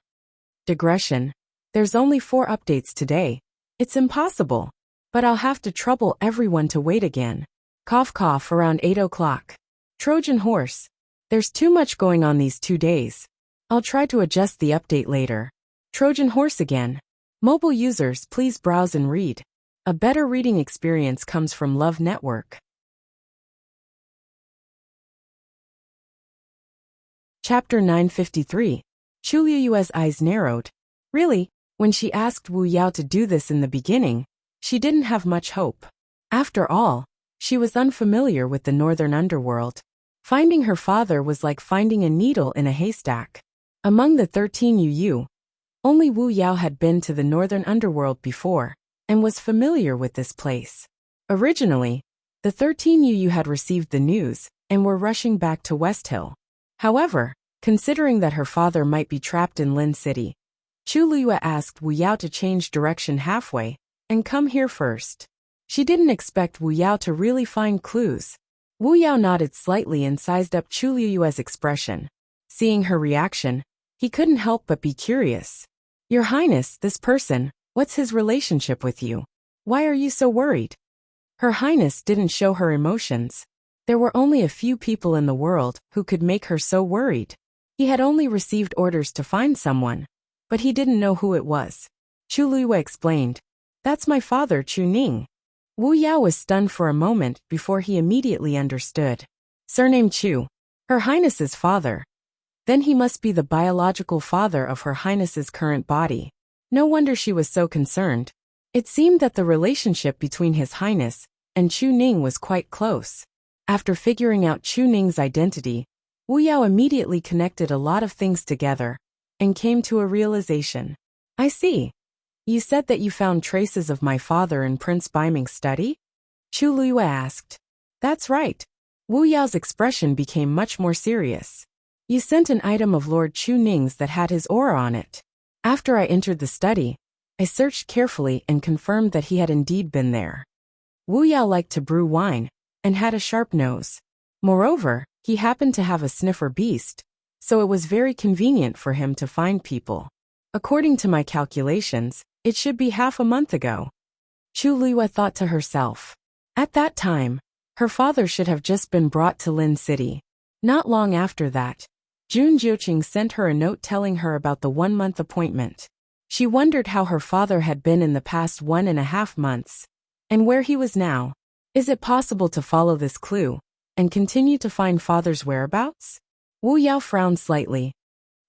Digression. There's only 4 updates today. It's impossible. But I'll have to trouble everyone to wait again. Cough cough around 8 o'clock. Trojan horse. There's too much going on these 2 days. I'll try to adjust the update later. Trojan horse again. Mobile users, please browse and read. A better reading experience comes from Love Network. Chapter 953. Chu Luiyue's eyes narrowed. Really, when she asked Wu Yao to do this in the beginning, she didn't have much hope. After all, she was unfamiliar with the northern underworld. Finding her father was like finding a needle in a haystack. Among the 13 Yu, only Wu Yao had been to the northern underworld before, and was familiar with this place. Originally, the 13 Yu had received the news, and were rushing back to West Hill. However, considering that her father might be trapped in Lin City, Chu Liyue asked Wu Yao to change direction halfway, and come here first. She didn't expect Wu Yao to really find clues. Wu Yao nodded slightly and sized up Chu Liyue's expression. Seeing her reaction, he couldn't help but be curious. Your Highness, this person, what's his relationship with you? Why are you so worried? Her Highness didn't show her emotions. There were only a few people in the world who could make her so worried. He had only received orders to find someone, but he didn't know who it was. Chu Liyue explained, "That's my father, Chu Ning." Wu Yao was stunned for a moment before he immediately understood. Surname Chu. Her Highness's father. Then he must be the biological father of Her Highness's current body. No wonder she was so concerned. It seemed that the relationship between His Highness and Chu Ning was quite close. After figuring out Chu Ning's identity, Wu Yao immediately connected a lot of things together and came to a realization. I see. You said that you found traces of my father in Prince Baiming's study? Chu Liyue asked. That's right. Wu Yao's expression became much more serious. You sent an item of Lord Chu Ning's that had his aura on it. After I entered the study, I searched carefully and confirmed that he had indeed been there. Wu Yao liked to brew wine and had a sharp nose. Moreover, he happened to have a sniffer beast, so it was very convenient for him to find people. According to my calculations, it should be half a month ago. Chu Liyue thought to herself. At that time, her father should have just been brought to Lin City. Not long after that, Jun Jiuqing sent her a note telling her about the 1-month appointment. She wondered how her father had been in the past 1.5 months, and where he was now. Is it possible to follow this clue and continue to find father's whereabouts? Wu Yao frowned slightly.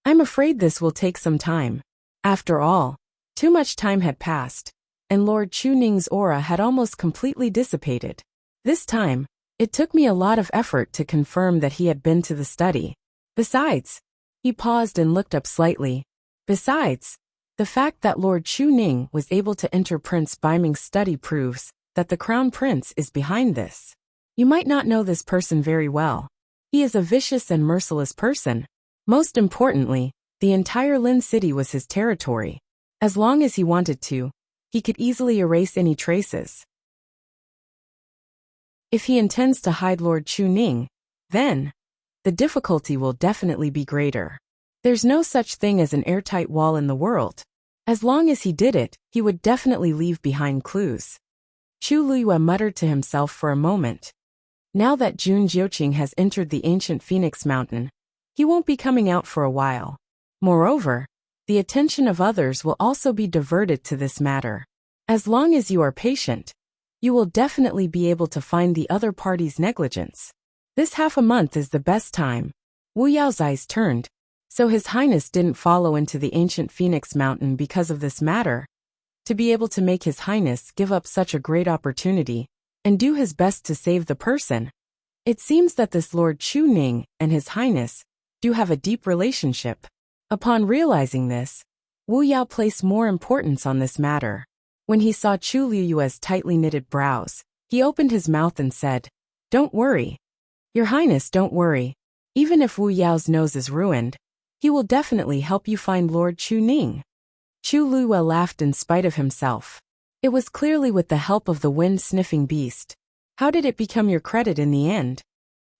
I'm afraid this will take some time. After all, too much time had passed, and Lord Chu Ning's aura had almost completely dissipated. This time, it took me a lot of effort to confirm that he had been to the study. Besides, he paused and looked up slightly. Besides, the fact that Lord Chu Ning was able to enter Prince Baiming's study proves that the Crown Prince is behind this. You might not know this person very well. He is a vicious and merciless person. Most importantly, the entire Lin City was his territory. As long as he wanted to, he could easily erase any traces. If he intends to hide Lord Chu Ning, then the difficulty will definitely be greater. There's no such thing as an airtight wall in the world. As long as he did it, he would definitely leave behind clues. Chu Liyue muttered to himself for a moment. Now that Jun Jiuqing has entered the ancient Phoenix Mountain, he won't be coming out for a while. Moreover, the attention of others will also be diverted to this matter. As long as you are patient, you will definitely be able to find the other party's negligence. This half a month is the best time. Wu Yao's eyes turned. So His Highness didn't follow into the ancient Phoenix Mountain because of this matter. To be able to make His Highness give up such a great opportunity and do his best to save the person. It seems that this Lord Chu Ning and His Highness do have a deep relationship. Upon realizing this, Wu Yao placed more importance on this matter. When he saw Chu Liyue's tightly knitted brows, he opened his mouth and said, Don't worry. Your Highness, don't worry. Even if Wu Yao's nose is ruined, he will definitely help you find Lord Chu Ning. Chu Liyue laughed in spite of himself. It was clearly with the help of the wind-sniffing beast. How did it become your credit in the end?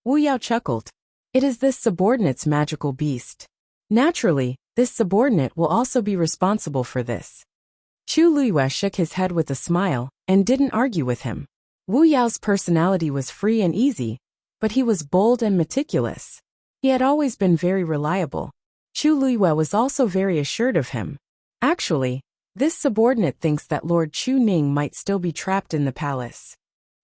Wu Yao chuckled. It is this subordinate's magical beast. Naturally, this subordinate will also be responsible for this. Chu Liyue shook his head with a smile and didn't argue with him. Wu Yao's personality was free and easy, but he was bold and meticulous. He had always been very reliable. Chu Liyue was also very assured of him. Actually, this subordinate thinks that Lord Chu Ning might still be trapped in the palace.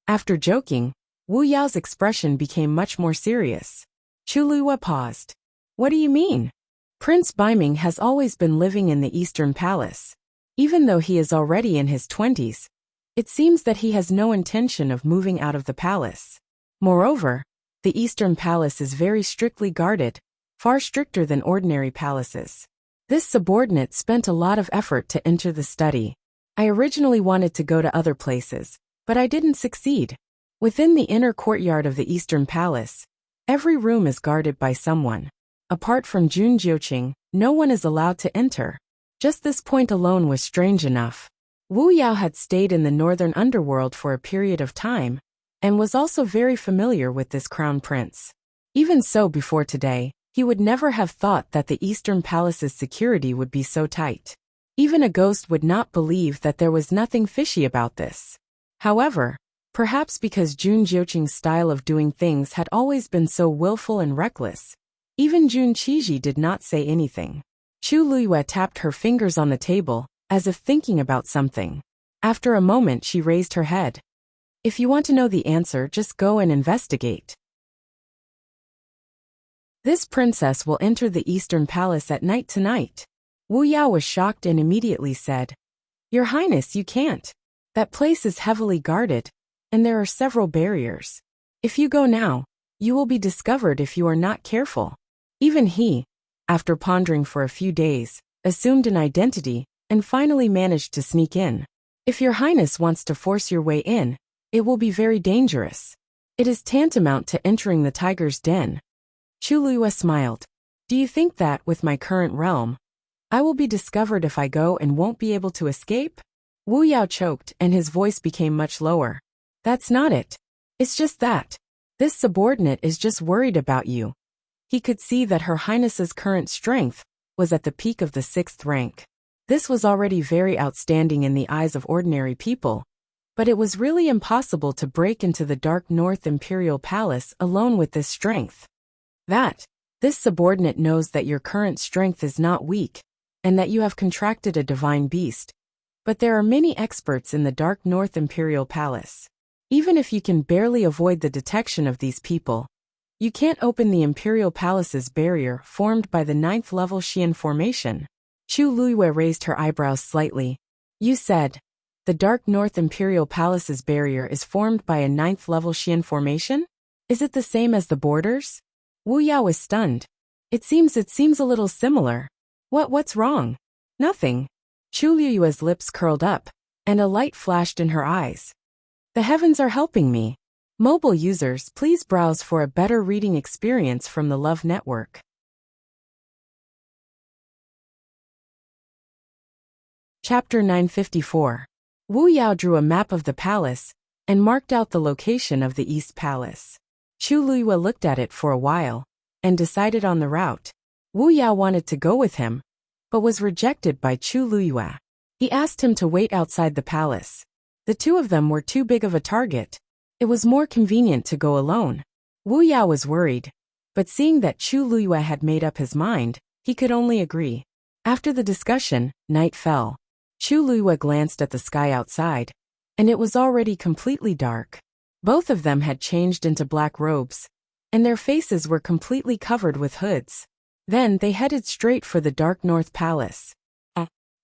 After joking, Wu Yao's expression became much more serious. Chu Liyue paused. What do you mean? Prince Baiming has always been living in the Eastern Palace. Even though he is already in his 20s, it seems that he has no intention of moving out of the palace. Moreover, the Eastern Palace is very strictly guarded, far stricter than ordinary palaces. This subordinate spent a lot of effort to enter the study. I originally wanted to go to other places, but I didn't succeed. Within the inner courtyard of the Eastern Palace, every room is guarded by someone. Apart from Jun Jiuqing, no one is allowed to enter. Just this point alone was strange enough. Wu Yao had stayed in the northern underworld for a period of time, and was also very familiar with this crown prince. Even so, before today, he would never have thought that the Eastern Palace's security would be so tight. Even a ghost would not believe that there was nothing fishy about this. However, perhaps because Jun Jiuqing's style of doing things had always been so willful and reckless, even Jun Qiji did not say anything. Chu Luyue tapped her fingers on the table, as if thinking about something. After a moment she raised her head. If you want to know the answer, just go and investigate. This princess will enter the Eastern Palace at night tonight. Wu Yao was shocked and immediately said, Your Highness, you can't. That place is heavily guarded, and there are several barriers. If you go now, you will be discovered if you are not careful. Even he, after pondering for a few days, assumed an identity, and finally managed to sneak in. If your Highness wants to force your way in, it will be very dangerous. It is tantamount to entering the tiger's den. Chu Luyue smiled. Do you think that, with my current realm, I will be discovered if I go and won't be able to escape? Wu Yao choked and his voice became much lower. That's not it. It's just that. This subordinate is just worried about you. He could see that Her Highness's current strength was at the peak of the 6th rank. This was already very outstanding in the eyes of ordinary people, but it was really impossible to break into the Dark North Imperial Palace alone with this strength. This subordinate knows that your current strength is not weak, and that you have contracted a divine beast. But there are many experts in the Dark North Imperial Palace. Even if you can barely avoid the detection of these people, you can't open the Imperial Palace's barrier formed by the 9th level Xian formation. Chu Luyue raised her eyebrows slightly. You said, the Dark North Imperial Palace's barrier is formed by a 9th level Xian formation? Is it the same as the borders? Wu Yao was stunned. It seems a little similar. What's wrong? Nothing. Chu Luyue's lips curled up, and a light flashed in her eyes. The heavens are helping me. Mobile users, please browse for a better reading experience from the Love Network. Chapter 954. Wu Yao drew a map of the palace and marked out the location of the East Palace. Chu Luyue looked at it for a while and decided on the route. Wu Yao wanted to go with him, but was rejected by Chu Luyue. He asked him to wait outside the palace. The two of them were too big of a target. It was more convenient to go alone. Wu Yao was worried, but seeing that Chu Luyue had made up his mind, he could only agree. After the discussion, night fell. Chu Luyue glanced at the sky outside, and it was already completely dark. Both of them had changed into black robes, and their faces were completely covered with hoods. Then they headed straight for the Dark North Palace.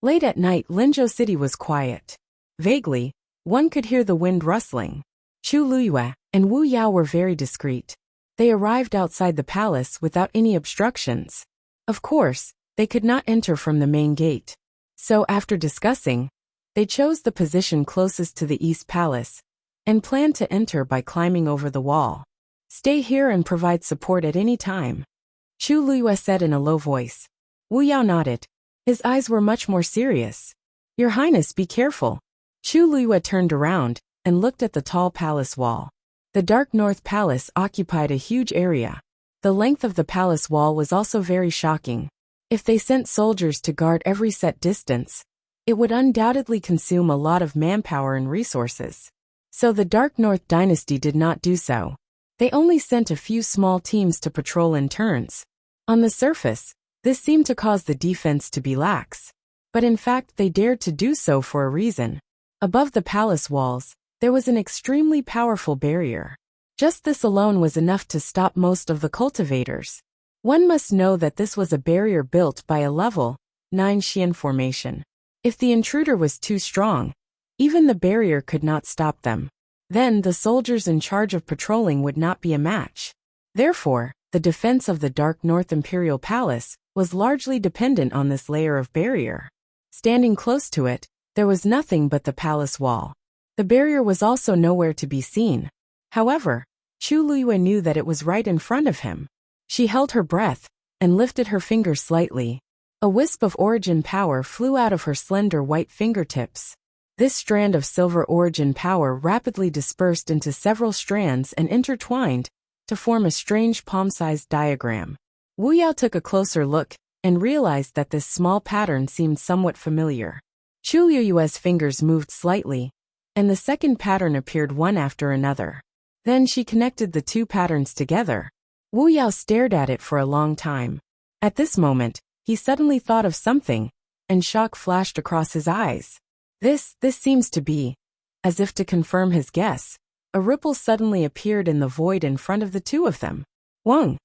Late at night, Linzhou City was quiet. Vaguely, one could hear the wind rustling. Chu Luyue and Wu Yao were very discreet. They arrived outside the palace without any obstructions. Of course, they could not enter from the main gate. So after discussing, they chose the position closest to the East Palace and planned to enter by climbing over the wall. Stay here and provide support at any time, Chu Luyue said in a low voice. Wu Yao nodded. His eyes were much more serious. Your Highness, be careful. Chu Luyue turned around and looked at the tall palace wall. The Dark North Palace occupied a huge area. The length of the palace wall was also very shocking. If they sent soldiers to guard every set distance, it would undoubtedly consume a lot of manpower and resources. So the Dark North dynasty did not do so. They only sent a few small teams to patrol in turns. On the surface, this seemed to cause the defense to be lax. But in fact they dared to do so for a reason. Above the palace walls, there was an extremely powerful barrier. Just this alone was enough to stop most of the cultivators. One must know that this was a barrier built by a level 9 Xian formation. If the intruder was too strong, even the barrier could not stop them. Then the soldiers in charge of patrolling would not be a match. Therefore, The defense of the dark North Imperial Palace was largely dependent on this layer of barrier. Standing close to it, there was nothing but the palace wall. The barrier was also nowhere to be seen. However, Chu Liyue knew that it was right in front of him. She held her breath and lifted her fingers slightly. A wisp of origin power flew out of her slender white fingertips. This strand of silver origin power rapidly dispersed into several strands and intertwined to form a strange palm-sized diagram. Wu Yao took a closer look and realized that this small pattern seemed somewhat familiar. Chu Liyue's fingers moved slightly, and the second pattern appeared one after another. Then she connected the two patterns together. Wu Yao stared at it for a long time. At this moment, he suddenly thought of something, and shock flashed across his eyes. This seems to be. As if to confirm his guess, a ripple suddenly appeared in the void in front of the two of them. Wang!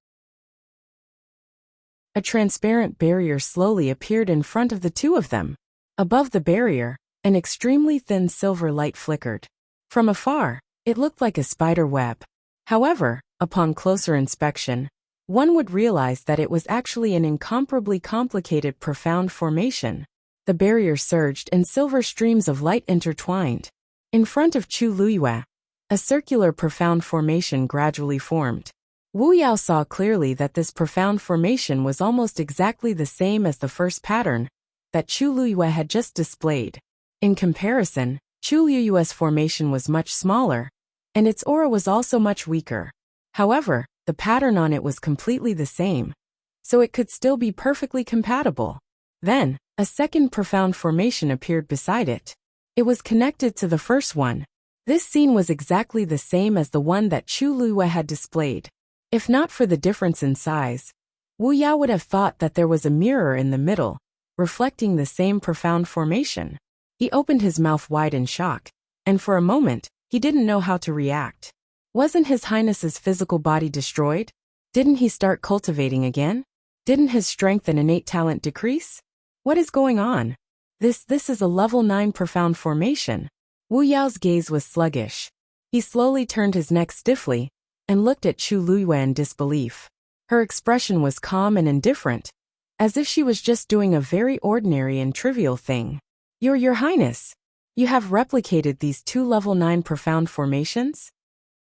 A transparent barrier slowly appeared in front of the two of them. Above the barrier, an extremely thin silver light flickered. From afar, it looked like a spider web. However, upon closer inspection, one would realize that it was actually an incomparably complicated profound formation. The barrier surged and silver streams of light intertwined. In front of Chu Liyue, a circular profound formation gradually formed. Wu Yao saw clearly that this profound formation was almost exactly the same as the first pattern that Chu Liyue had just displayed. In comparison, Chu Liyue's formation was much smaller, and its aura was also much weaker. However, the pattern on it was completely the same, so it could still be perfectly compatible. Then, a second profound formation appeared beside it. It was connected to the first one. This scene was exactly the same as the one that Chu Liyue had displayed. If not for the difference in size, Wu Yao would have thought that there was a mirror in the middle, reflecting the same profound formation. He opened his mouth wide in shock, and for a moment, he didn't know how to react. Wasn't His Highness's physical body destroyed? Didn't he start cultivating again? Didn't his strength and innate talent decrease? What is going on? This is a level 9 profound formation. Wu Yao's gaze was sluggish. He slowly turned his neck stiffly and looked at Chu Liyue in disbelief. Her expression was calm and indifferent, as if she was just doing a very ordinary and trivial thing. Your Highness, you have replicated these two level 9 profound formations?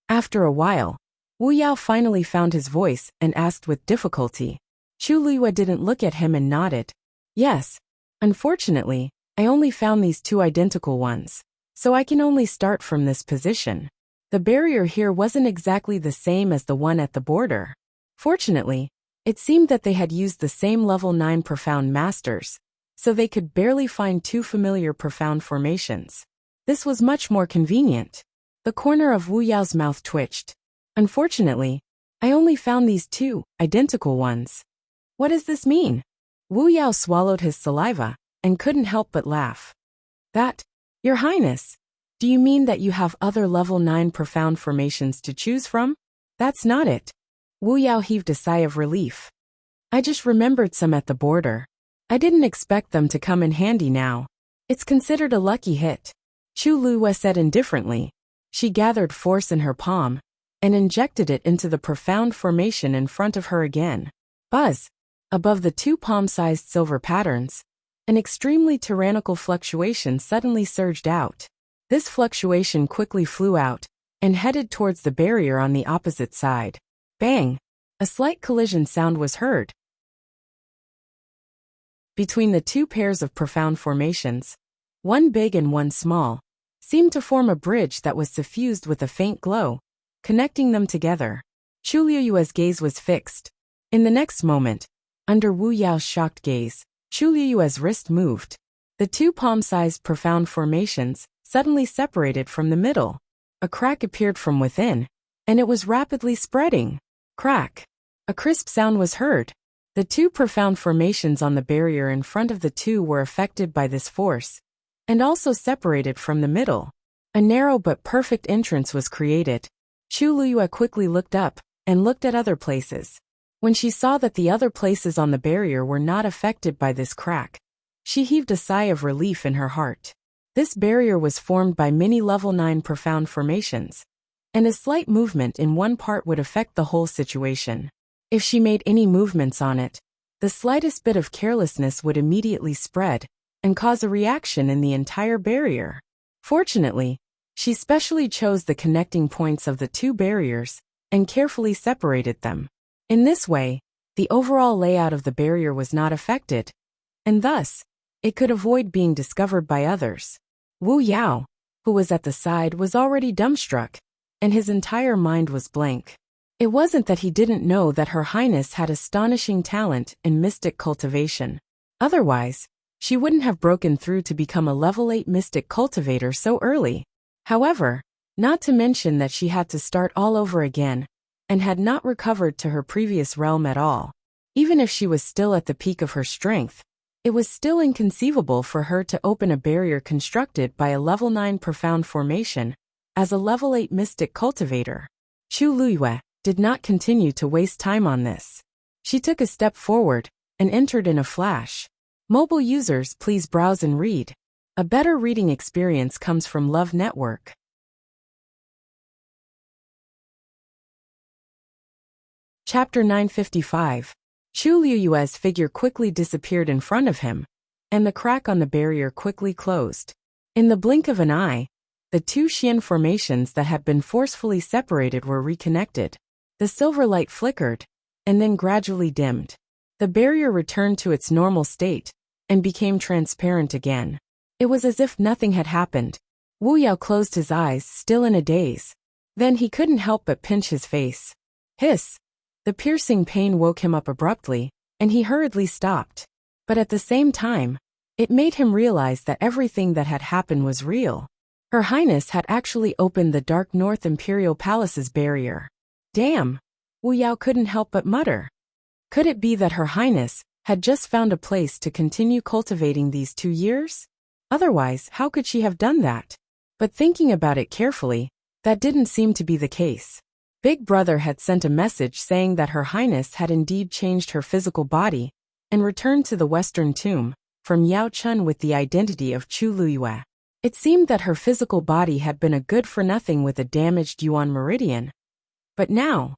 After a while, Wu Yao finally found his voice and asked with difficulty. Chu Liyue didn't look at him and nodded. Yes. Unfortunately, I only found these two identical ones, so I can only start from this position. The barrier here wasn't exactly the same as the one at the border. Fortunately, it seemed that they had used the same level 9 profound masters, so they could barely find two familiar profound formations. This was much more convenient. The corner of Wu Yao's mouth twitched. Unfortunately, I only found these two identical ones. What does this mean? Wu Yao swallowed his saliva and couldn't help but laugh. That, Your Highness, do you mean that you have other level 9 profound formations to choose from? That's not it. Wu Yao heaved a sigh of relief. I just remembered some at the border. I didn't expect them to come in handy now. It's considered a lucky hit. Chu Liyue said indifferently. She gathered force in her palm and injected it into the profound formation in front of her again. Buzz! Above the two palm-sized silver patterns, an extremely tyrannical fluctuation suddenly surged out. This fluctuation quickly flew out and headed towards the barrier on the opposite side. Bang! A slight collision sound was heard. Between the two pairs of profound formations, one big and one small, seemed to form a bridge that was suffused with a faint glow, connecting them together. Chu Liyue's gaze was fixed. In the next moment, under Wu Yao's shocked gaze, Chu Liyue's wrist moved. The two palm-sized profound formations suddenly separated from the middle. A crack appeared from within, and it was rapidly spreading. Crack! A crisp sound was heard. The two profound formations on the barrier in front of the two were affected by this force, and also separated from the middle. A narrow but perfect entrance was created. Chu Liyue quickly looked up and looked at other places. When she saw that the other places on the barrier were not affected by this crack, she heaved a sigh of relief in her heart. This barrier was formed by many level 9 profound formations, and a slight movement in one part would affect the whole situation. If she made any movements on it, the slightest bit of carelessness would immediately spread and cause a reaction in the entire barrier. Fortunately, she specially chose the connecting points of the two barriers and carefully separated them. In this way, the overall layout of the barrier was not affected, and thus, it could avoid being discovered by others. Wu Yao, who was at the side, was already dumbstruck, and his entire mind was blank. It wasn't that he didn't know that Her Highness had astonishing talent in mystic cultivation. Otherwise, she wouldn't have broken through to become a level 8 mystic cultivator so early. However, not to mention that she had to start all over again, and had not recovered to her previous realm at all. Even if she was still at the peak of her strength, it was still inconceivable for her to open a barrier constructed by a level 9 profound formation as a level 8 mystic cultivator. Chu Luyue did not continue to waste time on this. She took a step forward and entered in a flash. Mobile users, please browse and read. A better reading experience comes from Love Network. Chapter 955. Chu Luyue's figure quickly disappeared in front of him, and the crack on the barrier quickly closed. In the blink of an eye, the two Xian formations that had been forcefully separated were reconnected. The silver light flickered, and then gradually dimmed. The barrier returned to its normal state, and became transparent again. It was as if nothing had happened. Wu Yao closed his eyes, still in a daze. Then he couldn't help but pinch his face. Hiss! The piercing pain woke him up abruptly, and he hurriedly stopped. But at the same time, it made him realize that everything that had happened was real. Her Highness had actually opened the Dark North Imperial Palace's barrier. Damn! Wu Yao couldn't help but mutter. Could it be that Her Highness had just found a place to continue cultivating these 2 years? Otherwise, how could she have done that? But thinking about it carefully, that didn't seem to be the case. Big Brother had sent a message saying that Her Highness had indeed changed her physical body and returned to the Western Tomb from Yao Chun with the identity of Chu Luyue. It seemed that her physical body had been a good-for-nothing with a damaged Yuan meridian. But now,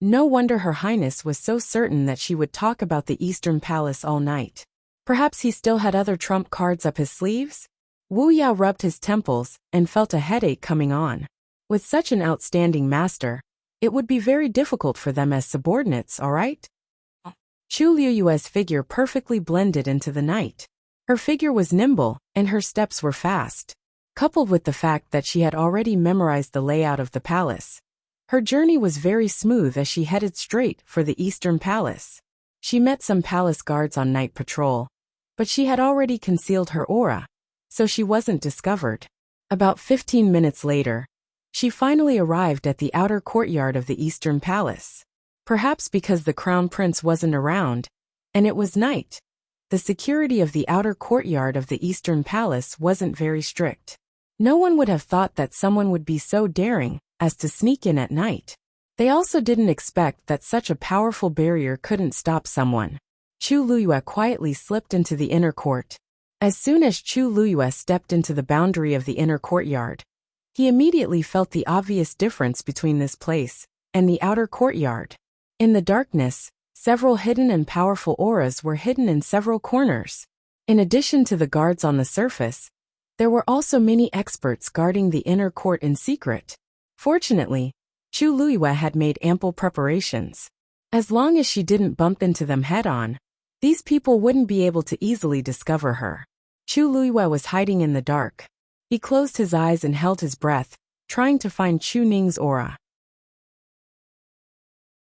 no wonder Her Highness was so certain that she would talk about the Eastern Palace all night. Perhaps he still had other trump cards up his sleeves? Wu Yao rubbed his temples and felt a headache coming on. With such an outstanding master, it would be very difficult for them as subordinates, all right? Chu Luyue's figure perfectly blended into the night. Her figure was nimble, and her steps were fast. Coupled with the fact that she had already memorized the layout of the palace, her journey was very smooth as she headed straight for the Eastern Palace. She met some palace guards on night patrol, but she had already concealed her aura, so she wasn't discovered. About 15 minutes later, she finally arrived at the outer courtyard of the Eastern Palace. Perhaps because the Crown Prince wasn't around, and it was night, the security of the outer courtyard of the Eastern Palace wasn't very strict. No one would have thought that someone would be so daring as to sneak in at night. They also didn't expect that such a powerful barrier couldn't stop someone. Chu Luyue quietly slipped into the inner court. As soon as Chu Luyue stepped into the boundary of the inner courtyard, he immediately felt the obvious difference between this place and the outer courtyard. In the darkness, several hidden and powerful auras were hidden in several corners. In addition to the guards on the surface, there were also many experts guarding the inner court in secret. Fortunately, Chu Luyue had made ample preparations. As long as she didn't bump into them head-on, these people wouldn't be able to easily discover her. Chu Luyue was hiding in the dark. He closed his eyes and held his breath, trying to find Chu Ning's aura.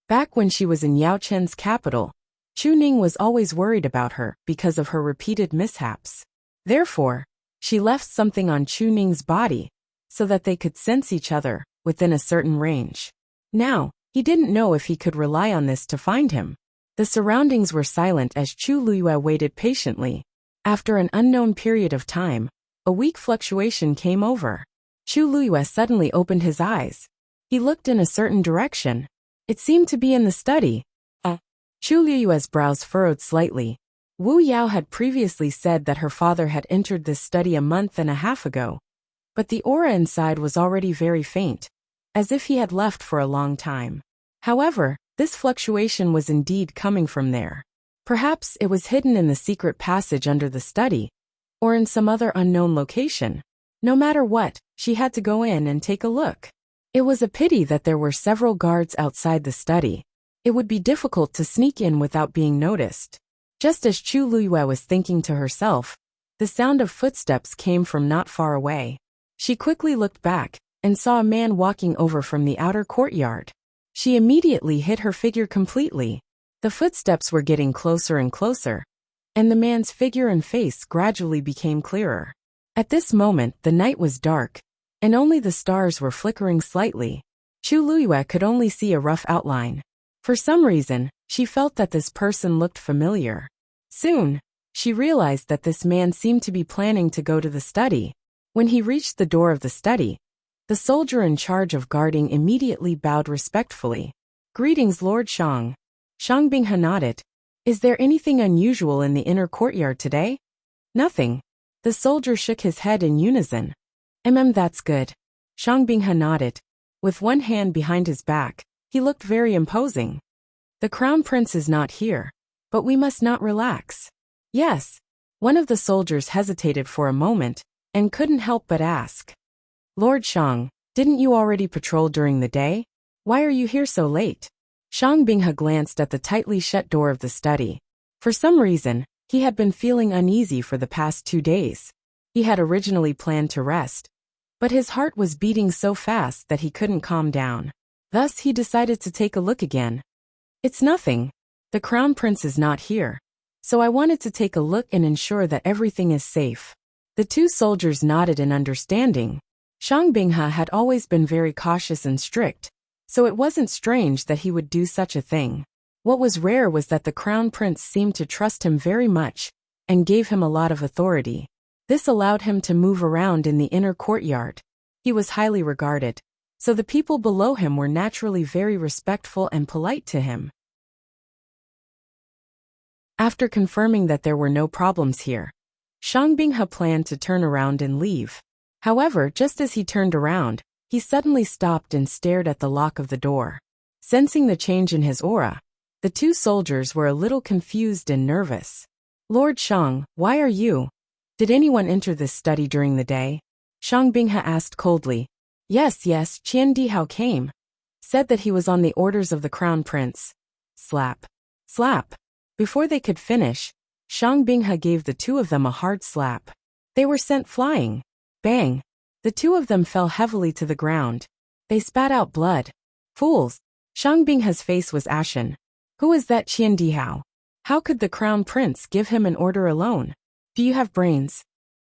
Back when she was in Yao Chen's capital, Chu Ning was always worried about her because of her repeated mishaps. Therefore, she left something on Chu Ning's body so that they could sense each other within a certain range. Now, he didn't know if he could rely on this to find him. The surroundings were silent as Chu Luyue waited patiently. After an unknown period of time, a weak fluctuation came over. Chu Luyue suddenly opened his eyes. He looked in a certain direction. It seemed to be in the study. Chu Luyue's brows furrowed slightly. Wu Yao had previously said that her father had entered this study a month and a half ago, but the aura inside was already very faint, as if he had left for a long time. However, This fluctuation was indeed coming from there. Perhaps it was hidden in the secret passage under the study, or in some other unknown location. No matter what, she had to go in and take a look. It was a pity that there were several guards outside the study. It would be difficult to sneak in without being noticed. Just as Chu Luiyue was thinking to herself, the sound of footsteps came from not far away. She quickly looked back and saw a man walking over from the outer courtyard. She immediately hid her figure completely. The footsteps were getting closer and closer, and the man's figure and face gradually became clearer. At this moment, the night was dark, and only the stars were flickering slightly. Chu Luiyue could only see a rough outline. For some reason, she felt that this person looked familiar. Soon, she realized that this man seemed to be planning to go to the study. When he reached the door of the study, the soldier in charge of guarding immediately bowed respectfully. "Greetings, Lord Shang." Shang Binghe nodded. "Is there anything unusual in the inner courtyard today?" "Nothing." The soldier shook his head in unison. That's good." Shang Binghe nodded. With one hand behind his back, he looked very imposing. "The crown prince is not here, but we must not relax." "Yes." One of the soldiers hesitated for a moment and couldn't help but ask. "Lord Shang, didn't you already patrol during the day? Why are you here so late?" Shang Binghe glanced at the tightly shut door of the study. For some reason, he had been feeling uneasy for the past 2 days. He had originally planned to rest, but his heart was beating so fast that he couldn't calm down. Thus, he decided to take a look again. "It's nothing. The crown prince is not here, so I wanted to take a look and ensure that everything is safe." The two soldiers nodded in understanding. Shang Binghe had always been very cautious and strict, so it wasn't strange that he would do such a thing. What was rare was that the crown prince seemed to trust him very much and gave him a lot of authority. This allowed him to move around in the inner courtyard. He was highly regarded, so the people below him were naturally very respectful and polite to him. After confirming that there were no problems here, Shang Binghe planned to turn around and leave. However, just as he turned around, he suddenly stopped and stared at the lock of the door. Sensing the change in his aura, the two soldiers were a little confused and nervous. "Lord Shang, why are you? Did anyone enter this study during the day?" Shang Binghe asked coldly. Yes, Qian Dihao came. Said that he was on the orders of the crown prince." Slap. Slap. Before they could finish, Shang Binghe gave the two of them a hard slap. They were sent flying. Bang! The two of them fell heavily to the ground. They spat out blood. "Fools!" Shang Binghe's face was ashen. "Who is that Qian Dihao? How could the crown prince give him an order alone? Do you have brains?"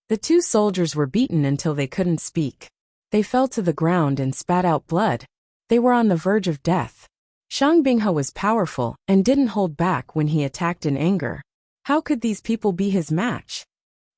The two soldiers were beaten until they couldn't speak. They fell to the ground and spat out blood. They were on the verge of death. Shang Binghe was powerful and didn't hold back when he attacked in anger. How could these people be his match?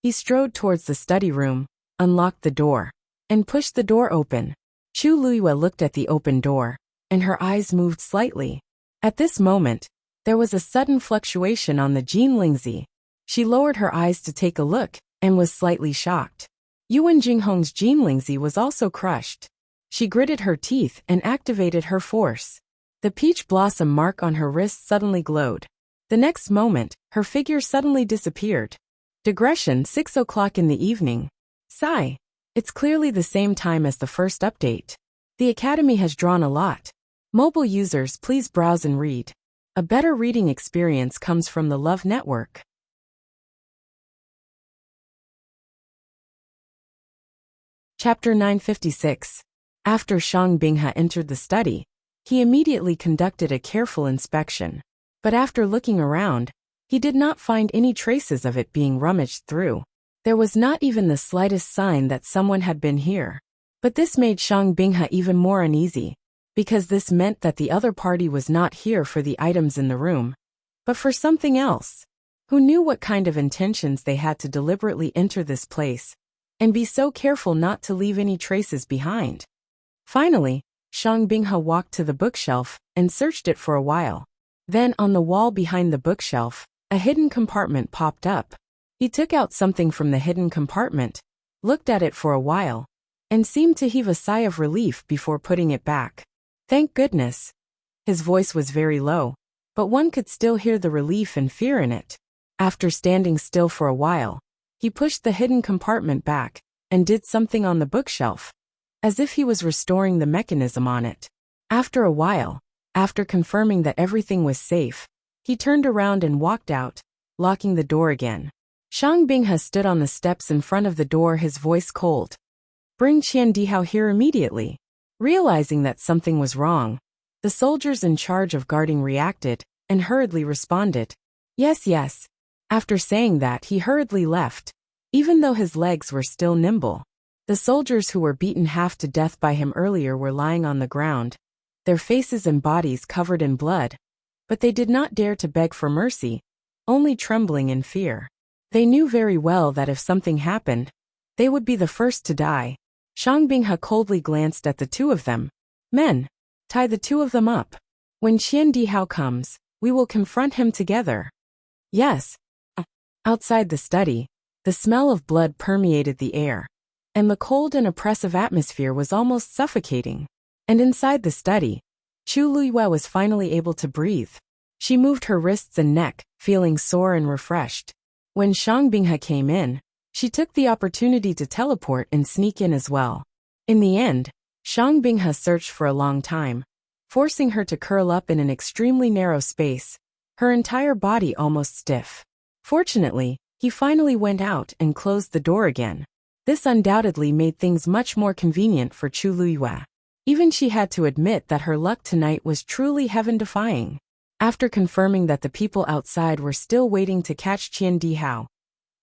He strode towards the study room, unlocked the door, and pushed the door open. Chu Luiyue looked at the open door, and her eyes moved slightly. At this moment, there was a sudden fluctuation on the Jinlingzi. She lowered her eyes to take a look, and was slightly shocked. Yuan Jinghong's Jinlingzi was also crushed. She gritted her teeth and activated her force. The peach blossom mark on her wrist suddenly glowed. The next moment, her figure suddenly disappeared. Digression 6 o'clock in the evening. Sigh. It's clearly the same time as the first update. The Academy has drawn a lot. Mobile users, please browse and read. A better reading experience comes from the Love Network. Chapter 956. After Shang Binghe entered the study, he immediately conducted a careful inspection. But after looking around, he did not find any traces of it being rummaged through. There was not even the slightest sign that someone had been here. But this made Shang Binghe even more uneasy, because this meant that the other party was not here for the items in the room, but for something else. Who knew what kind of intentions they had to deliberately enter this place and be so careful not to leave any traces behind? Finally, Shang Binghe walked to the bookshelf and searched it for a while. Then on the wall behind the bookshelf, a hidden compartment popped up. He took out something from the hidden compartment, looked at it for a while, and seemed to heave a sigh of relief before putting it back. Thank goodness. His voice was very low, but one could still hear the relief and fear in it. After standing still for a while, he pushed the hidden compartment back and did something on the bookshelf, as if he was restoring the mechanism on it. After a while, after confirming that everything was safe, he turned around and walked out, locking the door again. Shang Binghe stood on the steps in front of the door, his voice cold. Bring Qian Dihao here immediately. Realizing that something was wrong, the soldiers in charge of guarding reacted and hurriedly responded. Yes, yes. After saying that, he hurriedly left, even though his legs were still nimble. The soldiers who were beaten half to death by him earlier were lying on the ground, their faces and bodies covered in blood, but they did not dare to beg for mercy, only trembling in fear. They knew very well that if something happened, they would be the first to die. Shang Binghe coldly glanced at the two of them. Men, tie the two of them up. When Qian Dihao comes, we will confront him together. Yes. Outside the study, the smell of blood permeated the air, and the cold and oppressive atmosphere was almost suffocating. And inside the study, Chu Luiyue was finally able to breathe. She moved her wrists and neck, feeling sore and refreshed. When Shang Binghe came in, she took the opportunity to teleport and sneak in as well. In the end, Shang Binghe searched for a long time, forcing her to curl up in an extremely narrow space, her entire body almost stiff. Fortunately, he finally went out and closed the door again. This undoubtedly made things much more convenient for Chu Luiyue. Even she had to admit that her luck tonight was truly heaven-defying. After confirming that the people outside were still waiting to catch Qian Dihao,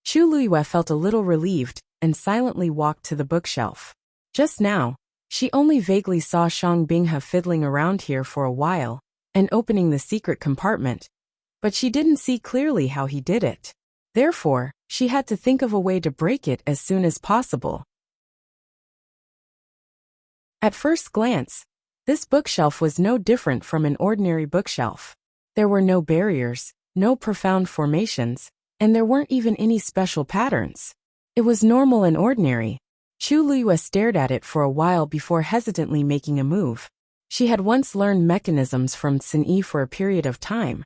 Chu Luiyue felt a little relieved and silently walked to the bookshelf. Just now, she only vaguely saw Shang Binghe fiddling around here for a while and opening the secret compartment, but she didn't see clearly how he did it. Therefore, she had to think of a way to break it as soon as possible. At first glance, this bookshelf was no different from an ordinary bookshelf. There were no barriers, no profound formations, and there weren't even any special patterns. It was normal and ordinary. Chu Luiyue stared at it for a while before hesitantly making a move. She had once learned mechanisms from Tsin for a period of time,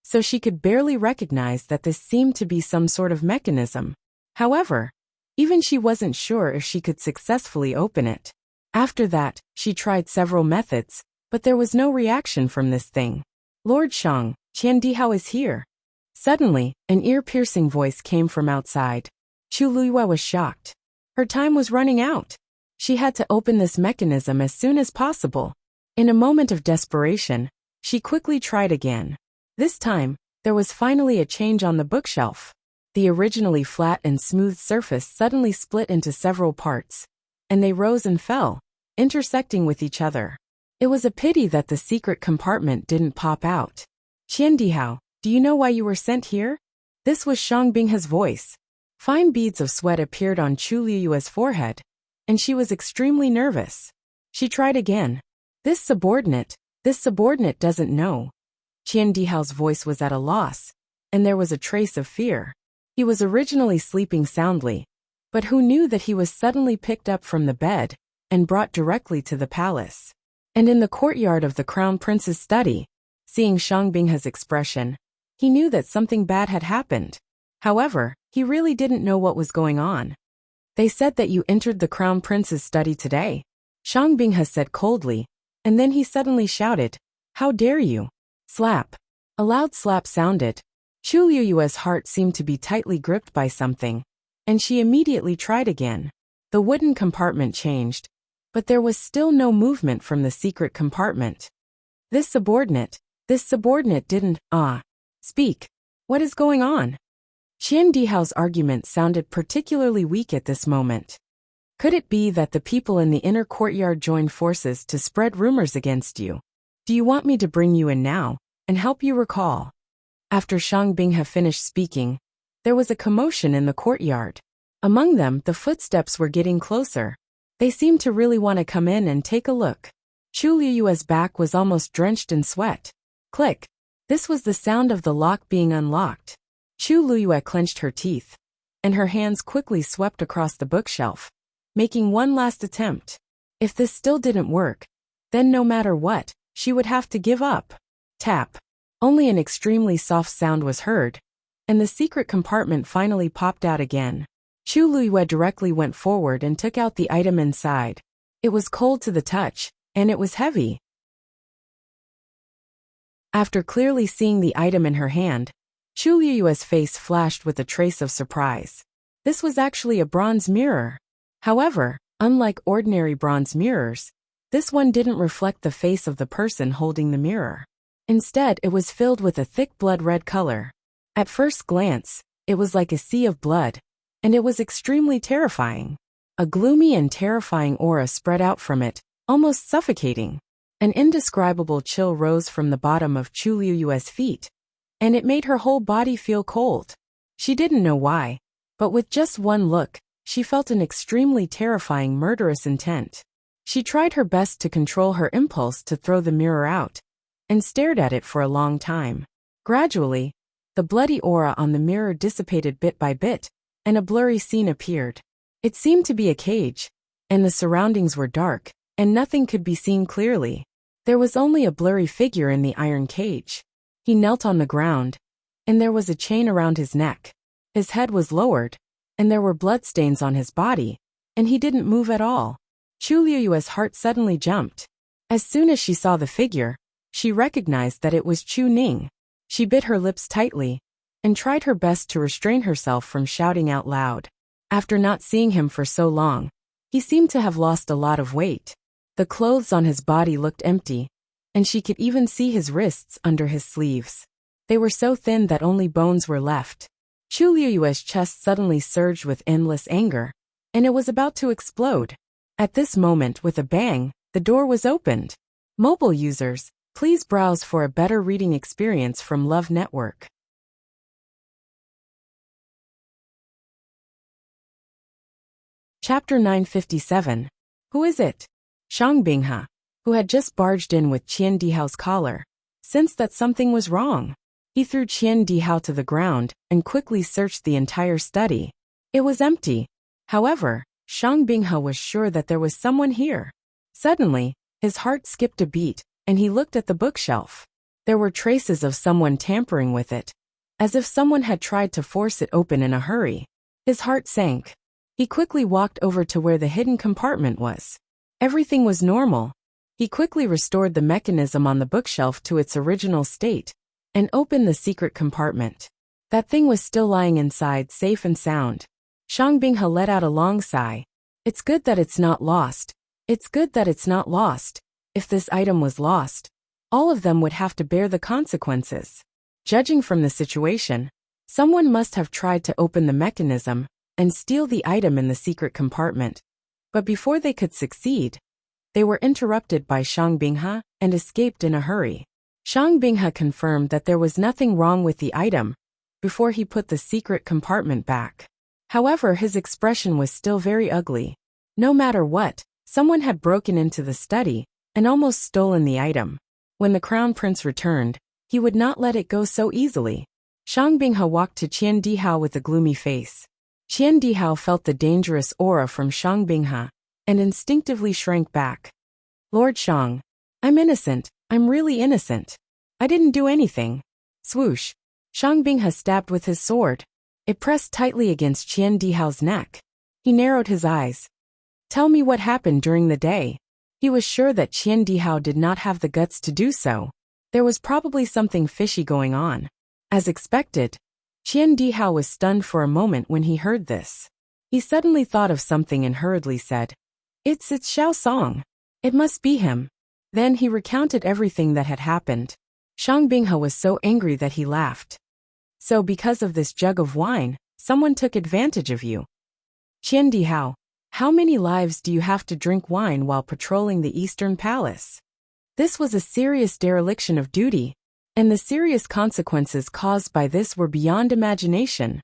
so she could barely recognize that this seemed to be some sort of mechanism. However, even she wasn't sure if she could successfully open it. After that, she tried several methods, but there was no reaction from this thing. Lord Shang, Qian Dihao is here. Suddenly, an ear-piercing voice came from outside. Chu Luiyue was shocked. Her time was running out. She had to open this mechanism as soon as possible. In a moment of desperation, she quickly tried again. This time, there was finally a change on the bookshelf. The originally flat and smooth surface suddenly split into several parts, and they rose and fell, intersecting with each other. It was a pity that the secret compartment didn't pop out. Qian Dihao, do you know why you were sent here? This was Shang Binghe's voice. Fine beads of sweat appeared on Chu Luiyue's forehead, and she was extremely nervous. She tried again. This subordinate doesn't know. Qian Dihao's voice was at a loss, and there was a trace of fear. He was originally sleeping soundly, but who knew that he was suddenly picked up from the bed and brought directly to the palace. And in the courtyard of the Crown Prince's study, seeing Shang Binghe's expression, he knew that something bad had happened. However, he really didn't know what was going on. They said that you entered the Crown Prince's study today, Shang Binghe said coldly, and then he suddenly shouted, "How dare you!" Slap. A loud slap sounded. Chu Luiyue's heart seemed to be tightly gripped by something, and she immediately tried again. The wooden compartment changed, but there was still no movement from the secret compartment. This subordinate didn't, speak. What is going on? Qian Dihao's argument sounded particularly weak at this moment. Could it be that the people in the inner courtyard joined forces to spread rumors against you? Do you want me to bring you in now and help you recall? After Shang Binghe finished speaking, there was a commotion in the courtyard. Among them, the footsteps were getting closer. They seemed to really want to come in and take a look. Chu Luiyue's back was almost drenched in sweat. Click. This was the sound of the lock being unlocked. Chu Luiyue clenched her teeth, and her hands quickly swept across the bookshelf, making one last attempt. If this still didn't work, then no matter what, she would have to give up. Tap. Only an extremely soft sound was heard, and the secret compartment finally popped out again. Chu Liyue directly went forward and took out the item inside. It was cold to the touch, and it was heavy. After clearly seeing the item in her hand, Chu Liyue's face flashed with a trace of surprise. This was actually a bronze mirror. However, unlike ordinary bronze mirrors, this one didn't reflect the face of the person holding the mirror. Instead, it was filled with a thick blood-red color. At first glance, it was like a sea of blood, and it was extremely terrifying. A gloomy and terrifying aura spread out from it, almost suffocating. An indescribable chill rose from the bottom of Chu Liyue's feet, and it made her whole body feel cold. She didn't know why, but with just one look, she felt an extremely terrifying murderous intent. She tried her best to control her impulse to throw the mirror out, and stared at it for a long time. Gradually, the bloody aura on the mirror dissipated bit by bit, and a blurry scene appeared. It seemed to be a cage, and the surroundings were dark, and nothing could be seen clearly. There was only a blurry figure in the iron cage. He knelt on the ground, and there was a chain around his neck. His head was lowered, and there were bloodstains on his body, and he didn't move at all. Chu Liyue's heart suddenly jumped. As soon as she saw the figure, she recognized that it was Chu Ning. She bit her lips tightly, and tried her best to restrain herself from shouting out loud. After not seeing him for so long, he seemed to have lost a lot of weight. The clothes on his body looked empty, and she could even see his wrists under his sleeves. They were so thin that only bones were left. Chu Liyue's chest suddenly surged with endless anger, and it was about to explode. At this moment, with a bang, the door was opened. Mobile users, please browse for a better reading experience from Love Network. Chapter 957. Who is it? Shang Binghe, who had just barged in with Qian Dihao's collar, sensed that something was wrong. He threw Qian Dihao to the ground and quickly searched the entire study. It was empty. However, Shang Binghe was sure that there was someone here. Suddenly, his heart skipped a beat, and he looked at the bookshelf. There were traces of someone tampering with it, as if someone had tried to force it open in a hurry. His heart sank. He quickly walked over to where the hidden compartment was. Everything was normal. He quickly restored the mechanism on the bookshelf to its original state, and opened the secret compartment. That thing was still lying inside, safe and sound. Shang Binghe let out a long sigh. It's good that it's not lost. It's good that it's not lost. If this item was lost, all of them would have to bear the consequences. Judging from the situation, someone must have tried to open the mechanism and steal the item in the secret compartment. But before they could succeed, they were interrupted by Shang Binghe and escaped in a hurry. Shang Binghe confirmed that there was nothing wrong with the item before he put the secret compartment back. However, his expression was still very ugly. No matter what, someone had broken into the study and almost stolen the item. When the Crown Prince returned, he would not let it go so easily. Shang Binghe walked to Qian Dihao with a gloomy face. Qian Dihao felt the dangerous aura from Shang Binghe and instinctively shrank back. Lord Shang, I'm innocent. I'm really innocent. I didn't do anything. Swoosh. Shang Binghe stabbed with his sword. It pressed tightly against Qian Dihao's neck. He narrowed his eyes. Tell me what happened during the day. He was sure that Qian Dihao did not have the guts to do so. There was probably something fishy going on. As expected, Qian Dihao was stunned for a moment when he heard this. He suddenly thought of something and hurriedly said, It's Xiao Song. It must be him. Then he recounted everything that had happened. Shang Binghe was so angry that he laughed. So because of this jug of wine, someone took advantage of you. Qian Dihao, how many lives do you have to drink wine while patrolling the Eastern Palace? This was a serious dereliction of duty, and the serious consequences caused by this were beyond imagination.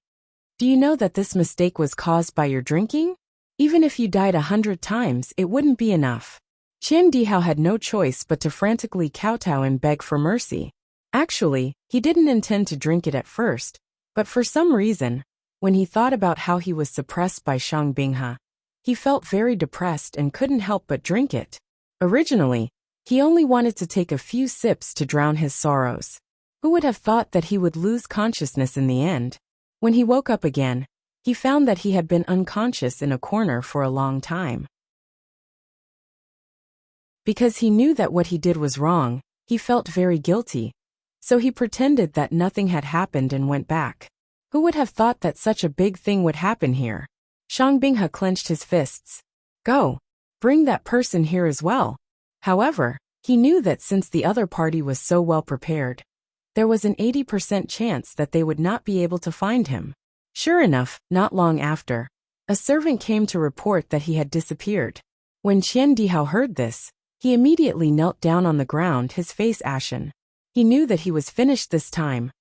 Do you know that this mistake was caused by your drinking? Even if you died 100 times, it wouldn't be enough. Qian Dihao had no choice but to frantically kowtow and beg for mercy. Actually, he didn't intend to drink it at first, but for some reason, when he thought about how he was suppressed by Shang Binghe, he felt very depressed and couldn't help but drink it. Originally, He only wanted to take a few sips to drown his sorrows. Who would have thought that he would lose consciousness in the end? When he woke up again, he found that he had been unconscious in a corner for a long time. Because he knew that what he did was wrong, he felt very guilty. So he pretended that nothing had happened and went back. Who would have thought that such a big thing would happen here? Shang Binghe clenched his fists. Go. Bring that person here as well. However, he knew that since the other party was so well prepared, there was an 80% chance that they would not be able to find him. Sure enough, not long after, a servant came to report that he had disappeared. When Qian Dihao heard this, he immediately knelt down on the ground, his face ashen. He knew that he was finished this time.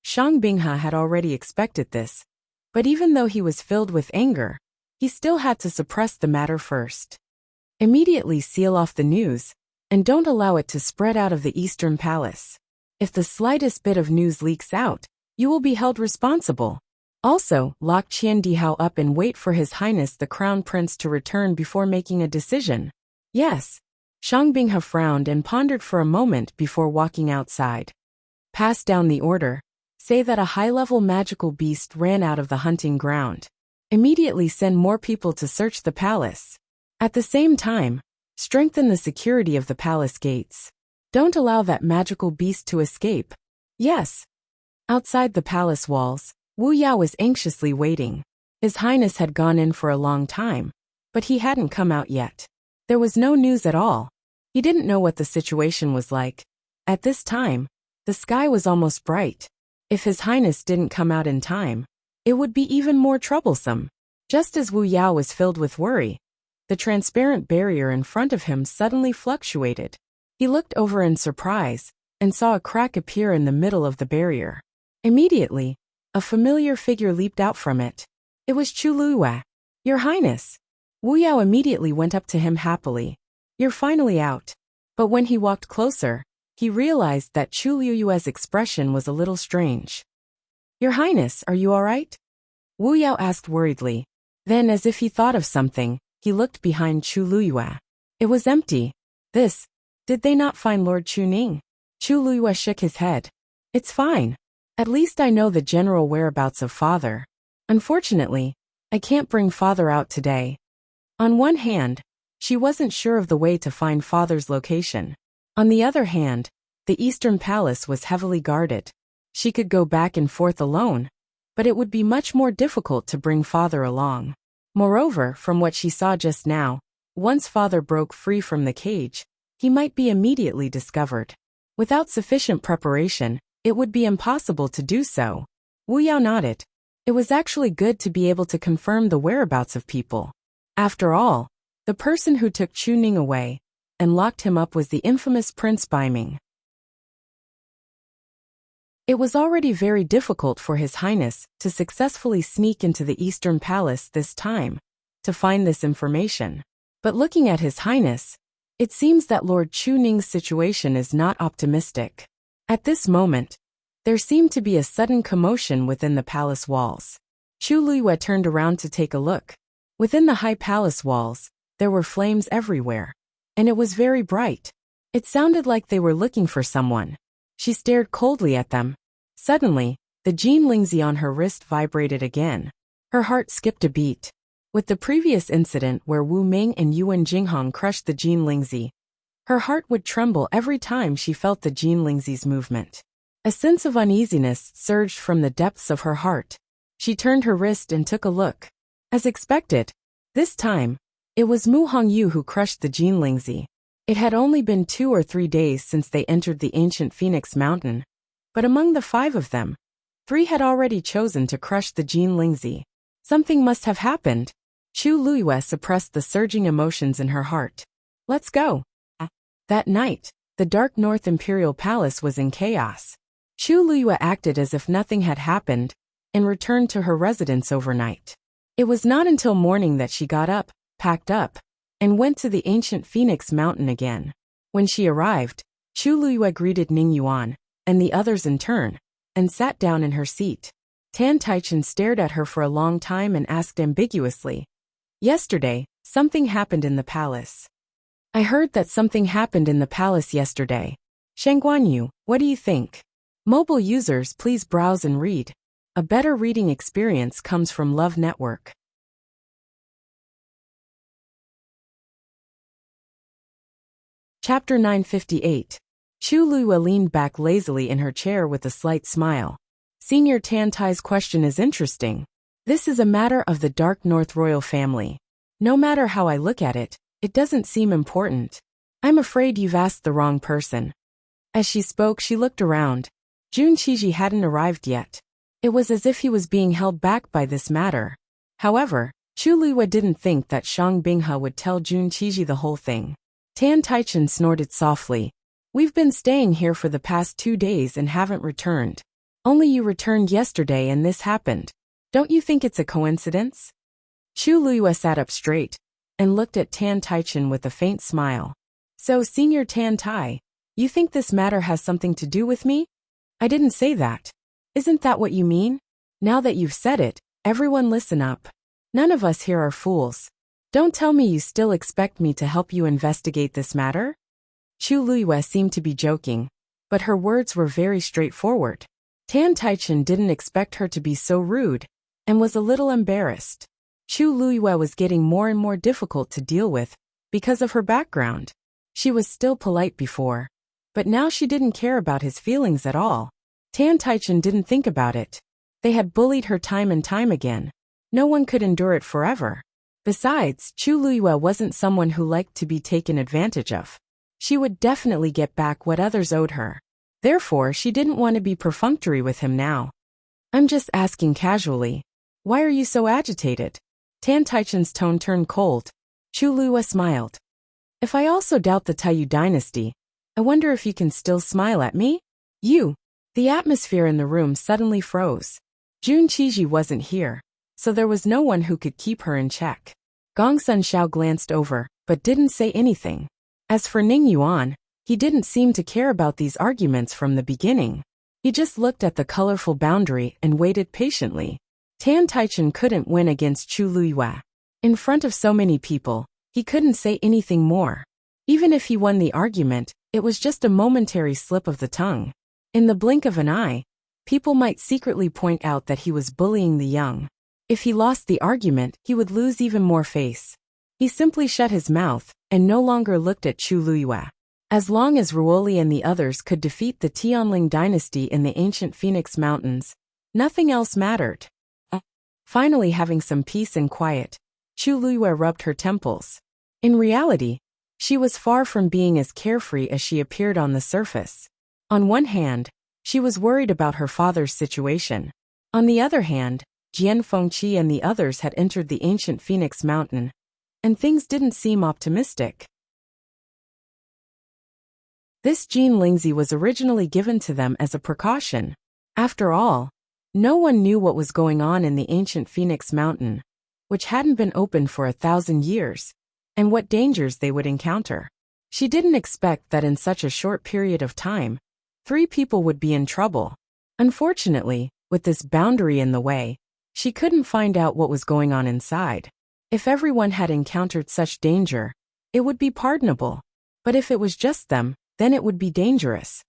Shang Binghe had already expected this, but even though he was filled with anger, he still had to suppress the matter first. Immediately seal off the news, and don't allow it to spread out of the Eastern Palace. If the slightest bit of news leaks out, you will be held responsible. Also, lock Qian Dihao up and wait for His Highness the Crown Prince to return before making a decision. Yes. Shang Binghe frowned and pondered for a moment before walking outside. Pass down the order. Say that a high-level magical beast ran out of the hunting ground. Immediately send more people to search the palace. At the same time, strengthen the security of the palace gates. Don't allow that magical beast to escape. Yes. Outside the palace walls, Wu Yao was anxiously waiting. His Highness had gone in for a long time, but he hadn't come out yet. There was no news at all. He didn't know what the situation was like. At this time, the sky was almost bright. If His Highness didn't come out in time, it would be even more troublesome. Just as Wu Yao was filled with worry, the transparent barrier in front of him suddenly fluctuated. He looked over in surprise and saw a crack appear in the middle of the barrier. Immediately, a familiar figure leaped out from it. It was Chu Luyue. Your Highness. Wu Yao immediately went up to him happily. You're finally out. But when he walked closer, he realized that Chu Luyue's expression was a little strange. Your Highness, are you all right? Wu Yao asked worriedly. Then, as if he thought of something, he looked behind Chu Luyue. It was empty. Did they not find Lord Chuning? Chu Luyue shook his head. It's fine. At least I know the general whereabouts of Father. Unfortunately, I can't bring Father out today. On one hand, she wasn't sure of the way to find Father's location. On the other hand, the Eastern Palace was heavily guarded. She could go back and forth alone, but it would be much more difficult to bring Father along. Moreover, from what she saw just now, once Father broke free from the cage, he might be immediately discovered. Without sufficient preparation, it would be impossible to do so. Wu Yao nodded. It was actually good to be able to confirm the whereabouts of people. After all, the person who took Chu Ning away and locked him up was the infamous Prince Baiming. It was already very difficult for His Highness to successfully sneak into the Eastern Palace this time to find this information. But looking at His Highness, it seems that Lord Chu Ning's situation is not optimistic. At this moment, there seemed to be a sudden commotion within the palace walls. Chu Luyue turned around to take a look. Within the high palace walls, there were flames everywhere, and it was very bright. It sounded like they were looking for someone. She stared coldly at them. Suddenly, the Jin Lingzi on her wrist vibrated again. Her heart skipped a beat. With the previous incident where Wu Ming and Yuan Jinghong crushed the Jin Lingzi, her heart would tremble every time she felt the Jin Lingzi's movement. A sense of uneasiness surged from the depths of her heart. She turned her wrist and took a look. As expected, this time, it was Mu Hongyu who crushed the Jin Lingzi. It had only been 2 or 3 days since they entered the ancient Phoenix Mountain, but among the 5 of them, 3 had already chosen to crush the Jin Lingzi. Something must have happened. Chu Luyue suppressed the surging emotions in her heart. Let's go. That night, the dark North Imperial Palace was in chaos. Chu Luyue acted as if nothing had happened and returned to her residence overnight. It was not until morning that she got up, packed up, and went to the ancient Phoenix Mountain again. When she arrived, Chu Luyue greeted Ning Yuan and the others in turn, and sat down in her seat. Tan Taichen stared at her for a long time and asked ambiguously, Yesterday, something happened in the palace. I heard that something happened in the palace yesterday. Shangguanyu, what do you think? Mobile users, please browse and read. A better reading experience comes from Love Network. Chapter 958. Chu Luiyue leaned back lazily in her chair with a slight smile. Senior Tan Tai's question is interesting. This is a matter of the Dark North royal family. No matter how I look at it, it doesn't seem important. I'm afraid you've asked the wrong person. As she spoke, she looked around. Jun Qiji hadn't arrived yet. It was as if he was being held back by this matter. However, Chu Luiyue didn't think that Shang Binghe would tell Jun Qiji the whole thing. Tan Taichen snorted softly. We've been staying here for the past 2 days and haven't returned. Only you returned yesterday and this happened. Don't you think it's a coincidence? Chu Luiyue sat up straight and looked at Tan Taichen with a faint smile. So, Senior Tan Tai, you think this matter has something to do with me? I didn't say that. Isn't that what you mean? Now that you've said it, everyone listen up. None of us here are fools. Don't tell me you still expect me to help you investigate this matter? Chu Luiyue seemed to be joking, but her words were very straightforward. Tan Taichen didn't expect her to be so rude, and was a little embarrassed. Chu Luiyue was getting more and more difficult to deal with, because of her background. She was still polite before, but now she didn't care about his feelings at all. Tan Taichen didn't think about it. They had bullied her time and time again. No one could endure it forever. Besides, Chu Luiyue wasn't someone who liked to be taken advantage of. She would definitely get back what others owed her. Therefore, she didn't want to be perfunctory with him now. I'm just asking casually. Why are you so agitated? Tan Taichen's tone turned cold. Chu Luiyue smiled. If I also doubt the Taiyu dynasty, I wonder if you can still smile at me? You. The atmosphere in the room suddenly froze. Jun Qiji wasn't here, so there was no one who could keep her in check. Gongsun Xiao glanced over, but didn't say anything. As for Ning Yuan, he didn't seem to care about these arguments from the beginning. He just looked at the colorful boundary and waited patiently. Tan Taichen couldn't win against Chu Luiyue. In front of so many people, he couldn't say anything more. Even if he won the argument, it was just a momentary slip of the tongue. In the blink of an eye, people might secretly point out that he was bullying the young. If he lost the argument, he would lose even more face. He simply shut his mouth and no longer looked at Chu Luiyue. As long as Ruoli and the others could defeat the Tianling dynasty in the ancient Phoenix Mountains, nothing else mattered. Finally having some peace and quiet, Chu Luiyue rubbed her temples. In reality, she was far from being as carefree as she appeared on the surface. On one hand, she was worried about her father's situation. On the other hand, Jian Fengqi and the others had entered the ancient Phoenix Mountain, and things didn't seem optimistic. This Jean Lingzi was originally given to them as a precaution. After all, no one knew what was going on in the ancient Phoenix Mountain, which hadn't been opened for 1,000 years, and what dangers they would encounter. She didn't expect that in such a short period of time, 3 people would be in trouble. Unfortunately, with this boundary in the way, she couldn't find out what was going on inside. If everyone had encountered such danger, it would be pardonable. But if it was just them, then it would be dangerous.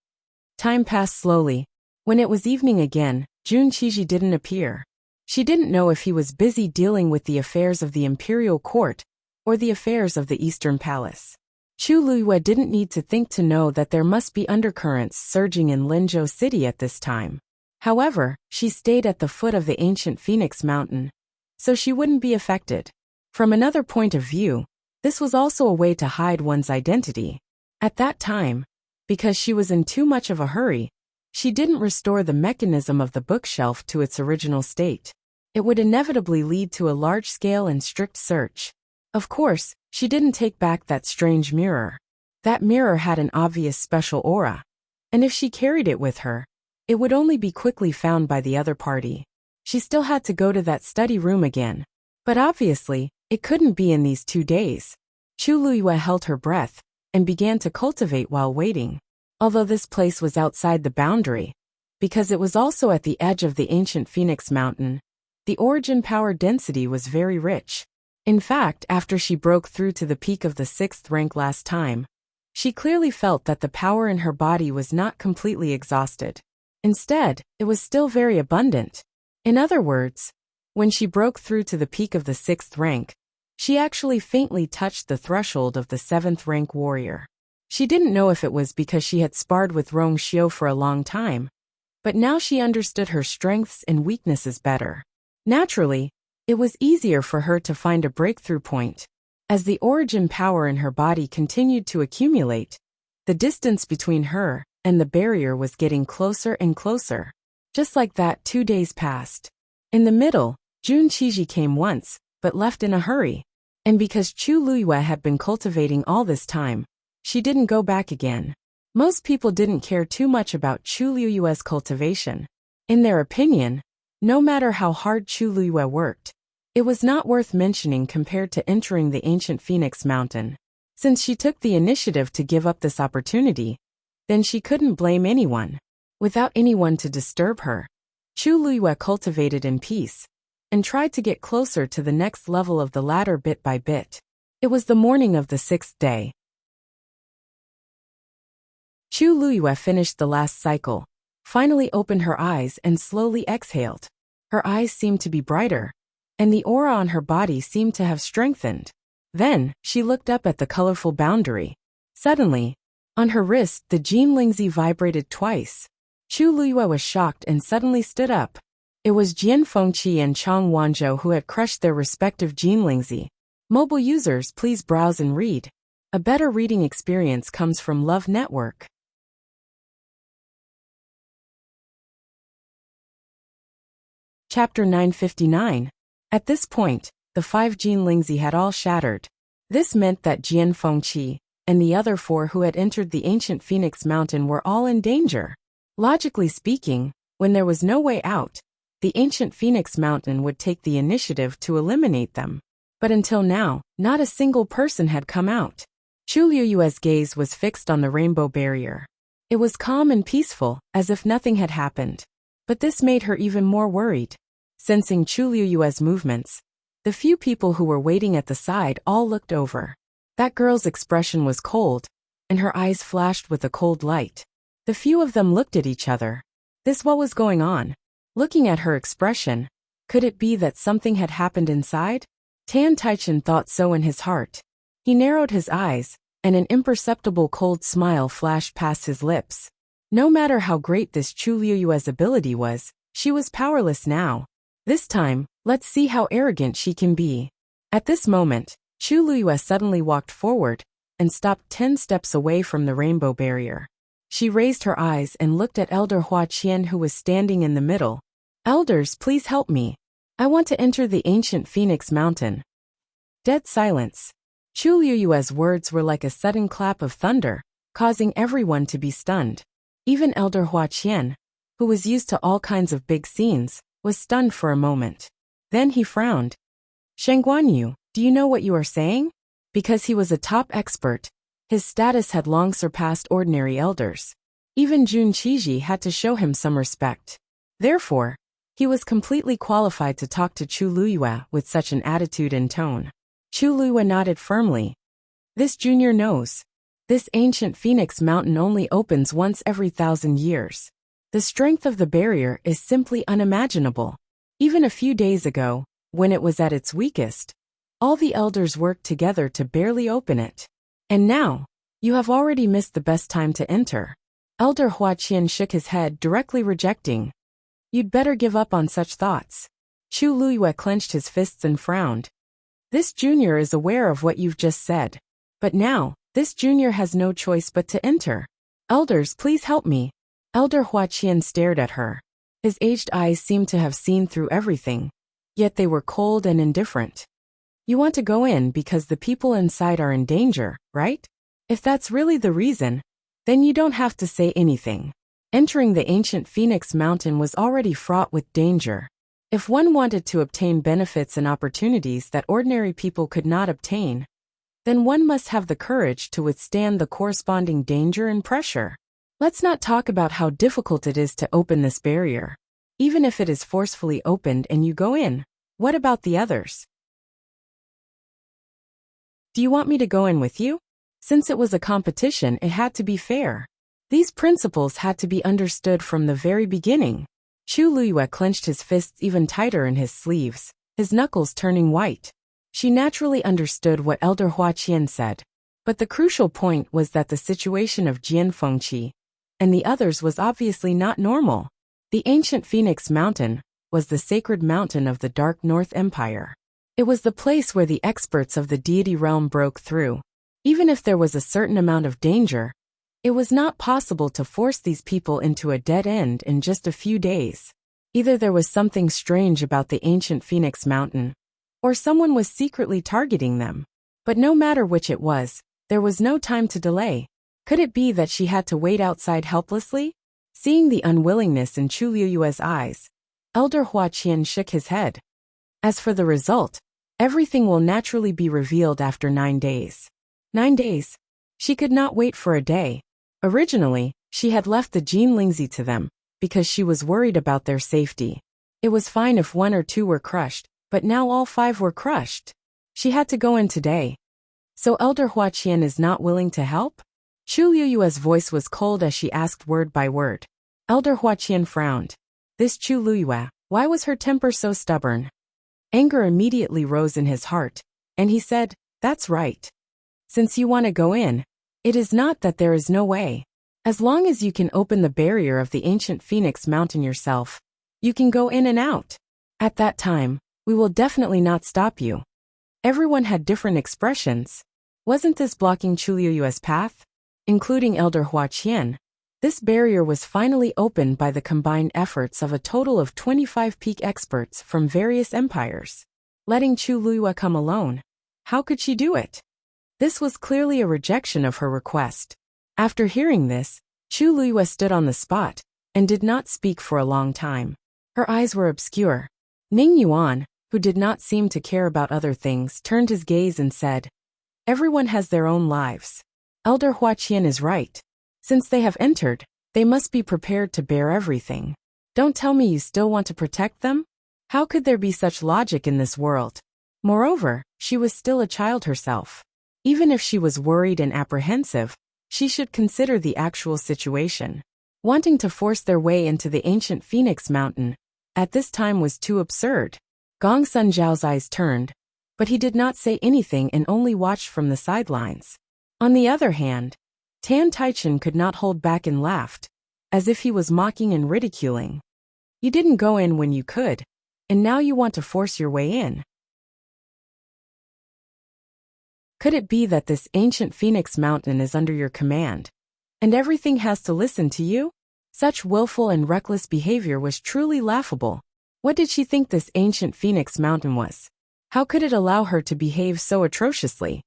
Time passed slowly. When it was evening again, Jun Qiji didn't appear. She didn't know if he was busy dealing with the affairs of the Imperial court or the affairs of the Eastern Palace. Chu Luiyue didn't need to think to know that there must be undercurrents surging in Linzhou City at this time. However, she stayed at the foot of the ancient Phoenix Mountain, so she wouldn't be affected. From another point of view, this was also a way to hide one's identity. At that time, because she was in too much of a hurry, she didn't restore the mechanism of the bookshelf to its original state. It would inevitably lead to a large-scale and strict search. Of course, she didn't take back that strange mirror. That mirror had an obvious special aura, and if she carried it with her, it would only be quickly found by the other party. She still had to go to that study room again. But obviously, it couldn't be in these 2 days. Chu Luiyue held her breath and began to cultivate while waiting. Although this place was outside the boundary, because it was also at the edge of the ancient Phoenix Mountain, the origin power density was very rich. In fact, after she broke through to the peak of the 6th rank last time, she clearly felt that the power in her body was not completely exhausted. Instead, it was still very abundant. In other words, when she broke through to the peak of the 6th rank, she actually faintly touched the threshold of the 7th rank warrior. She didn't know if it was because she had sparred with Rong Xiu for a long time, but now she understood her strengths and weaknesses better. Naturally, it was easier for her to find a breakthrough point. As the origin power in her body continued to accumulate, the distance between her and the barrier was getting closer and closer. Just like that, 2 days passed. In the middle, Jun Qiji came once, but left in a hurry. And because Chu Luyue had been cultivating all this time, she didn't go back again. Most people didn't care too much about Chu Luyue's cultivation. In their opinion, no matter how hard Chu Luyue worked, it was not worth mentioning compared to entering the ancient Phoenix Mountain. Since she took the initiative to give up this opportunity, then she couldn't blame anyone. Without anyone to disturb her, Chu Luyue cultivated in peace and tried to get closer to the next level of the ladder bit by bit. It was the morning of the 6th day. Chu Luyue finished the last cycle, finally opened her eyes and slowly exhaled. Her eyes seemed to be brighter, and the aura on her body seemed to have strengthened. Then, she looked up at the colorful boundary. Suddenly, on her wrist, the Jinlingzi vibrated twice. Chu Luyue was shocked and suddenly stood up. It was Jian Fengqi and Chang Wanzhou who had crushed their respective Jinlingzi. Mobile users, please browse and read. A better reading experience comes from Love Network. Chapter 959. At this point, the 5 Jinlingzi had all shattered. This meant that Jian Fengqi and the other 4 who had entered the ancient Phoenix Mountain were all in danger. Logically speaking, when there was no way out, the ancient Phoenix Mountain would take the initiative to eliminate them. But until now, not a single person had come out. Chu Luyue's gaze was fixed on the rainbow barrier. It was calm and peaceful, as if nothing had happened. But this made her even more worried. Sensing Chu Luyue's movements, the few people who were waiting at the side all looked over. That girl's expression was cold, and her eyes flashed with a cold light. The few of them looked at each other. What was going on? Looking at her expression, could it be that something had happened inside? Tan Taichen thought so in his heart. He narrowed his eyes, and an imperceptible cold smile flashed past his lips. No matter how great this Chu Luyue's ability was, she was powerless now. This time, let's see how arrogant she can be. At this moment, Chu Luyue suddenly walked forward and stopped 10 steps away from the rainbow barrier. She raised her eyes and looked at Elder Hua Qian, who was standing in the middle. Elders, please help me. I want to enter the ancient Phoenix Mountain. Dead silence. Chu Luyue's words were like a sudden clap of thunder, causing everyone to be stunned. Even Elder Hua Qian, who was used to all kinds of big scenes, was stunned for a moment. Then he frowned. Sheng Guanyu, do you know what you are saying? Because he was a top expert, his status had long surpassed ordinary elders. Even Jun Qiji had to show him some respect. Therefore, he was completely qualified to talk to Chu Luyue with such an attitude and tone. Chu Luyue nodded firmly. This junior knows. This ancient Phoenix Mountain only opens once every 1,000 years. The strength of the barrier is simply unimaginable. Even a few days ago, when it was at its weakest, all the elders worked together to barely open it. And now, you have already missed the best time to enter. Elder Hua Qian shook his head, directly rejecting. You'd better give up on such thoughts. Chu Luyue clenched his fists and frowned. This junior is aware of what you've just said. But now, this junior has no choice but to enter. Elders, please help me. Elder Hua Qian stared at her. His aged eyes seemed to have seen through everything, yet they were cold and indifferent. You want to go in because the people inside are in danger, right? If that's really the reason, then you don't have to say anything. Entering the ancient Phoenix Mountain was already fraught with danger. If one wanted to obtain benefits and opportunities that ordinary people could not obtain, then one must have the courage to withstand the corresponding danger and pressure. Let's not talk about how difficult it is to open this barrier. Even if it is forcefully opened and you go in, what about the others? Do you want me to go in with you? Since it was a competition, it had to be fair. These principles had to be understood from the very beginning. Chu Luyue clenched his fists even tighter in his sleeves, his knuckles turning white. She naturally understood what Elder Hua Qian said. But the crucial point was that the situation of Jian Fengqi and the others was obviously not normal. The ancient Phoenix Mountain was the sacred mountain of the Dark North Empire. It was the place where the experts of the deity realm broke through. Even if there was a certain amount of danger, it was not possible to force these people into a dead end in just a few days. Either there was something strange about the ancient Phoenix Mountain, or someone was secretly targeting them. But no matter which it was, there was no time to delay. Could it be that she had to wait outside helplessly? Seeing the unwillingness in Chu Luyue's eyes, Elder Hua Qian shook his head. As for the result, everything will naturally be revealed after 9 days. 9 days? She could not wait for a day. Originally, she had left the Jin Lingzi to them, because she was worried about their safety. It was fine if 1 or 2 were crushed, but now all 5 were crushed. She had to go in today. So Elder Hua Qian is not willing to help? Chu Luyue's voice was cold as she asked word by word. Elder Hua Qian frowned. This Chu Luyue, why was her temper so stubborn? Anger immediately rose in his heart, and he said, "That's right. Since you want to go in, it is not that there is no way. As long as you can open the barrier of the ancient Phoenix Mountain yourself, you can go in and out. At that time, we will definitely not stop you." Everyone had different expressions. Wasn't this blocking Chu Luyue's path? Including Elder Hua Qian. This barrier was finally opened by the combined efforts of a total of 25 peak experts from various empires. Letting Chu Luyue come alone. How could she do it? This was clearly a rejection of her request. After hearing this, Chu Luyue stood on the spot and did not speak for a long time. Her eyes were obscure. Ning Yuan, who did not seem to care about other things, turned his gaze and said, "Everyone has their own lives. Elder Hua Qian is right. Since they have entered, they must be prepared to bear everything. Don't tell me you still want to protect them? How could there be such logic in this world?" Moreover, she was still a child herself. Even if she was worried and apprehensive, she should consider the actual situation. Wanting to force their way into the ancient Phoenix Mountain at this time was too absurd. Gong Sun Zhao's eyes turned, but he did not say anything and only watched from the sidelines. On the other hand, Tan Taichen could not hold back and laughed, as if he was mocking and ridiculing. You didn't go in when you could, and now you want to force your way in. Could it be that this ancient Phoenix Mountain is under your command, and everything has to listen to you? Such willful and reckless behavior was truly laughable. What did she think this ancient Phoenix Mountain was? How could it allow her to behave so atrociously?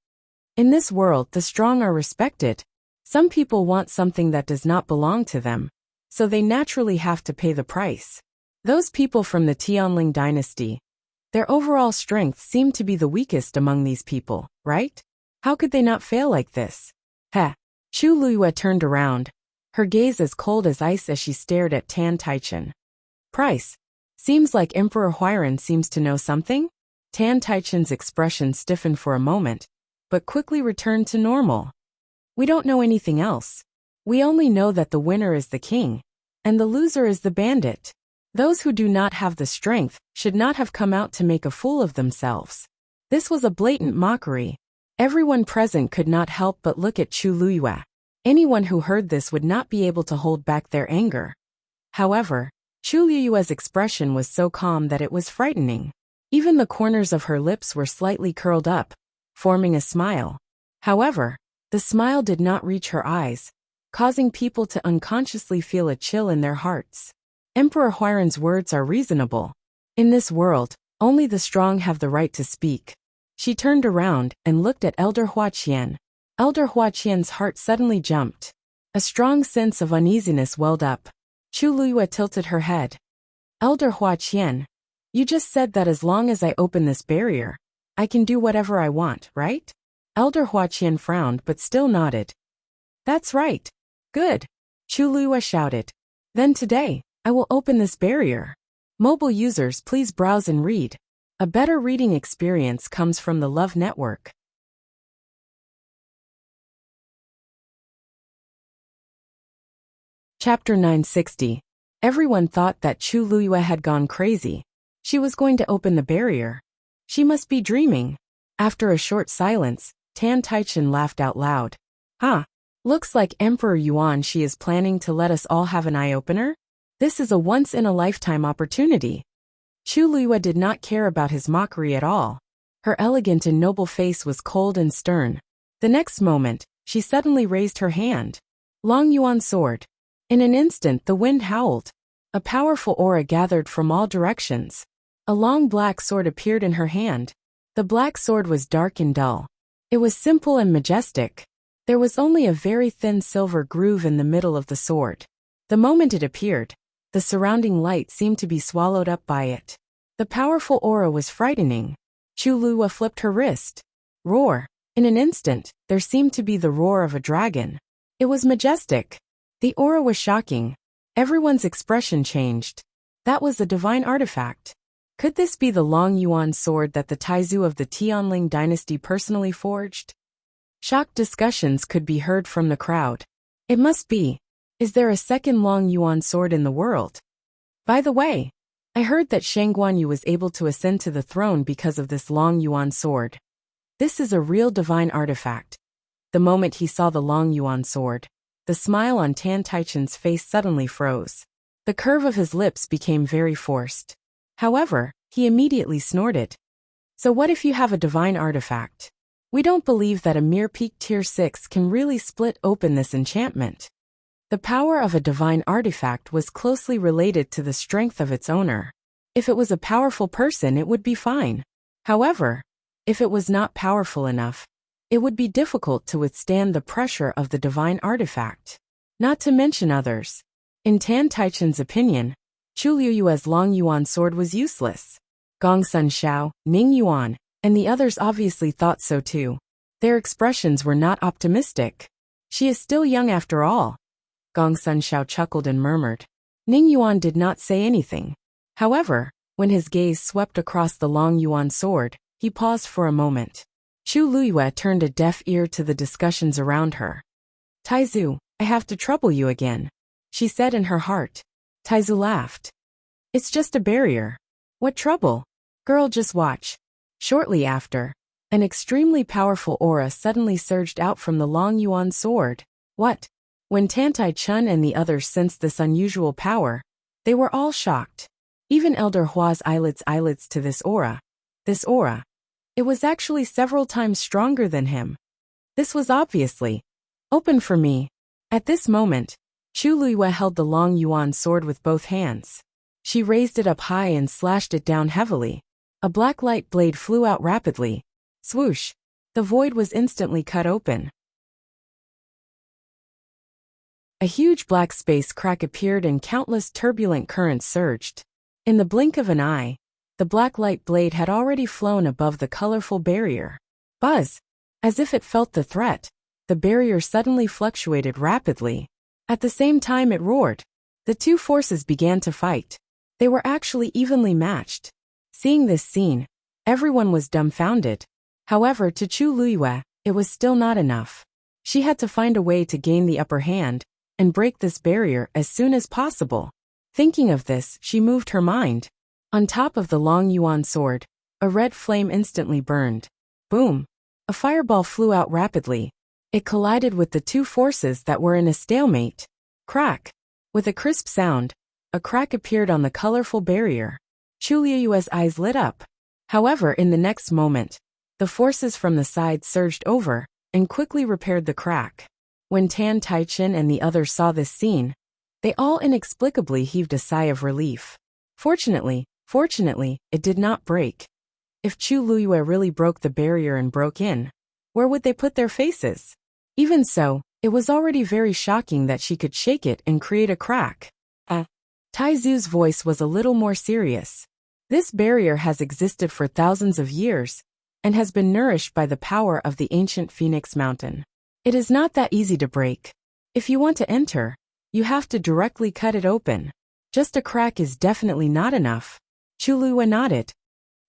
In this world, the strong are respected. Some people want something that does not belong to them, so they naturally have to pay the price. Those people from the Tianling dynasty, their overall strength seemed to be the weakest among these people, right? How could they not fail like this? Heh. Chu Luyue turned around, her gaze as cold as ice as she stared at Tan Taichen. Price. Seems like Emperor Huairan seems to know something? Tan Taichen's expression stiffened for a moment, but quickly returned to normal. We don't know anything else. We only know that the winner is the king, and the loser is the bandit. Those who do not have the strength should not have come out to make a fool of themselves. This was a blatant mockery. Everyone present could not help but look at Chu Luyue. Anyone who heard this would not be able to hold back their anger. However, Chu Luyue's expression was so calm that it was frightening. Even the corners of her lips were slightly curled up, forming a smile. However, the smile did not reach her eyes, causing people to unconsciously feel a chill in their hearts. Emperor Huairan's words are reasonable. In this world, only the strong have the right to speak. She turned around and looked at Elder Hua Qian. Elder Hua Qian's heart suddenly jumped. A strong sense of uneasiness welled up. Chu Luyue tilted her head. Elder Hua Qian, you just said that as long as I open this barrier, I can do whatever I want, right? Elder Hua Qian frowned but still nodded. That's right. Good. Chu Luyue shouted. Then today, I will open this barrier. Mobile users, please browse and read. A better reading experience comes from the Love Network. Chapter 960. Everyone thought that Chu Luyue had gone crazy. She was going to open the barrier. She must be dreaming. After a short silence, Tan Taichen laughed out loud. Looks like Emperor Yuan she is planning to let us all have an eye-opener? This is a once-in-a-lifetime opportunity. Chu Luyue did not care about his mockery at all. Her elegant and noble face was cold and stern. The next moment, she suddenly raised her hand. Long Yuan sword. In an instant the wind howled. A powerful aura gathered from all directions. A long black sword appeared in her hand. The black sword was dark and dull. It was simple and majestic. There was only a very thin silver groove in the middle of the sword. The moment it appeared, the surrounding light seemed to be swallowed up by it. The powerful aura was frightening. Chu Luyue flipped her wrist. Roar. In an instant, there seemed to be the roar of a dragon. It was majestic. The aura was shocking. Everyone's expression changed. That was a divine artifact. Could this be the Long Yuan sword that the Taizu of the Tianling dynasty personally forged? Shocked discussions could be heard from the crowd. It must be. Is there a second Long Yuan sword in the world? By the way, I heard that Shang Guanyu was able to ascend to the throne because of this Long Yuan sword. This is a real divine artifact. The moment he saw the Long Yuan sword, the smile on Tan Taichen's face suddenly froze. The curve of his lips became very forced. However, he immediately snorted. So what if you have a divine artifact? We don't believe that a mere peak tier 6 can really split open this enchantment. The power of a divine artifact was closely related to the strength of its owner. If it was a powerful person, it would be fine. However, if it was not powerful enough, it would be difficult to withstand the pressure of the divine artifact. Not to mention others. In Tan Taichen's opinion, Chu Luyue's Long Yuan sword was useless. Gong Sun Xiao, Ning Yuan, and the others obviously thought so too. Their expressions were not optimistic. She is still young after all. Gong Sun Xiao chuckled and murmured. Ning Yuan did not say anything. However, when his gaze swept across the Long Yuan sword, he paused for a moment. Chu Luyue turned a deaf ear to the discussions around her. Taizu, I have to trouble you again, she said in her heart. Taizu laughed. It's just a barrier. What trouble? Girl, just watch. Shortly after, an extremely powerful aura suddenly surged out from the Long Yuan sword. What? When Tan Taichen and the others sensed this unusual power, they were all shocked. Even Elder Hua's eyelids to this aura. This aura. It was actually several times stronger than him. This was obviously open for me. At this moment, Chu Luyue held the Long Yuan sword with both hands. She raised it up high and slashed it down heavily. A black light blade flew out rapidly. Swoosh! The void was instantly cut open. A huge black space crack appeared and countless turbulent currents surged. In the blink of an eye, the black light blade had already flown above the colorful barrier. Buzz! As if it felt the threat, the barrier suddenly fluctuated rapidly. At the same time it roared. The two forces began to fight. They were actually evenly matched. Seeing this scene, everyone was dumbfounded. However, to Chu Luyue, it was still not enough. She had to find a way to gain the upper hand and break this barrier as soon as possible. Thinking of this, she moved her mind. On top of the Long Yuan sword, a red flame instantly burned. Boom! A fireball flew out rapidly. It collided with the two forces that were in a stalemate. Crack! With a crisp sound, a crack appeared on the colorful barrier. Chu Luyue's eyes lit up. However, in the next moment, the forces from the side surged over and quickly repaired the crack. When Tan Taichen and the others saw this scene, they all inexplicably heaved a sigh of relief. Fortunately, it did not break. If Chu Luyue really broke the barrier and broke in, where would they put their faces? Even so, it was already very shocking that she could shake it and create a crack. Taizu's voice was a little more serious. This barrier has existed for thousands of years and has been nourished by the power of the ancient Phoenix Mountain. It is not that easy to break. If you want to enter, you have to directly cut it open. Just a crack is definitely not enough. Chu Luyue nodded.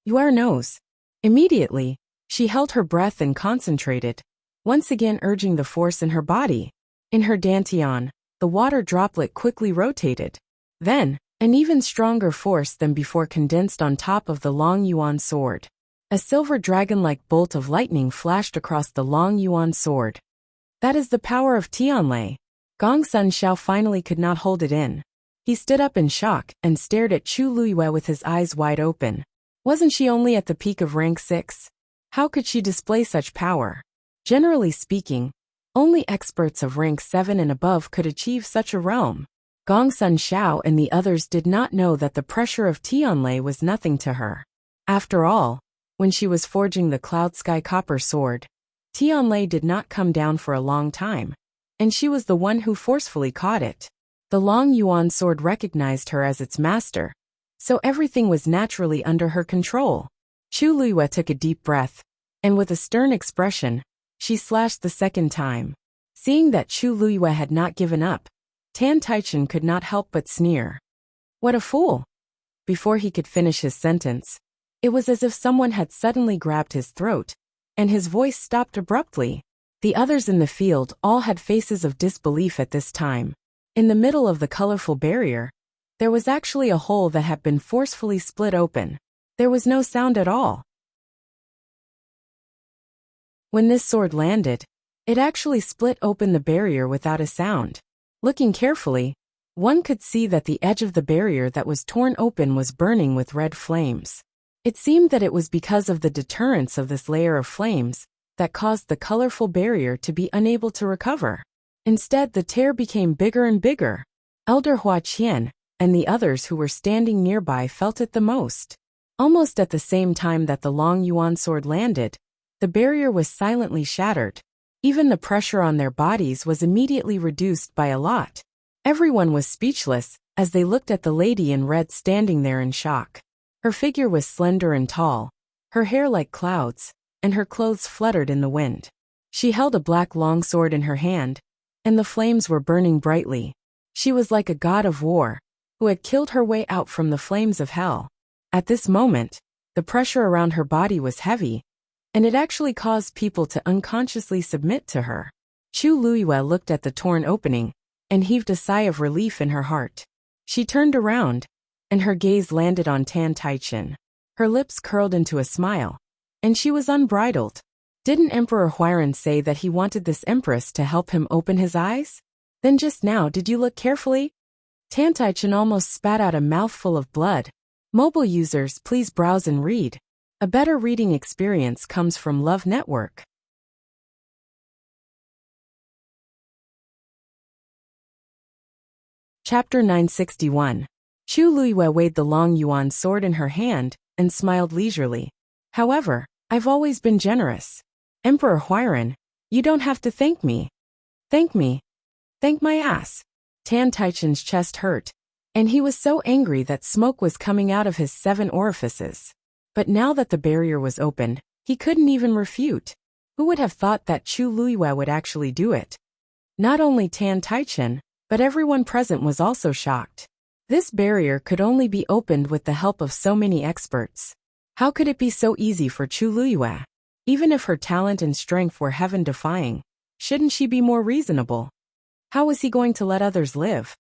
Yuer knows. Immediately, she held her breath and concentrated, once again urging the force in her body. In her dantian, the water droplet quickly rotated. Then, an even stronger force than before condensed on top of the Long Yuan sword. A silver dragon-like bolt of lightning flashed across the Long Yuan sword. That is the power of Tianlei. Gong Sun Xiao finally could not hold it in. He stood up in shock and stared at Chu Luiyue with his eyes wide open. Wasn't she only at the peak of rank 6? How could she display such power? Generally speaking, only experts of rank 7 and above could achieve such a realm. Gong Sun Xiao and the others did not know that the pressure of Tianlei was nothing to her. After all, when she was forging the Cloud Sky Copper Sword, Tianlei did not come down for a long time, and she was the one who forcefully caught it. The Long Yuan sword recognized her as its master, so everything was naturally under her control. Chu Luiyue took a deep breath, and with a stern expression, she slashed the second time. Seeing that Chu Luiyue had not given up, Tan Taichen could not help but sneer. What a fool! Before he could finish his sentence, it was as if someone had suddenly grabbed his throat, and his voice stopped abruptly. The others in the field all had faces of disbelief at this time. In the middle of the colorful barrier, there was actually a hole that had been forcefully split open. There was no sound at all. When this sword landed, it actually split open the barrier without a sound. Looking carefully, one could see that the edge of the barrier that was torn open was burning with red flames. It seemed that it was because of the deterrence of this layer of flames that caused the colorful barrier to be unable to recover. Instead, the tear became bigger and bigger. Elder Hua Qian and the others who were standing nearby felt it the most. Almost at the same time that the Long Yuan sword landed, the barrier was silently shattered. Even the pressure on their bodies was immediately reduced by a lot. Everyone was speechless as they looked at the lady in red standing there in shock. Her figure was slender and tall, her hair like clouds, and her clothes fluttered in the wind. She held a black longsword in her hand, and the flames were burning brightly. She was like a god of war, who had killed her way out from the flames of hell. At this moment, the pressure around her body was heavy, and it actually caused people to unconsciously submit to her. Chu Luiyue looked at the torn opening, and heaved a sigh of relief in her heart. She turned around, and her gaze landed on Tan Taichen. Her lips curled into a smile, and she was unbridled. Didn't Emperor Huairan say that he wanted this empress to help him open his eyes? Then just now, did you look carefully? Tan Taichen almost spat out a mouthful of blood. Mobile users, please browse and read. A better reading experience comes from Love Network. Chapter 961. Chu Luiyue weighed the Long Yuan sword in her hand and smiled leisurely. However, I've always been generous. Emperor Huairan, you don't have to thank me. Thank me? Thank my ass. Tan Taichen's chest hurt, and he was so angry that smoke was coming out of his 7 orifices. But now that the barrier was opened, he couldn't even refute. Who would have thought that Chu Luiyue would actually do it? Not only Tan Taichen, but everyone present was also shocked. This barrier could only be opened with the help of so many experts. How could it be so easy for Chu Luiyue? Even if her talent and strength were heaven-defying, shouldn't she be more reasonable? How was he going to let others live?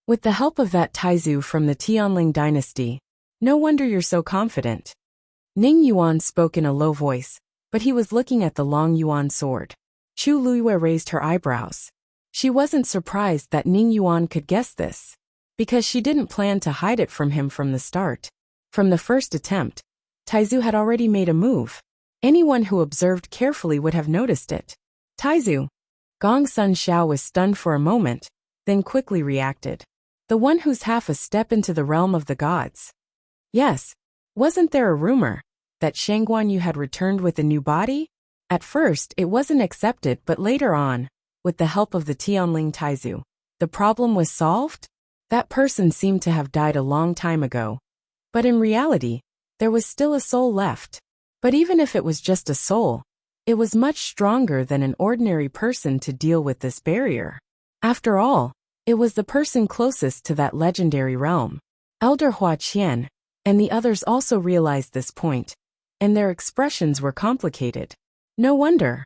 With the help of that Taizu from the Tianling dynasty, no wonder you're so confident. Ning Yuan spoke in a low voice, but he was looking at the Long Yuan sword. Chu Luiyue raised her eyebrows. She wasn't surprised that Ning Yuan could guess this, because she didn't plan to hide it from him from the start. From the first attempt, Taizu had already made a move. Anyone who observed carefully would have noticed it. Taizu. Gong Sun Xiao was stunned for a moment, then quickly reacted. The one who's half a step into the realm of the gods. Yes. Wasn't there a rumor that Shang Guanyu had returned with a new body? At first, it wasn't accepted, but later on, with the help of the Tianling Taizu, the problem was solved? That person seemed to have died a long time ago. But in reality, there was still a soul left. But even if it was just a soul, it was much stronger than an ordinary person to deal with this barrier. After all, it was the person closest to that legendary realm. Elder Hua Qian and the others also realized this point, and their expressions were complicated. No wonder.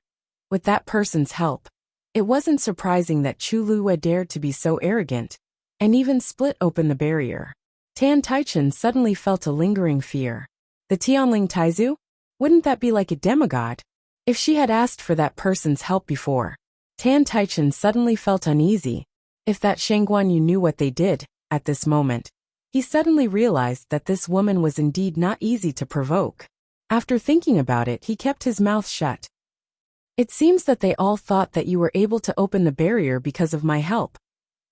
With that person's help, It wasn't surprising that Chu Liyue dared to be so arrogant, and even split open the barrier. Tan Taichen suddenly felt a lingering fear. The Tianling Taizu? Wouldn't that be like a demigod? If she had asked for that person's help before. Tan Taichen suddenly felt uneasy. If that Shangguan Yu knew what they did, at this moment, he suddenly realized that this woman was indeed not easy to provoke. After thinking about it, he kept his mouth shut. It seems that they all thought that you were able to open the barrier because of my help.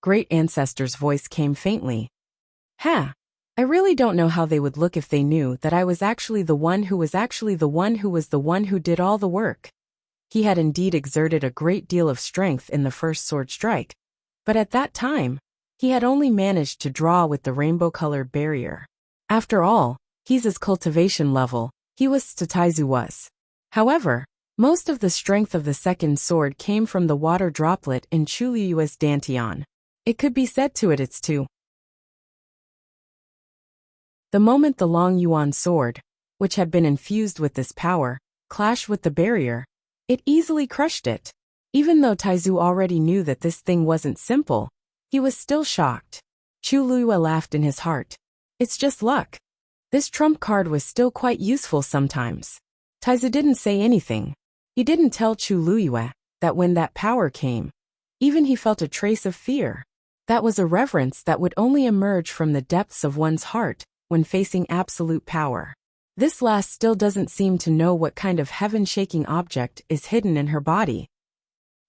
Great Ancestor's voice came faintly. I really don't know how they would look if they knew that I was actually the one who was actually the one who was the one who did all the work. He had indeed exerted a great deal of strength in the first sword strike, but at that time, he had only managed to draw with the rainbow-colored barrier. After all, he's his cultivation level, he was Taizu was. However, most of the strength of the second sword came from the water droplet in Chu Liyue's dantian. It could be said to it's too. The moment the Long Yuan sword, which had been infused with this power, clashed with the barrier, it easily crushed it. Even though Taizu already knew that this thing wasn't simple, he was still shocked. Chu Liyue laughed in his heart. It's just luck. This trump card was still quite useful sometimes. Taizu didn't say anything. He didn't tell Chu Liyue that when that power came, even he felt a trace of fear. That was a reverence that would only emerge from the depths of one's heart when facing absolute power. This last still doesn't seem to know what kind of heaven-shaking object is hidden in her body.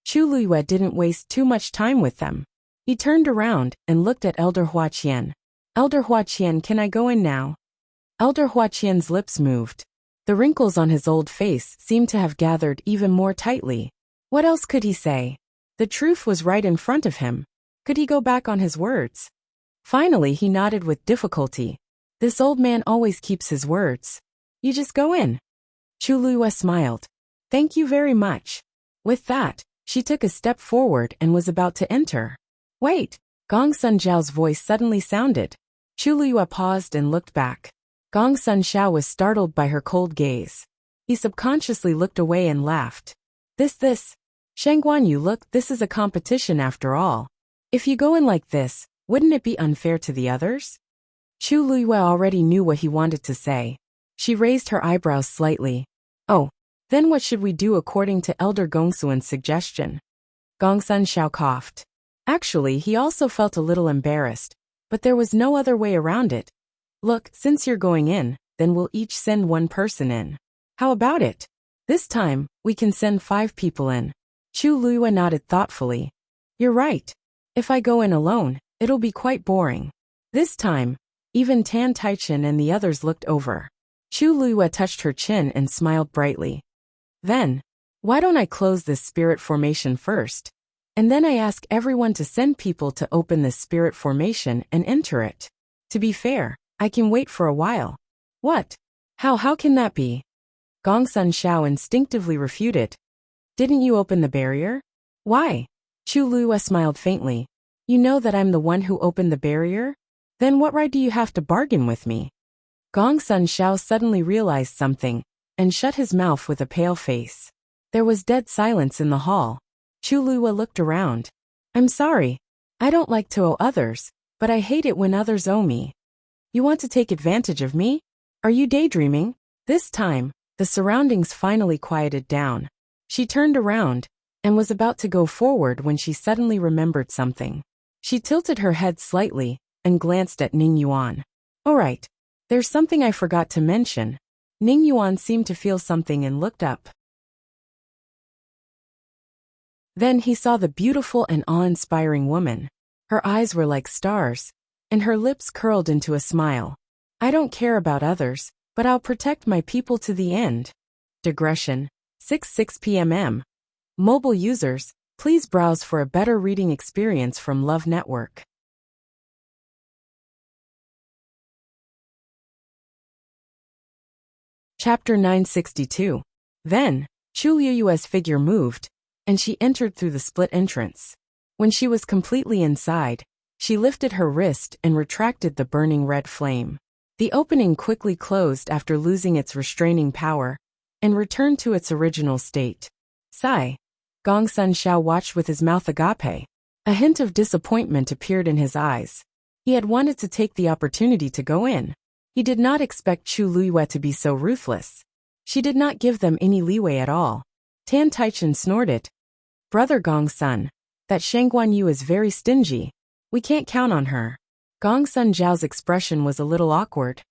Chu Liyue didn't waste too much time with them. He turned around and looked at Elder Huaqian. Elder Huaqian, can I go in now? Elder Huaqian's lips moved. The wrinkles on his old face seemed to have gathered even more tightly. What else could he say? The truth was right in front of him. Could he go back on his words? Finally, he nodded with difficulty. This old man always keeps his words. You just go in. Chu Liyue smiled. Thank you very much. With that, she took a step forward and was about to enter. Wait! Gong Sun Zhao's voice suddenly sounded. Chu Liyue paused and looked back. Gong Sun Zhao was startled by her cold gaze. He subconsciously looked away and laughed. This. Shangguan Yu, look, this is a competition after all. If you go in like this, wouldn't it be unfair to the others? Chu Liyue already knew what he wanted to say. She raised her eyebrows slightly. Oh, then what should we do according to Elder Gongsuan's suggestion? Gong Sun Zhao coughed. Actually, he also felt a little embarrassed, but there was no other way around it. Look, since you're going in, then we'll each send one person in. How about it? This time, we can send 5 people in. Chu Liyue nodded thoughtfully. You're right. If I go in alone, it'll be quite boring. This time, even Tan Taichen and the others looked over. Chu Liyue touched her chin and smiled brightly. Then, why don't I close this spirit formation first? And then I ask everyone to send people to open this spirit formation and enter it. To be fair, I can wait for a while. What? How can that be? Gong Sun Zhao instinctively refuted. Didn't you open the barrier? Why? Chu Liyue smiled faintly. You know that I'm the one who opened the barrier? Then what right do you have to bargain with me? Gong Sun Zhao suddenly realized something, and shut his mouth with a pale face. There was dead silence in the hall. Chu Liyue looked around. I'm sorry. I don't like to owe others, but I hate it when others owe me. You want to take advantage of me? Are you daydreaming? This time, the surroundings finally quieted down. She turned around, and was about to go forward when she suddenly remembered something. She tilted her head slightly, and glanced at Ning Yuan. All right. There's something I forgot to mention. Ning Yuan seemed to feel something and looked up. Then he saw the beautiful and awe-inspiring woman. Her eyes were like stars, and her lips curled into a smile. I don't care about others, but I'll protect my people to the end. Digression. 6 p.m. Mobile users, please browse for a better reading experience from Love Network. Chapter 962. Then, Chu Liyue's figure moved, and she entered through the split entrance. When she was completely inside, she lifted her wrist and retracted the burning red flame. The opening quickly closed after losing its restraining power, and returned to its original state. Sigh. Gongsun Xiao watched with his mouth agape. A hint of disappointment appeared in his eyes. He had wanted to take the opportunity to go in. He did not expect Chu Luiyue to be so ruthless. She did not give them any leeway at all. Tan Taichen snorted. Brother Gongsun, that Shangguan Yu is very stingy. We can't count on her. Gongsun Zhao's expression was a little awkward.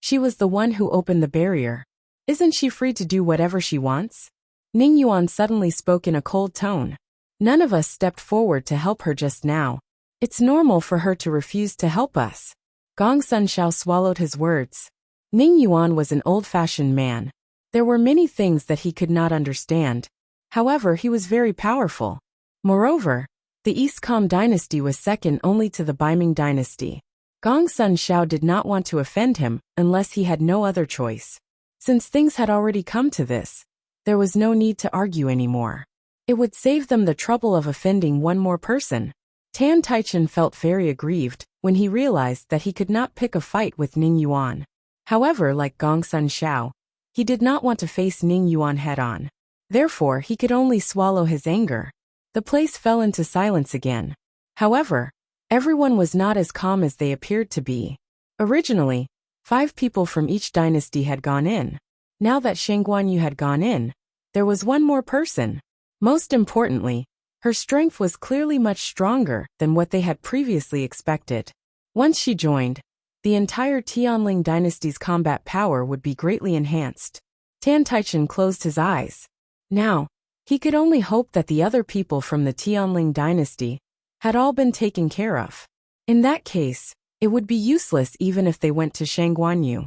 She was the one who opened the barrier. Isn't she free to do whatever she wants? Ning Yuan suddenly spoke in a cold tone. None of us stepped forward to help her just now. It's normal for her to refuse to help us. Gongsun Xiao swallowed his words. Ning Yuan was an old-fashioned man. There were many things that he could not understand. However, he was very powerful. Moreover, the East Com dynasty was second only to the Baiming dynasty. Gongsun Xiao did not want to offend him unless he had no other choice. Since things had already come to this, there was no need to argue anymore. It would save them the trouble of offending one more person. Tan Taichen felt very aggrieved when he realized that he could not pick a fight with Ning Yuan. However, like Gongsun Xiao, he did not want to face Ning Yuan head-on. Therefore, he could only swallow his anger. The place fell into silence again. However, everyone was not as calm as they appeared to be. Originally, 5 people from each dynasty had gone in. Now that Shangguan Yu had gone in, there was one more person. Most importantly, her strength was clearly much stronger than what they had previously expected. Once she joined, the entire Tianling dynasty's combat power would be greatly enhanced. Tan Taichen closed his eyes. Now, he could only hope that the other people from the Tianling dynasty had all been taken care of. In that case, it would be useless even if they went to Shangguan Yu.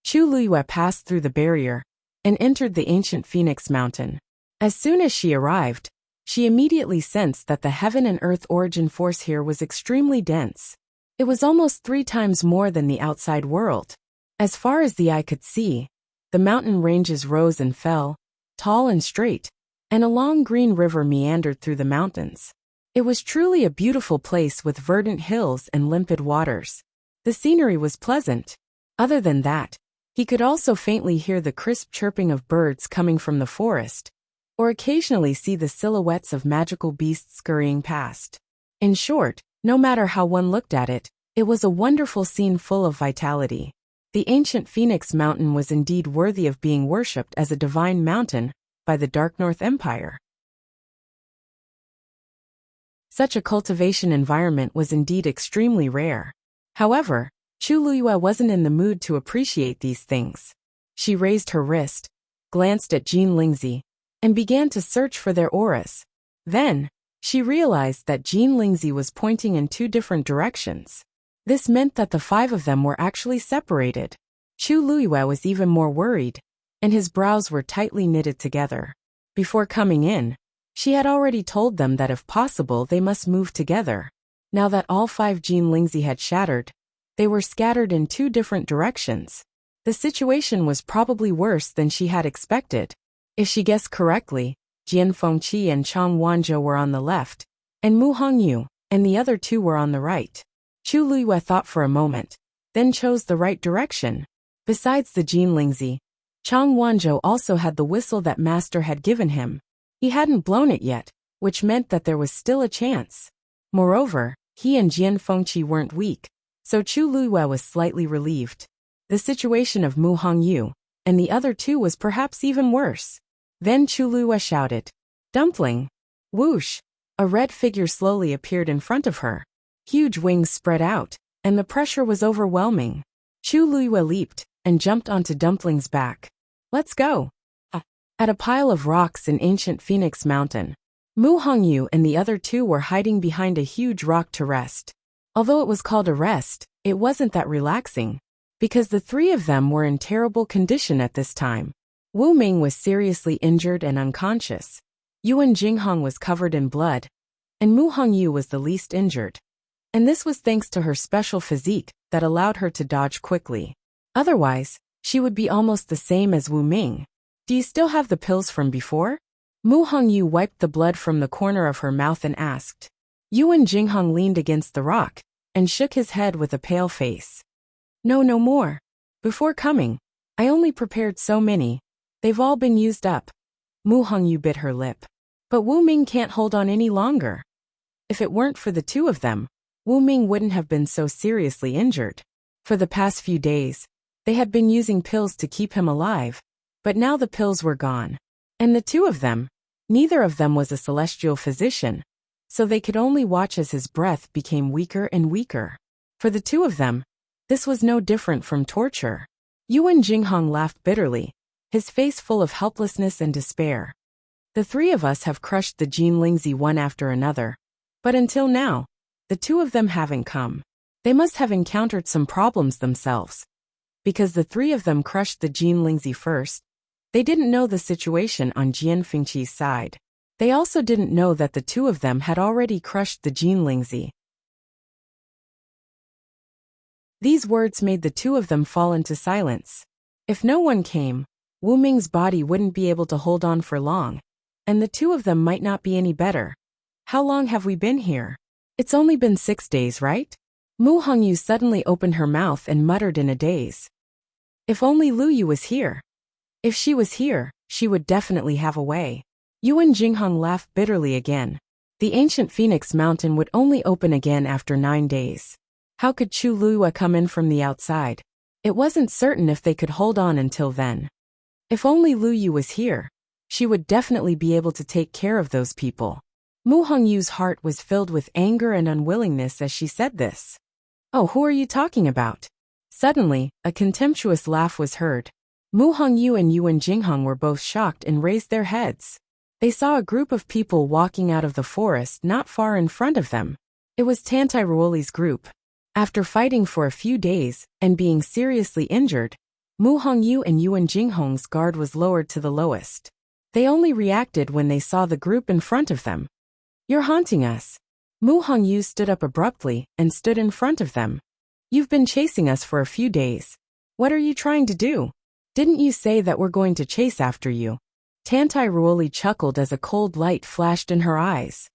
Chu Luiyue passed through the barrier and entered the ancient Phoenix Mountain. As soon as she arrived, she immediately sensed that the heaven and earth origin force here was extremely dense. It was almost 3 times more than the outside world. As far as the eye could see, the mountain ranges rose and fell, tall and straight, and a long green river meandered through the mountains. It was truly a beautiful place with verdant hills and limpid waters. The scenery was pleasant. Other than that, he could also faintly hear the crisp chirping of birds coming from the forest, or occasionally see the silhouettes of magical beasts scurrying past. In short, no matter how one looked at it, it was a wonderful scene full of vitality. The ancient Phoenix Mountain was indeed worthy of being worshipped as a divine mountain by the Dark North Empire. Such a cultivation environment was indeed extremely rare. However, Chu Luiyue wasn't in the mood to appreciate these things. She raised her wrist, glanced at Jean Lingzi, and began to search for their auras. Then, she realized that Jean Lingzi was pointing in 2 different directions. This meant that the 5 of them were actually separated. Chu Luiyue was even more worried, and his brows were tightly knitted together. Before coming in, she had already told them that if possible they must move together. Now that all 5 Jean Lingzi had shattered, they were scattered in 2 different directions. The situation was probably worse than she had expected. If she guessed correctly, Jian Fengqi and Chang Wanzhou were on the left, and Mu Hongyu and the other 2 were on the right. Chu Luiyue thought for a moment, then chose the right direction. Besides the Jean Lingzi, Chang Wanzhou also had the whistle that Master had given him. He hadn't blown it yet, which meant that there was still a chance. Moreover, he and Jian Fengqi weren't weak, so Chu Luiyue was slightly relieved. The situation of Mu Hongyu and the other 2 was perhaps even worse. Then Chu Luiyue shouted, "Dumpling!" Whoosh! A red figure slowly appeared in front of her. Huge wings spread out, and the pressure was overwhelming. Chu Luiyue leaped and jumped onto Dumpling's back. "Let's go!" At a pile of rocks in ancient Phoenix Mountain, Mu Hongyu and the other 2 were hiding behind a huge rock to rest. Although it was called a rest, it wasn't that relaxing, because the 3 of them were in terrible condition at this time. Wu Ming was seriously injured and unconscious. Yuan Jinghong was covered in blood, and Mu Hongyu was the least injured. And this was thanks to her special physique that allowed her to dodge quickly. Otherwise, she would be almost the same as Wu Ming. "Do you still have the pills from before?" Mu Hongyu wiped the blood from the corner of her mouth and asked. Yuan Jinghong leaned against the rock and shook his head with a pale face. "No, no more. Before coming, I only prepared so many. They've all been used up." Mu Hongyu bit her lip. But Wu Ming can't hold on any longer. If it weren't for the two of them, Wu Ming wouldn't have been so seriously injured. For the past few days, they had been using pills to keep him alive, but now the pills were gone. And the two of them, neither of them was a celestial physician, so they could only watch as his breath became weaker and weaker. For the two of them, this was no different from torture. Yuan Jinghong laughed bitterly, his face full of helplessness and despair. The three of us have crushed the Jin Lingzi one after another, but until now, the two of them haven't come. They must have encountered some problems themselves. Because the three of them crushed the Jin Lingzi first, they didn't know the situation on Jian Fengqi's side. They also didn't know that the two of them had already crushed the Jin Lingzi. These words made the two of them fall into silence. If no one came, Wu Ming's body wouldn't be able to hold on for long, and the two of them might not be any better. How long have we been here? It's only been 6 days, right? Mu Hongyu suddenly opened her mouth and muttered in a daze. If only Lu Yu was here. If she was here, she would definitely have a way. Yuan Jinghong laughed bitterly again. The ancient Phoenix Mountain would only open again after 9 days. How could Chu Lua come in from the outside? It wasn't certain if they could hold on until then. If only Lu Yu was here, she would definitely be able to take care of those people. Mu Hongyu's heart was filled with anger and unwillingness as she said this. Oh, who are you talking about? Suddenly, a contemptuous laugh was heard. Mu Hongyu and Yuan Jinghong were both shocked and raised their heads. They saw a group of people walking out of the forest not far in front of them. It was Tantai Ruoli's group. After fighting for a few days and being seriously injured, Mu Hongyu and Yuan Jinghong's guard was lowered to the lowest. They only reacted when they saw the group in front of them. You're haunting us. Mu Hongyu stood up abruptly and stood in front of them. You've been chasing us for a few days. What are you trying to do? Didn't you say that we're going to chase after you? Tantai Ruoli chuckled as a cold light flashed in her eyes.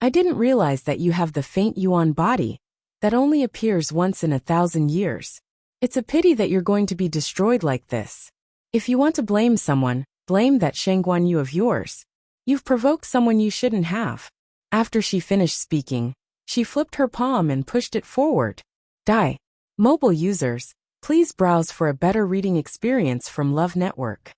I didn't realize that you have the faint Yuan body that only appears once in 1,000 years. It's a pity that you're going to be destroyed like this. If you want to blame someone, blame that Shangguan Yu of yours. You've provoked someone you shouldn't have. After she finished speaking, she flipped her palm and pushed it forward. Die. Mobile users, please browse for a better reading experience from Love Network.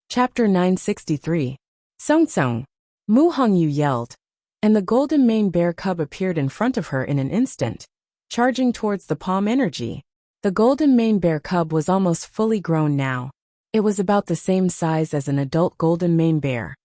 Chapter 963. Song Song. Mu Hongyu yelled, and the golden mane bear cub appeared in front of her in an instant, charging towards the palm energy. The golden mane bear cub was almost fully grown now. It was about the same size as an adult golden mane bear,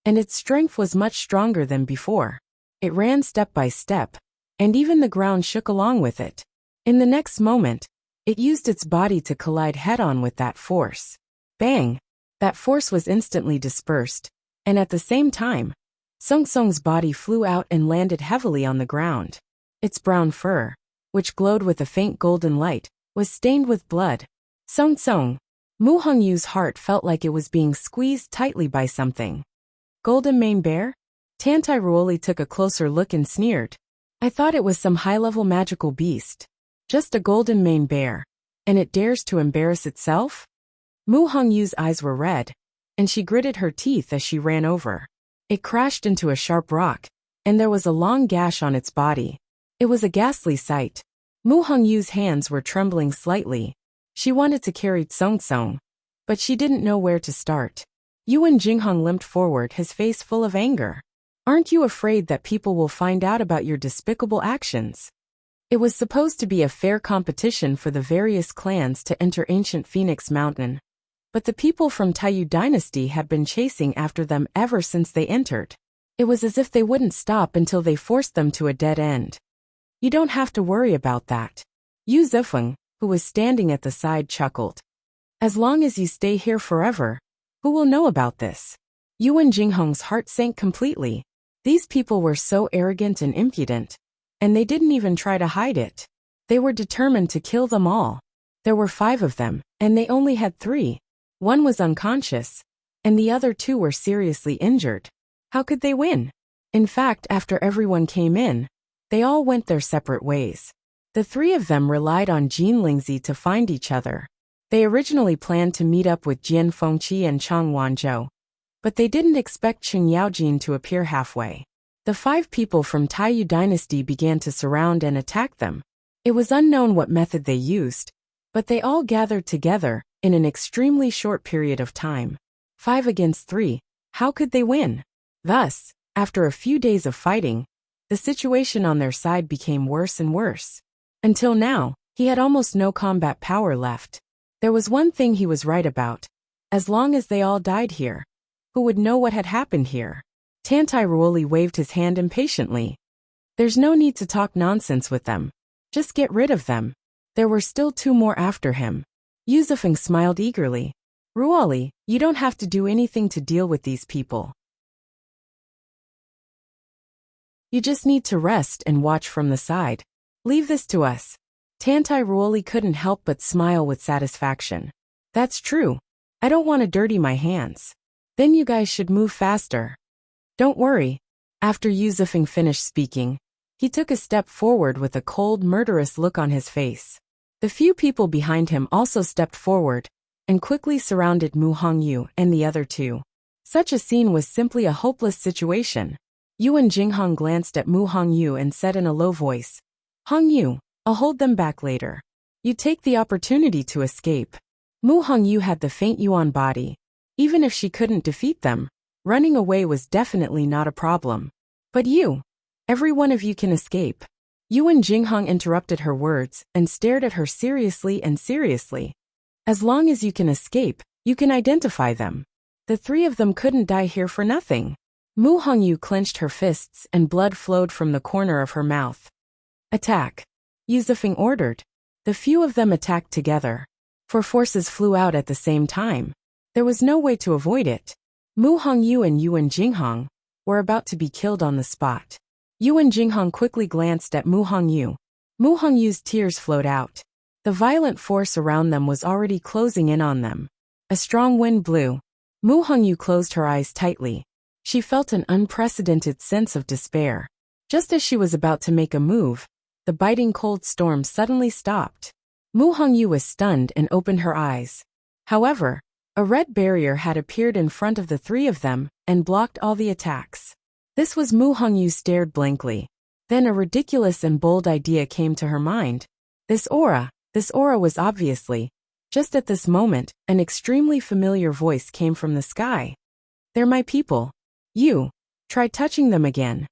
and its strength was much stronger than before. It ran step by step, and even the ground shook along with it. In the next moment, it used its body to collide head-on with that force. Bang! That force was instantly dispersed, and at the same time, Song Song's body flew out and landed heavily on the ground. Its brown fur, which glowed with a faint golden light, was stained with blood. Song Song. Mu Hongyu's heart felt like it was being squeezed tightly by something. Golden mane bear? Tantai Ruoli took a closer look and sneered. I thought it was some high-level magical beast. Just a golden mane bear. And it dares to embarrass itself? Mu Hongyu's eyes were red, and she gritted her teeth as she ran over. It crashed into a sharp rock, and there was a long gash on its body. It was a ghastly sight. Mu Hongyu's hands were trembling slightly. She wanted to carry Song Song, but she didn't know where to start. Yuan Jinghong limped forward, his face full of anger. Aren't you afraid that people will find out about your despicable actions? It was supposed to be a fair competition for the various clans to enter ancient Phoenix Mountain, but the people from Taiyu Dynasty had been chasing after them ever since they entered. It was as if they wouldn't stop until they forced them to a dead end. You don't have to worry about that. Yu Zifeng, who was standing at the side, chuckled. As long as you stay here forever, who will know about this? Yuan Jinghong's heart sank completely. These people were so arrogant and impudent, and they didn't even try to hide it. They were determined to kill them all. There were 5 of them, and they only had 3. One was unconscious, and the other 2 were seriously injured. How could they win? In fact, after everyone came in, they all went their separate ways. The 3 of them relied on Jin Lingzi to find each other. They originally planned to meet up with Jian Fengqi and Chang Wanzhou, but they didn't expect Qin Yaojin to appear halfway. The 5 people from Taiyu dynasty began to surround and attack them. It was unknown what method they used, but they all gathered together in an extremely short period of time. 5 against 3, how could they win? Thus, after a few days of fighting, the situation on their side became worse and worse. Until now, he had almost no combat power left. There was one thing he was right about. As long as they all died here, who would know what had happened here? Tantai Ruoli waved his hand impatiently. There's no need to talk nonsense with them. Just get rid of them. There were still 2 more after him. Yu Zifeng smiled eagerly. Ruoli, you don't have to do anything to deal with these people. You just need to rest and watch from the side. Leave this to us. Tantai Ruoli couldn't help but smile with satisfaction. That's true. I don't want to dirty my hands. Then you guys should move faster. Don't worry. After Yu Zifeng finished speaking, he took a step forward with a cold, murderous look on his face. The few people behind him also stepped forward and quickly surrounded Mu Hongyu and the other 2. Such a scene was simply a hopeless situation. Yuan Jinghong glanced at Mu Hongyu and said in a low voice, Hongyu, I'll hold them back later. You take the opportunity to escape. Mu Hongyu had the faint Yuan body. Even if she couldn't defeat them, running away was definitely not a problem. But you, every one of you can escape. Yuan Jinghong interrupted her words and stared at her seriously. As long as you can escape, you can identify them. The 3 of them couldn't die here for nothing. Mu Hongyu clenched her fists and blood flowed from the corner of her mouth. Attack! Yu Zifeng ordered. The few of them attacked together. 4 forces flew out at the same time. There was no way to avoid it. Mu Hongyu and Yuan Jinghong were about to be killed on the spot. Yuan Jinghong quickly glanced at Mu Hongyu. Mu Hongyu's tears flowed out. The violent force around them was already closing in on them. A strong wind blew. Mu Hongyu closed her eyes tightly. She felt an unprecedented sense of despair. Just as she was about to make a move, the biting cold storm suddenly stopped. Mu Hongyu was stunned and opened her eyes. However, a red barrier had appeared in front of the 3 of them and blocked all the attacks. This was Mu Hongyu stared blankly. Then a ridiculous and bold idea came to her mind. This aura was obviously, just at this moment, an extremely familiar voice came from the sky. They're my people. You, try touching them again.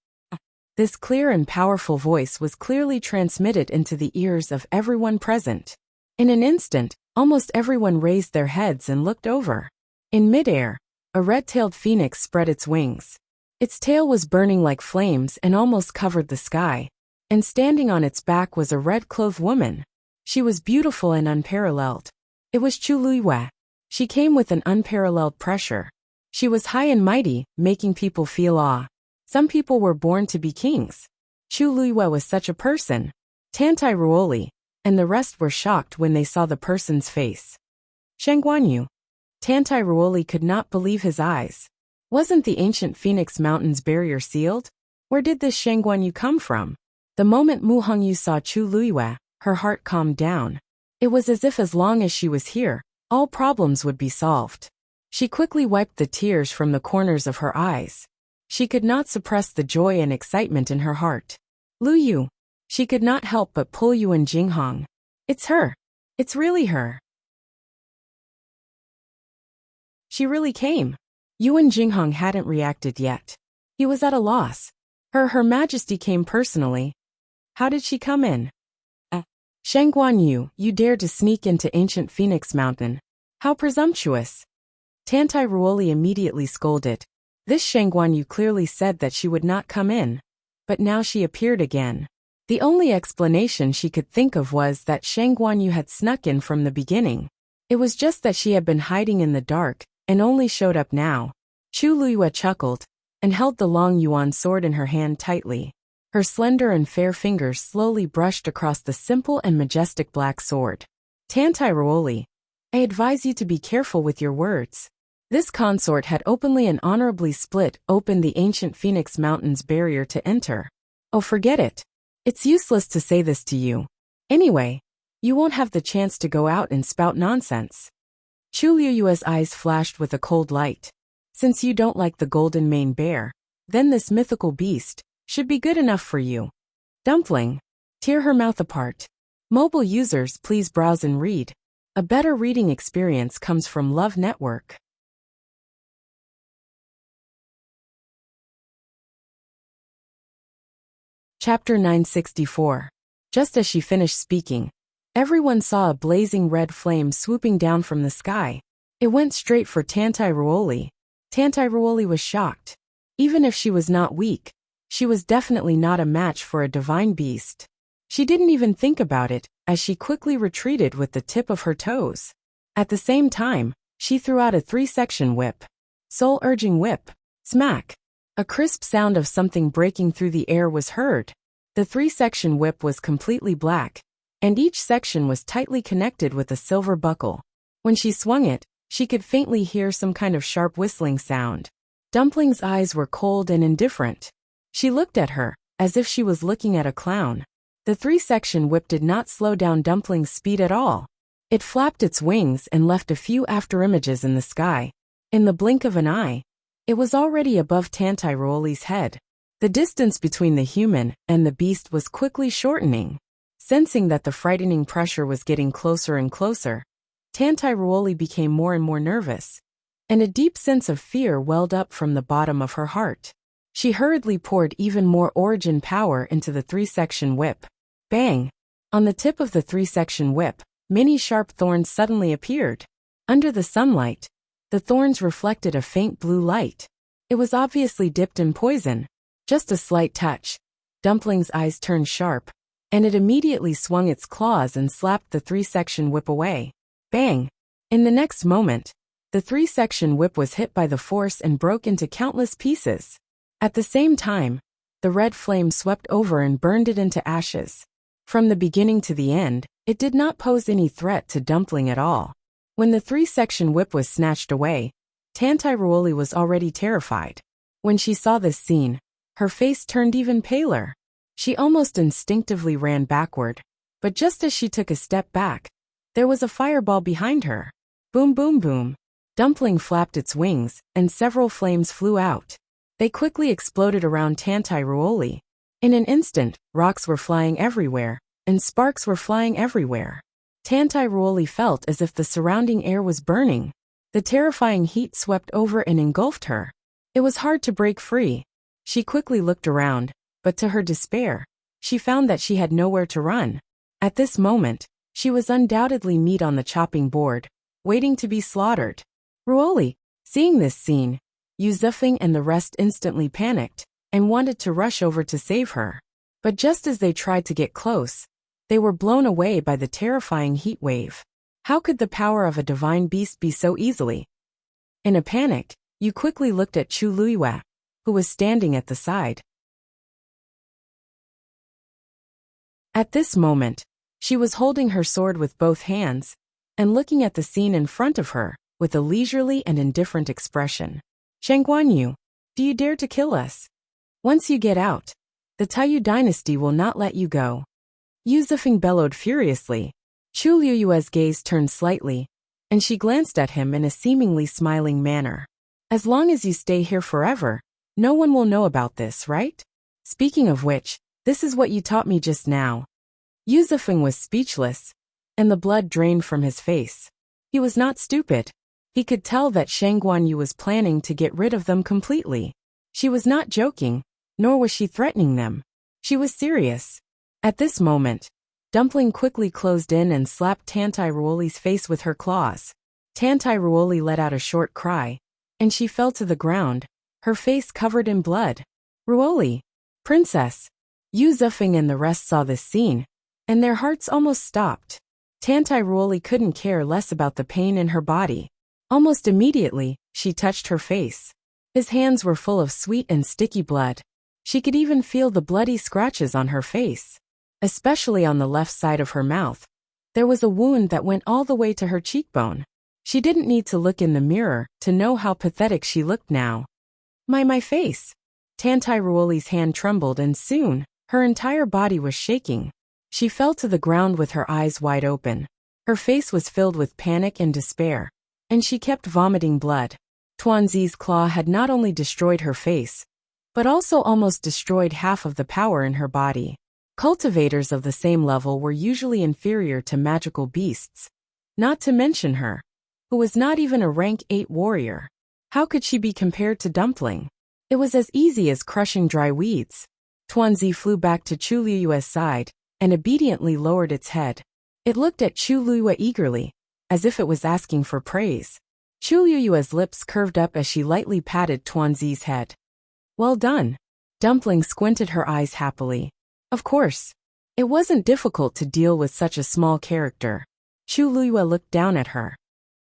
This clear and powerful voice was clearly transmitted into the ears of everyone present. In an instant, almost everyone raised their heads and looked over. In midair, a red-tailed phoenix spread its wings. Its tail was burning like flames and almost covered the sky. And standing on its back was a red-clothed woman. She was beautiful and unparalleled. It was Chu Luiyue. She came with an unparalleled pressure. She was high and mighty, making people feel awe. Some people were born to be kings. Chu Luiyue was such a person. Tantai Ruoli and the rest were shocked when they saw the person's face. Shang Guanyu. Tantai Ruoli could not believe his eyes. Wasn't the ancient Phoenix Mountains barrier sealed? Where did this Shang Guanyu come from? The moment Mu Hongyu saw Chu Luiyue, her heart calmed down. It was as if as long as she was here, all problems would be solved. She quickly wiped the tears from the corners of her eyes. She could not suppress the joy and excitement in her heart. Lu Yu. She could not help but pull Yuan Jinghong. It's her. It's really her. She really came. Yuan Jinghong hadn't reacted yet. He was at a loss. Her Majesty came personally. How did she come in? Shang Guanyu, you dared to sneak into ancient Phoenix Mountain. How presumptuous. Tantai Ruoli immediately scolded. This Shang Guanyu clearly said that she would not come in. But now she appeared again. The only explanation she could think of was that Shang Guanyu had snuck in from the beginning. It was just that she had been hiding in the dark and only showed up now. Chu Luiyue chuckled and held the long yuan sword in her hand tightly. Her slender and fair fingers slowly brushed across the simple and majestic black sword. Tantai Ruoli, I advise you to be careful with your words. This consort had openly and honorably split open the ancient Phoenix Mountains barrier to enter. Oh, forget it. It's useless to say this to you. Anyway, You won't have the chance to go out and spout nonsense. Chu Liuyue's eyes flashed with a cold light. Since you don't like the golden mane bear, then this mythical beast should be good enough for you. Dumpling. Tear her mouth apart. Mobile users, please browse and read. A better reading experience comes from Love Network. Chapter 964. Just as she finished speaking, everyone saw a blazing red flame swooping down from the sky. It went straight for Tantai Ruoli. Tantai Ruoli was shocked. Even if she was not weak, she was definitely not a match for a divine beast. She didn't even think about it, as she quickly retreated with the tip of her toes. At the same time, she threw out a 3-section whip. Soul-urging whip. Smack. A crisp sound of something breaking through the air was heard. The 3-section whip was completely black, and each section was tightly connected with a silver buckle. When she swung it, she could faintly hear some kind of sharp whistling sound. Dumpling's eyes were cold and indifferent. She looked at her, as if she was looking at a clown. The 3-section whip did not slow down Dumpling's speed at all. It flapped its wings and left a few afterimages in the sky. In the blink of an eye, it was already above Tantai Ruoli's head. The distance between the human and the beast was quickly shortening. Sensing that the frightening pressure was getting closer and closer, Tantai Ruoli became more and more nervous, and a deep sense of fear welled up from the bottom of her heart. She hurriedly poured even more origin power into the 3-section whip. Bang! On the tip of the 3-section whip, many sharp thorns suddenly appeared. Under the sunlight, the thorns reflected a faint blue light. It was obviously dipped in poison. Just a slight touch. Dumpling's eyes turned sharp, and it immediately swung its claws and slapped the 3-section whip away. Bang! In the next moment, the 3-section whip was hit by the force and broke into countless pieces. At the same time, the red flame swept over and burned it into ashes. From the beginning to the end, it did not pose any threat to Dumpling at all. When the 3-section whip was snatched away, Tantai Ruoli was already terrified. When she saw this scene, her face turned even paler. She almost instinctively ran backward, but just as she took a step back, there was a fireball behind her. Boom boom boom. Dumpling flapped its wings, and several flames flew out. They quickly exploded around Tantai Ruoli. In an instant, rocks were flying everywhere, and sparks were flying everywhere. Tantai Ruoli felt as if the surrounding air was burning. The terrifying heat swept over and engulfed her. It was hard to break free. She quickly looked around, but to her despair, she found that she had nowhere to run. At this moment, she was undoubtedly meat on the chopping board, waiting to be slaughtered. Ruoli, seeing this scene, Yu Zifeng and the rest instantly panicked, and wanted to rush over to save her. But just as they tried to get close, they were blown away by the terrifying heat wave. How could the power of a divine beast be so easily? In a panic, Yu quickly looked at Chu Liyue, who was standing at the side. At this moment, she was holding her sword with both hands, and looking at the scene in front of her, with a leisurely and indifferent expression. Shangguanyu, do you dare to kill us? Once you get out, the Taiyu dynasty will not let you go. Yu Zifeng bellowed furiously. Chu Liyue's gaze turned slightly, and she glanced at him in a seemingly smiling manner. As long as you stay here forever, no one will know about this, right? Speaking of which, this is what you taught me just now. Yu Zifeng was speechless, and the blood drained from his face. He was not stupid. He could tell that Shangguanyu was planning to get rid of them completely. She was not joking, nor was she threatening them. She was serious. At this moment, Dumpling quickly closed in and slapped Tantai Ruoli's face with her claws. Tantai Ruoli let out a short cry, and she fell to the ground, her face covered in blood. Ruoli, princess! Yu Zifeng and the rest saw this scene, and their hearts almost stopped. Tantai Ruoli couldn't care less about the pain in her body. Almost immediately, she touched her face. His hands were full of sweet and sticky blood. She could even feel the bloody scratches on her face. Especially on the left side of her mouth. There was a wound that went all the way to her cheekbone. She didn't need to look in the mirror to know how pathetic she looked now. My face! Tantai Ruoli's hand trembled and soon, her entire body was shaking. She fell to the ground with her eyes wide open. Her face was filled with panic and despair, and she kept vomiting blood. Tuanzi's claw had not only destroyed her face, but also almost destroyed half of the power in her body. Cultivators of the same level were usually inferior to magical beasts, not to mention her, who was not even a rank 8 warrior. How could she be compared to Dumpling? It was as easy as crushing dry weeds. Tuanzi flew back to Chu Liyue's side and obediently lowered its head. It looked at Chu Liyue eagerly, as if it was asking for praise. Chu Liyue's lips curved up as she lightly patted Tuanzi's head. Well done. Dumpling squinted her eyes happily. Of course. It wasn't difficult to deal with such a small character. Chu Liyue looked down at her.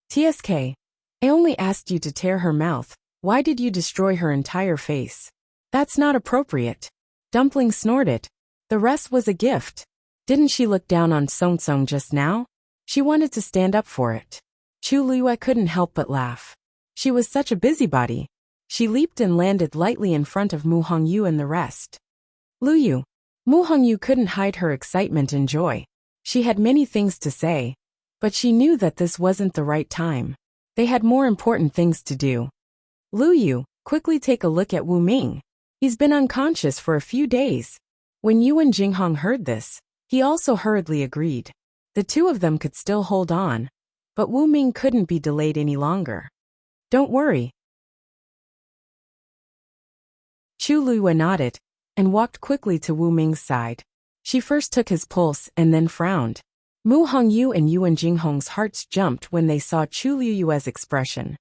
TSK. I only asked you to tear her mouth. Why did you destroy her entire face? That's not appropriate. Dumpling snorted. The rest was a gift. Didn't she look down on Song Song just now? She wanted to stand up for it. Chu Liyue couldn't help but laugh. She was such a busybody. She leaped and landed lightly in front of Mu Hongyu and the rest. Luyu. Mu Hongyu couldn't hide her excitement and joy. She had many things to say, but she knew that this wasn't the right time. They had more important things to do. Luyu, quickly take a look at Wu Ming. He's been unconscious for a few days. When Yuan Jinghong heard this, he also hurriedly agreed. The two of them could still hold on, but Wu Ming couldn't be delayed any longer. Don't worry. Chu Liyue nodded and walked quickly to Wu Ming's side. She first took his pulse and then frowned. Mu Hongyu and Yuan Jinghong's hearts jumped when they saw Chu Liyue's expression.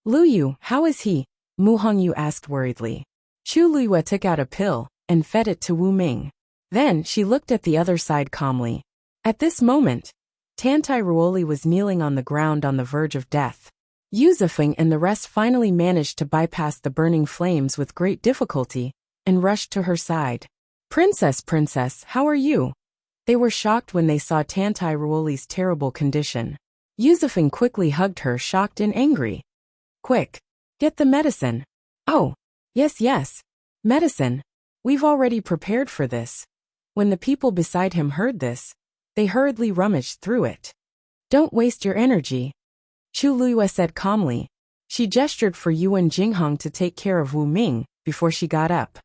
Luyu, how is he? Mu Hongyu asked worriedly. Chu Liyue took out a pill and fed it to Wu Ming. Then she looked at the other side calmly. At this moment, Tantai Ruoli was kneeling on the ground on the verge of death. Yu Zifeng and the rest finally managed to bypass the burning flames with great difficulty and rushed to her side. Princess, how are you? They were shocked when they saw Tantai Ruoli's terrible condition. Yu Zifeng quickly hugged her, shocked and angry. Quick, get the medicine. Oh, yes, medicine. We've already prepared for this. When the people beside him heard this, they hurriedly rummaged through it. Don't waste your energy, Chu Liyue said calmly. She gestured for Yuan Jinghong to take care of Wu Ming before she got up.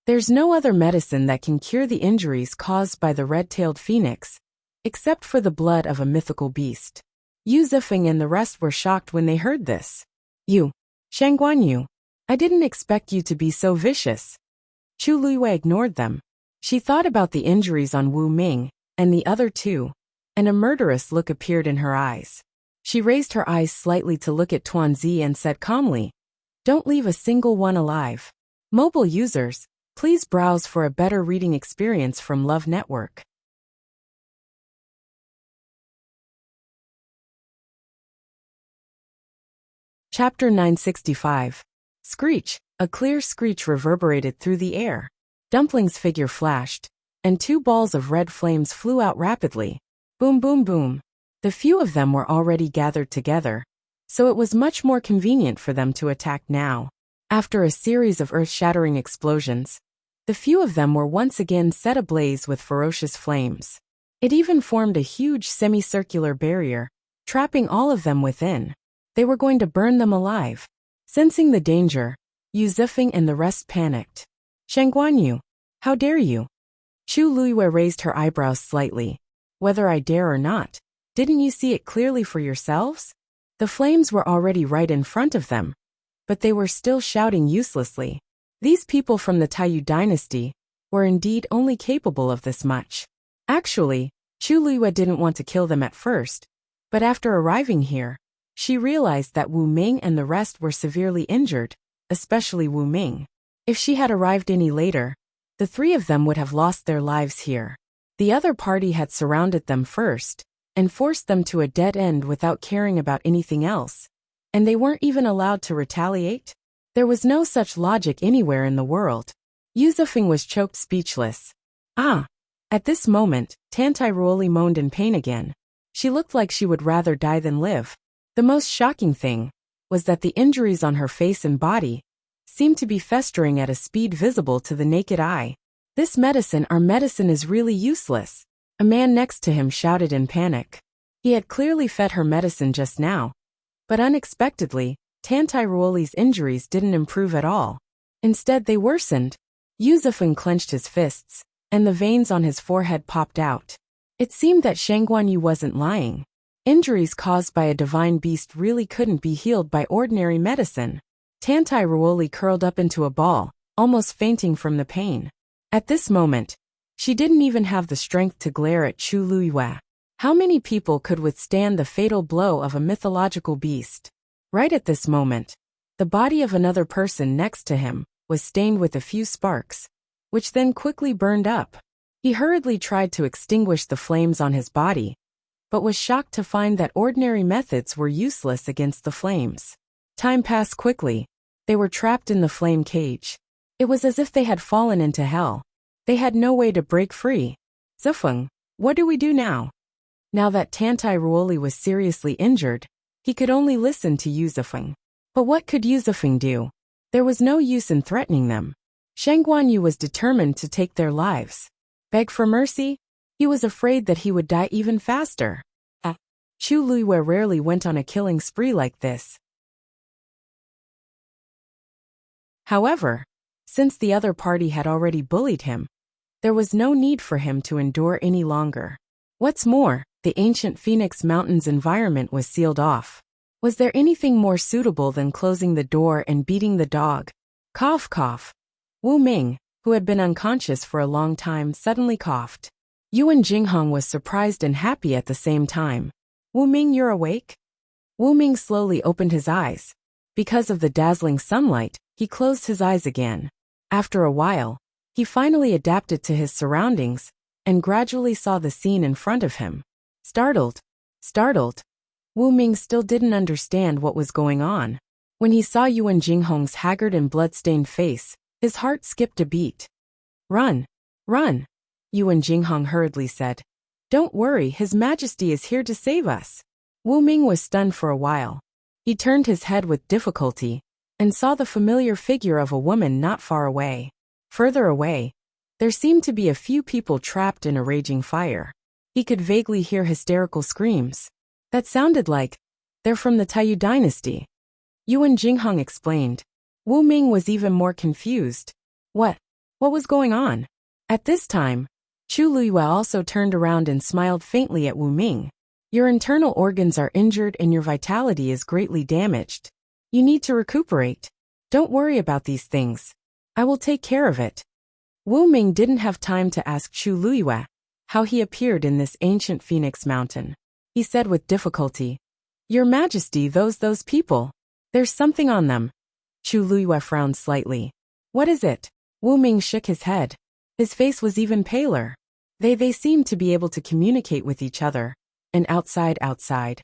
There's no other medicine that can cure the injuries caused by the red-tailed phoenix, except for the blood of a mythical beast. Yu Zifeng and the rest were shocked when they heard this. You, Shangguanyu, I didn't expect you to be so vicious. Chu Liyue ignored them. She thought about the injuries on Wu Ming and the other two, and a murderous look appeared in her eyes. She raised her eyes slightly to look at Tuanzi and said calmly, Don't leave a single one alive. Mobile users, please browse for a better reading experience from Love Network. Chapter 965. Screech. A clear screech reverberated through the air. Dumpling's figure flashed, and two balls of red flames flew out rapidly. Boom, boom, boom. The few of them were already gathered together, so it was much more convenient for them to attack now. After a series of earth-shattering explosions, the few of them were once again set ablaze with ferocious flames. It even formed a huge semicircular barrier, trapping all of them within. They were going to burn them alive. Sensing the danger, Yu Zifeng and the rest panicked. Shangguanyu, how dare you? Chu Liyue raised her eyebrows slightly. Whether I dare or not, didn't you see it clearly for yourselves? The flames were already right in front of them, but they were still shouting uselessly. These people from the Taiyu dynasty were indeed only capable of this much. Actually, Chu Liyue didn't want to kill them at first, but after arriving here, she realized that Wu Ming and the rest were severely injured, especially Wu Ming. If she had arrived any later, the three of them would have lost their lives here. The other party had surrounded them first and forced them to a dead end without caring about anything else, and they weren't even allowed to retaliate? There was no such logic anywhere in the world. Yu Zifeng was choked speechless. At this moment, Tantai Ruoli moaned in pain again. She looked like she would rather die than live. The most shocking thing was that the injuries on her face and body seemed to be festering at a speed visible to the naked eye. This medicine is really useless. A man next to him shouted in panic. He had clearly fed her medicine just now. But unexpectedly, Tantai injuries didn't improve at all. Instead, they worsened. Yuzufeng clenched his fists, and the veins on his forehead popped out. It seemed that Shangguanyu wasn't lying. Injuries caused by a divine beast really couldn't be healed by ordinary medicine. Tantai curled up into a ball, almost fainting from the pain. At this moment, she didn't even have the strength to glare at Chu Luiyue. How many people could withstand the fatal blow of a mythological beast? Right at this moment, the body of another person next to him was stained with a few sparks, which then quickly burned up. He hurriedly tried to extinguish the flames on his body, but was shocked to find that ordinary methods were useless against the flames. Time passed quickly. They were trapped in the flame cage. It was as if they had fallen into hell. They had no way to break free. Zifeng, what do we do now? Now that Tantai was seriously injured, he could only listen to Yuzufeng. But what could Yuzufeng do? There was no use in threatening them. Shangguanyu was determined to take their lives. Beg for mercy? He was afraid that he would die even faster. Chu Luiyue rarely went on a killing spree like this. However, since the other party had already bullied him, there was no need for him to endure any longer. What's more, the ancient Phoenix Mountains environment was sealed off. Was there anything more suitable than closing the door and beating the dog? Cough, cough. Wu Ming, who had been unconscious for a long time, suddenly coughed. Yuan Jinghong was surprised and happy at the same time. Wu Ming, you're awake? Wu Ming slowly opened his eyes. Because of the dazzling sunlight, he closed his eyes again. After a while, he finally adapted to his surroundings and gradually saw the scene in front of him. Startled, Wu Ming still didn't understand what was going on. When he saw Yuan Jinghong's haggard and blood-stained face, his heart skipped a beat. Run, run, Yuan Jinghong hurriedly said. Don't worry, His Majesty is here to save us. Wu Ming was stunned for a while. He turned his head with difficulty and saw the familiar figure of a woman not far away. Further away, there seemed to be a few people trapped in a raging fire. He could vaguely hear hysterical screams. That sounded like, they're from the Taiyu dynasty. Yuan Jinghong explained. Wu Ming was even more confused. What was going on? At this time, Chu Luiyue also turned around and smiled faintly at Wu Ming. Your internal organs are injured and your vitality is greatly damaged. You need to recuperate. Don't worry about these things. I will take care of it. Wu Ming didn't have time to ask Chu Luiyue how he appeared in this ancient Phoenix Mountain. He said with difficulty, Your Majesty, those people. There's something on them. Chu Luiyue frowned slightly. What is it? Wu Ming shook his head. His face was even paler. They seemed to be able to communicate with each other. And outside.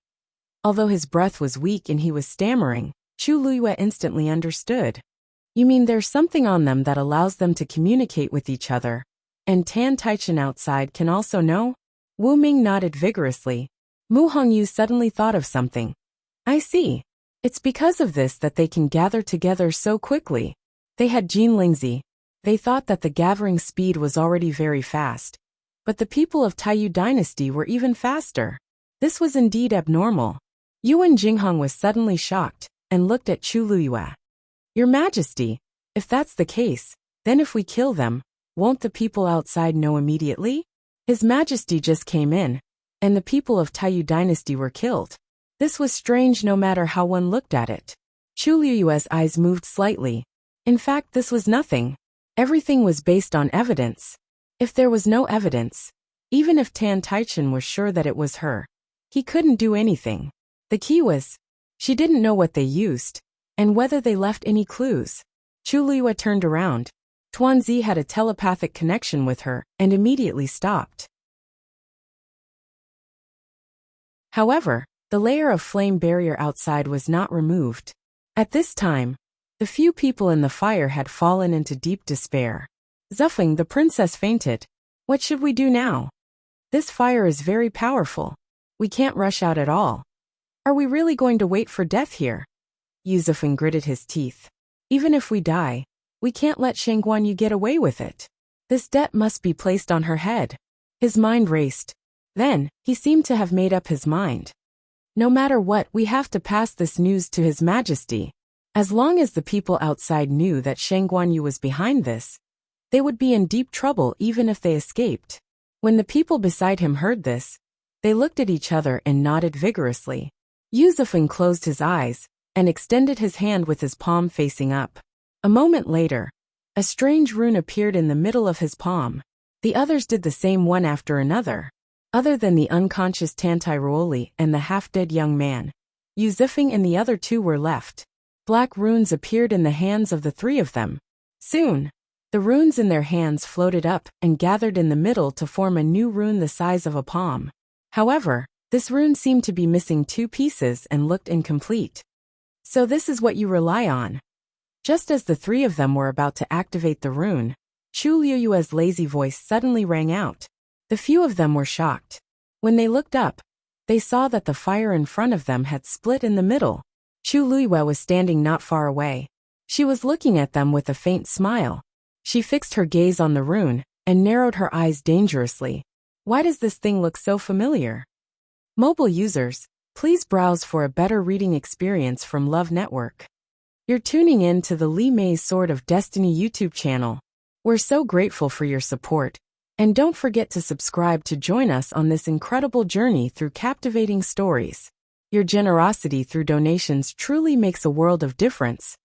Although his breath was weak and he was stammering, Chu Luiyue instantly understood. You mean there's something on them that allows them to communicate with each other? And Tan Taichen outside can also know? Wu Ming nodded vigorously. Mu Hongyu suddenly thought of something. I see. It's because of this that they can gather together so quickly. They had Jin Lingzi. They thought that the gathering speed was already very fast. But the people of Taiyu dynasty were even faster. This was indeed abnormal. Yuan Jinghong was suddenly shocked and looked at Chu Luiyue. Your Majesty, if that's the case, then if we kill them, won't the people outside know immediately? His Majesty just came in, and the people of Taiyu dynasty were killed. This was strange no matter how one looked at it. Chu Luiyue's eyes moved slightly. In fact, this was nothing. Everything was based on evidence. If there was no evidence, even if Tan Taichen was sure that it was her, he couldn't do anything. The key was, she didn't know what they used, and whether they left any clues. Chu Luiyue turned around. Tuanzi had a telepathic connection with her and immediately stopped. However, the layer of flame barrier outside was not removed. At this time, the few people in the fire had fallen into deep despair. Zifeng, the princess, fainted. What should we do now? This fire is very powerful. We can't rush out at all. Are we really going to wait for death here? Yuzufeng gritted his teeth. Even if we die, we can't let Shangguanyu get away with it. This debt must be placed on her head. His mind raced. Then, he seemed to have made up his mind. No matter what, we have to pass this news to His Majesty. As long as the people outside knew that Shang Guanyu was behind this, they would be in deep trouble even if they escaped. When the people beside him heard this, they looked at each other and nodded vigorously. Yu Zifeng closed his eyes and extended his hand with his palm facing up. A moment later, a strange rune appeared in the middle of his palm. The others did the same one after another. Other than the unconscious Tantai Ruoli and the half-dead young man, Yu Zifeng and the other two were left. Black runes appeared in the hands of the three of them. Soon, the runes in their hands floated up and gathered in the middle to form a new rune the size of a palm. However, this rune seemed to be missing two pieces and looked incomplete. So this is what you rely on. Just as the three of them were about to activate the rune, Chu Liuyue's lazy voice suddenly rang out. The few of them were shocked. When they looked up, they saw that the fire in front of them had split in the middle. Chu Liyue was standing not far away. She was looking at them with a faint smile. She fixed her gaze on the rune and narrowed her eyes dangerously. Why does this thing look so familiar? Mobile users, please browse for a better reading experience from Love Network. You're tuning in to the Li Mei's Sword of Destiny YouTube channel. We're so grateful for your support. And don't forget to subscribe to join us on this incredible journey through captivating stories. Your generosity through donations truly makes a world of difference,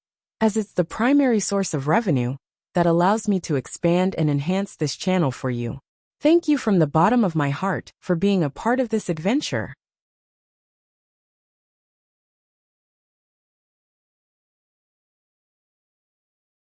as it's the primary source of revenue that allows me to expand and enhance this channel for you. Thank you from the bottom of my heart for being a part of this adventure.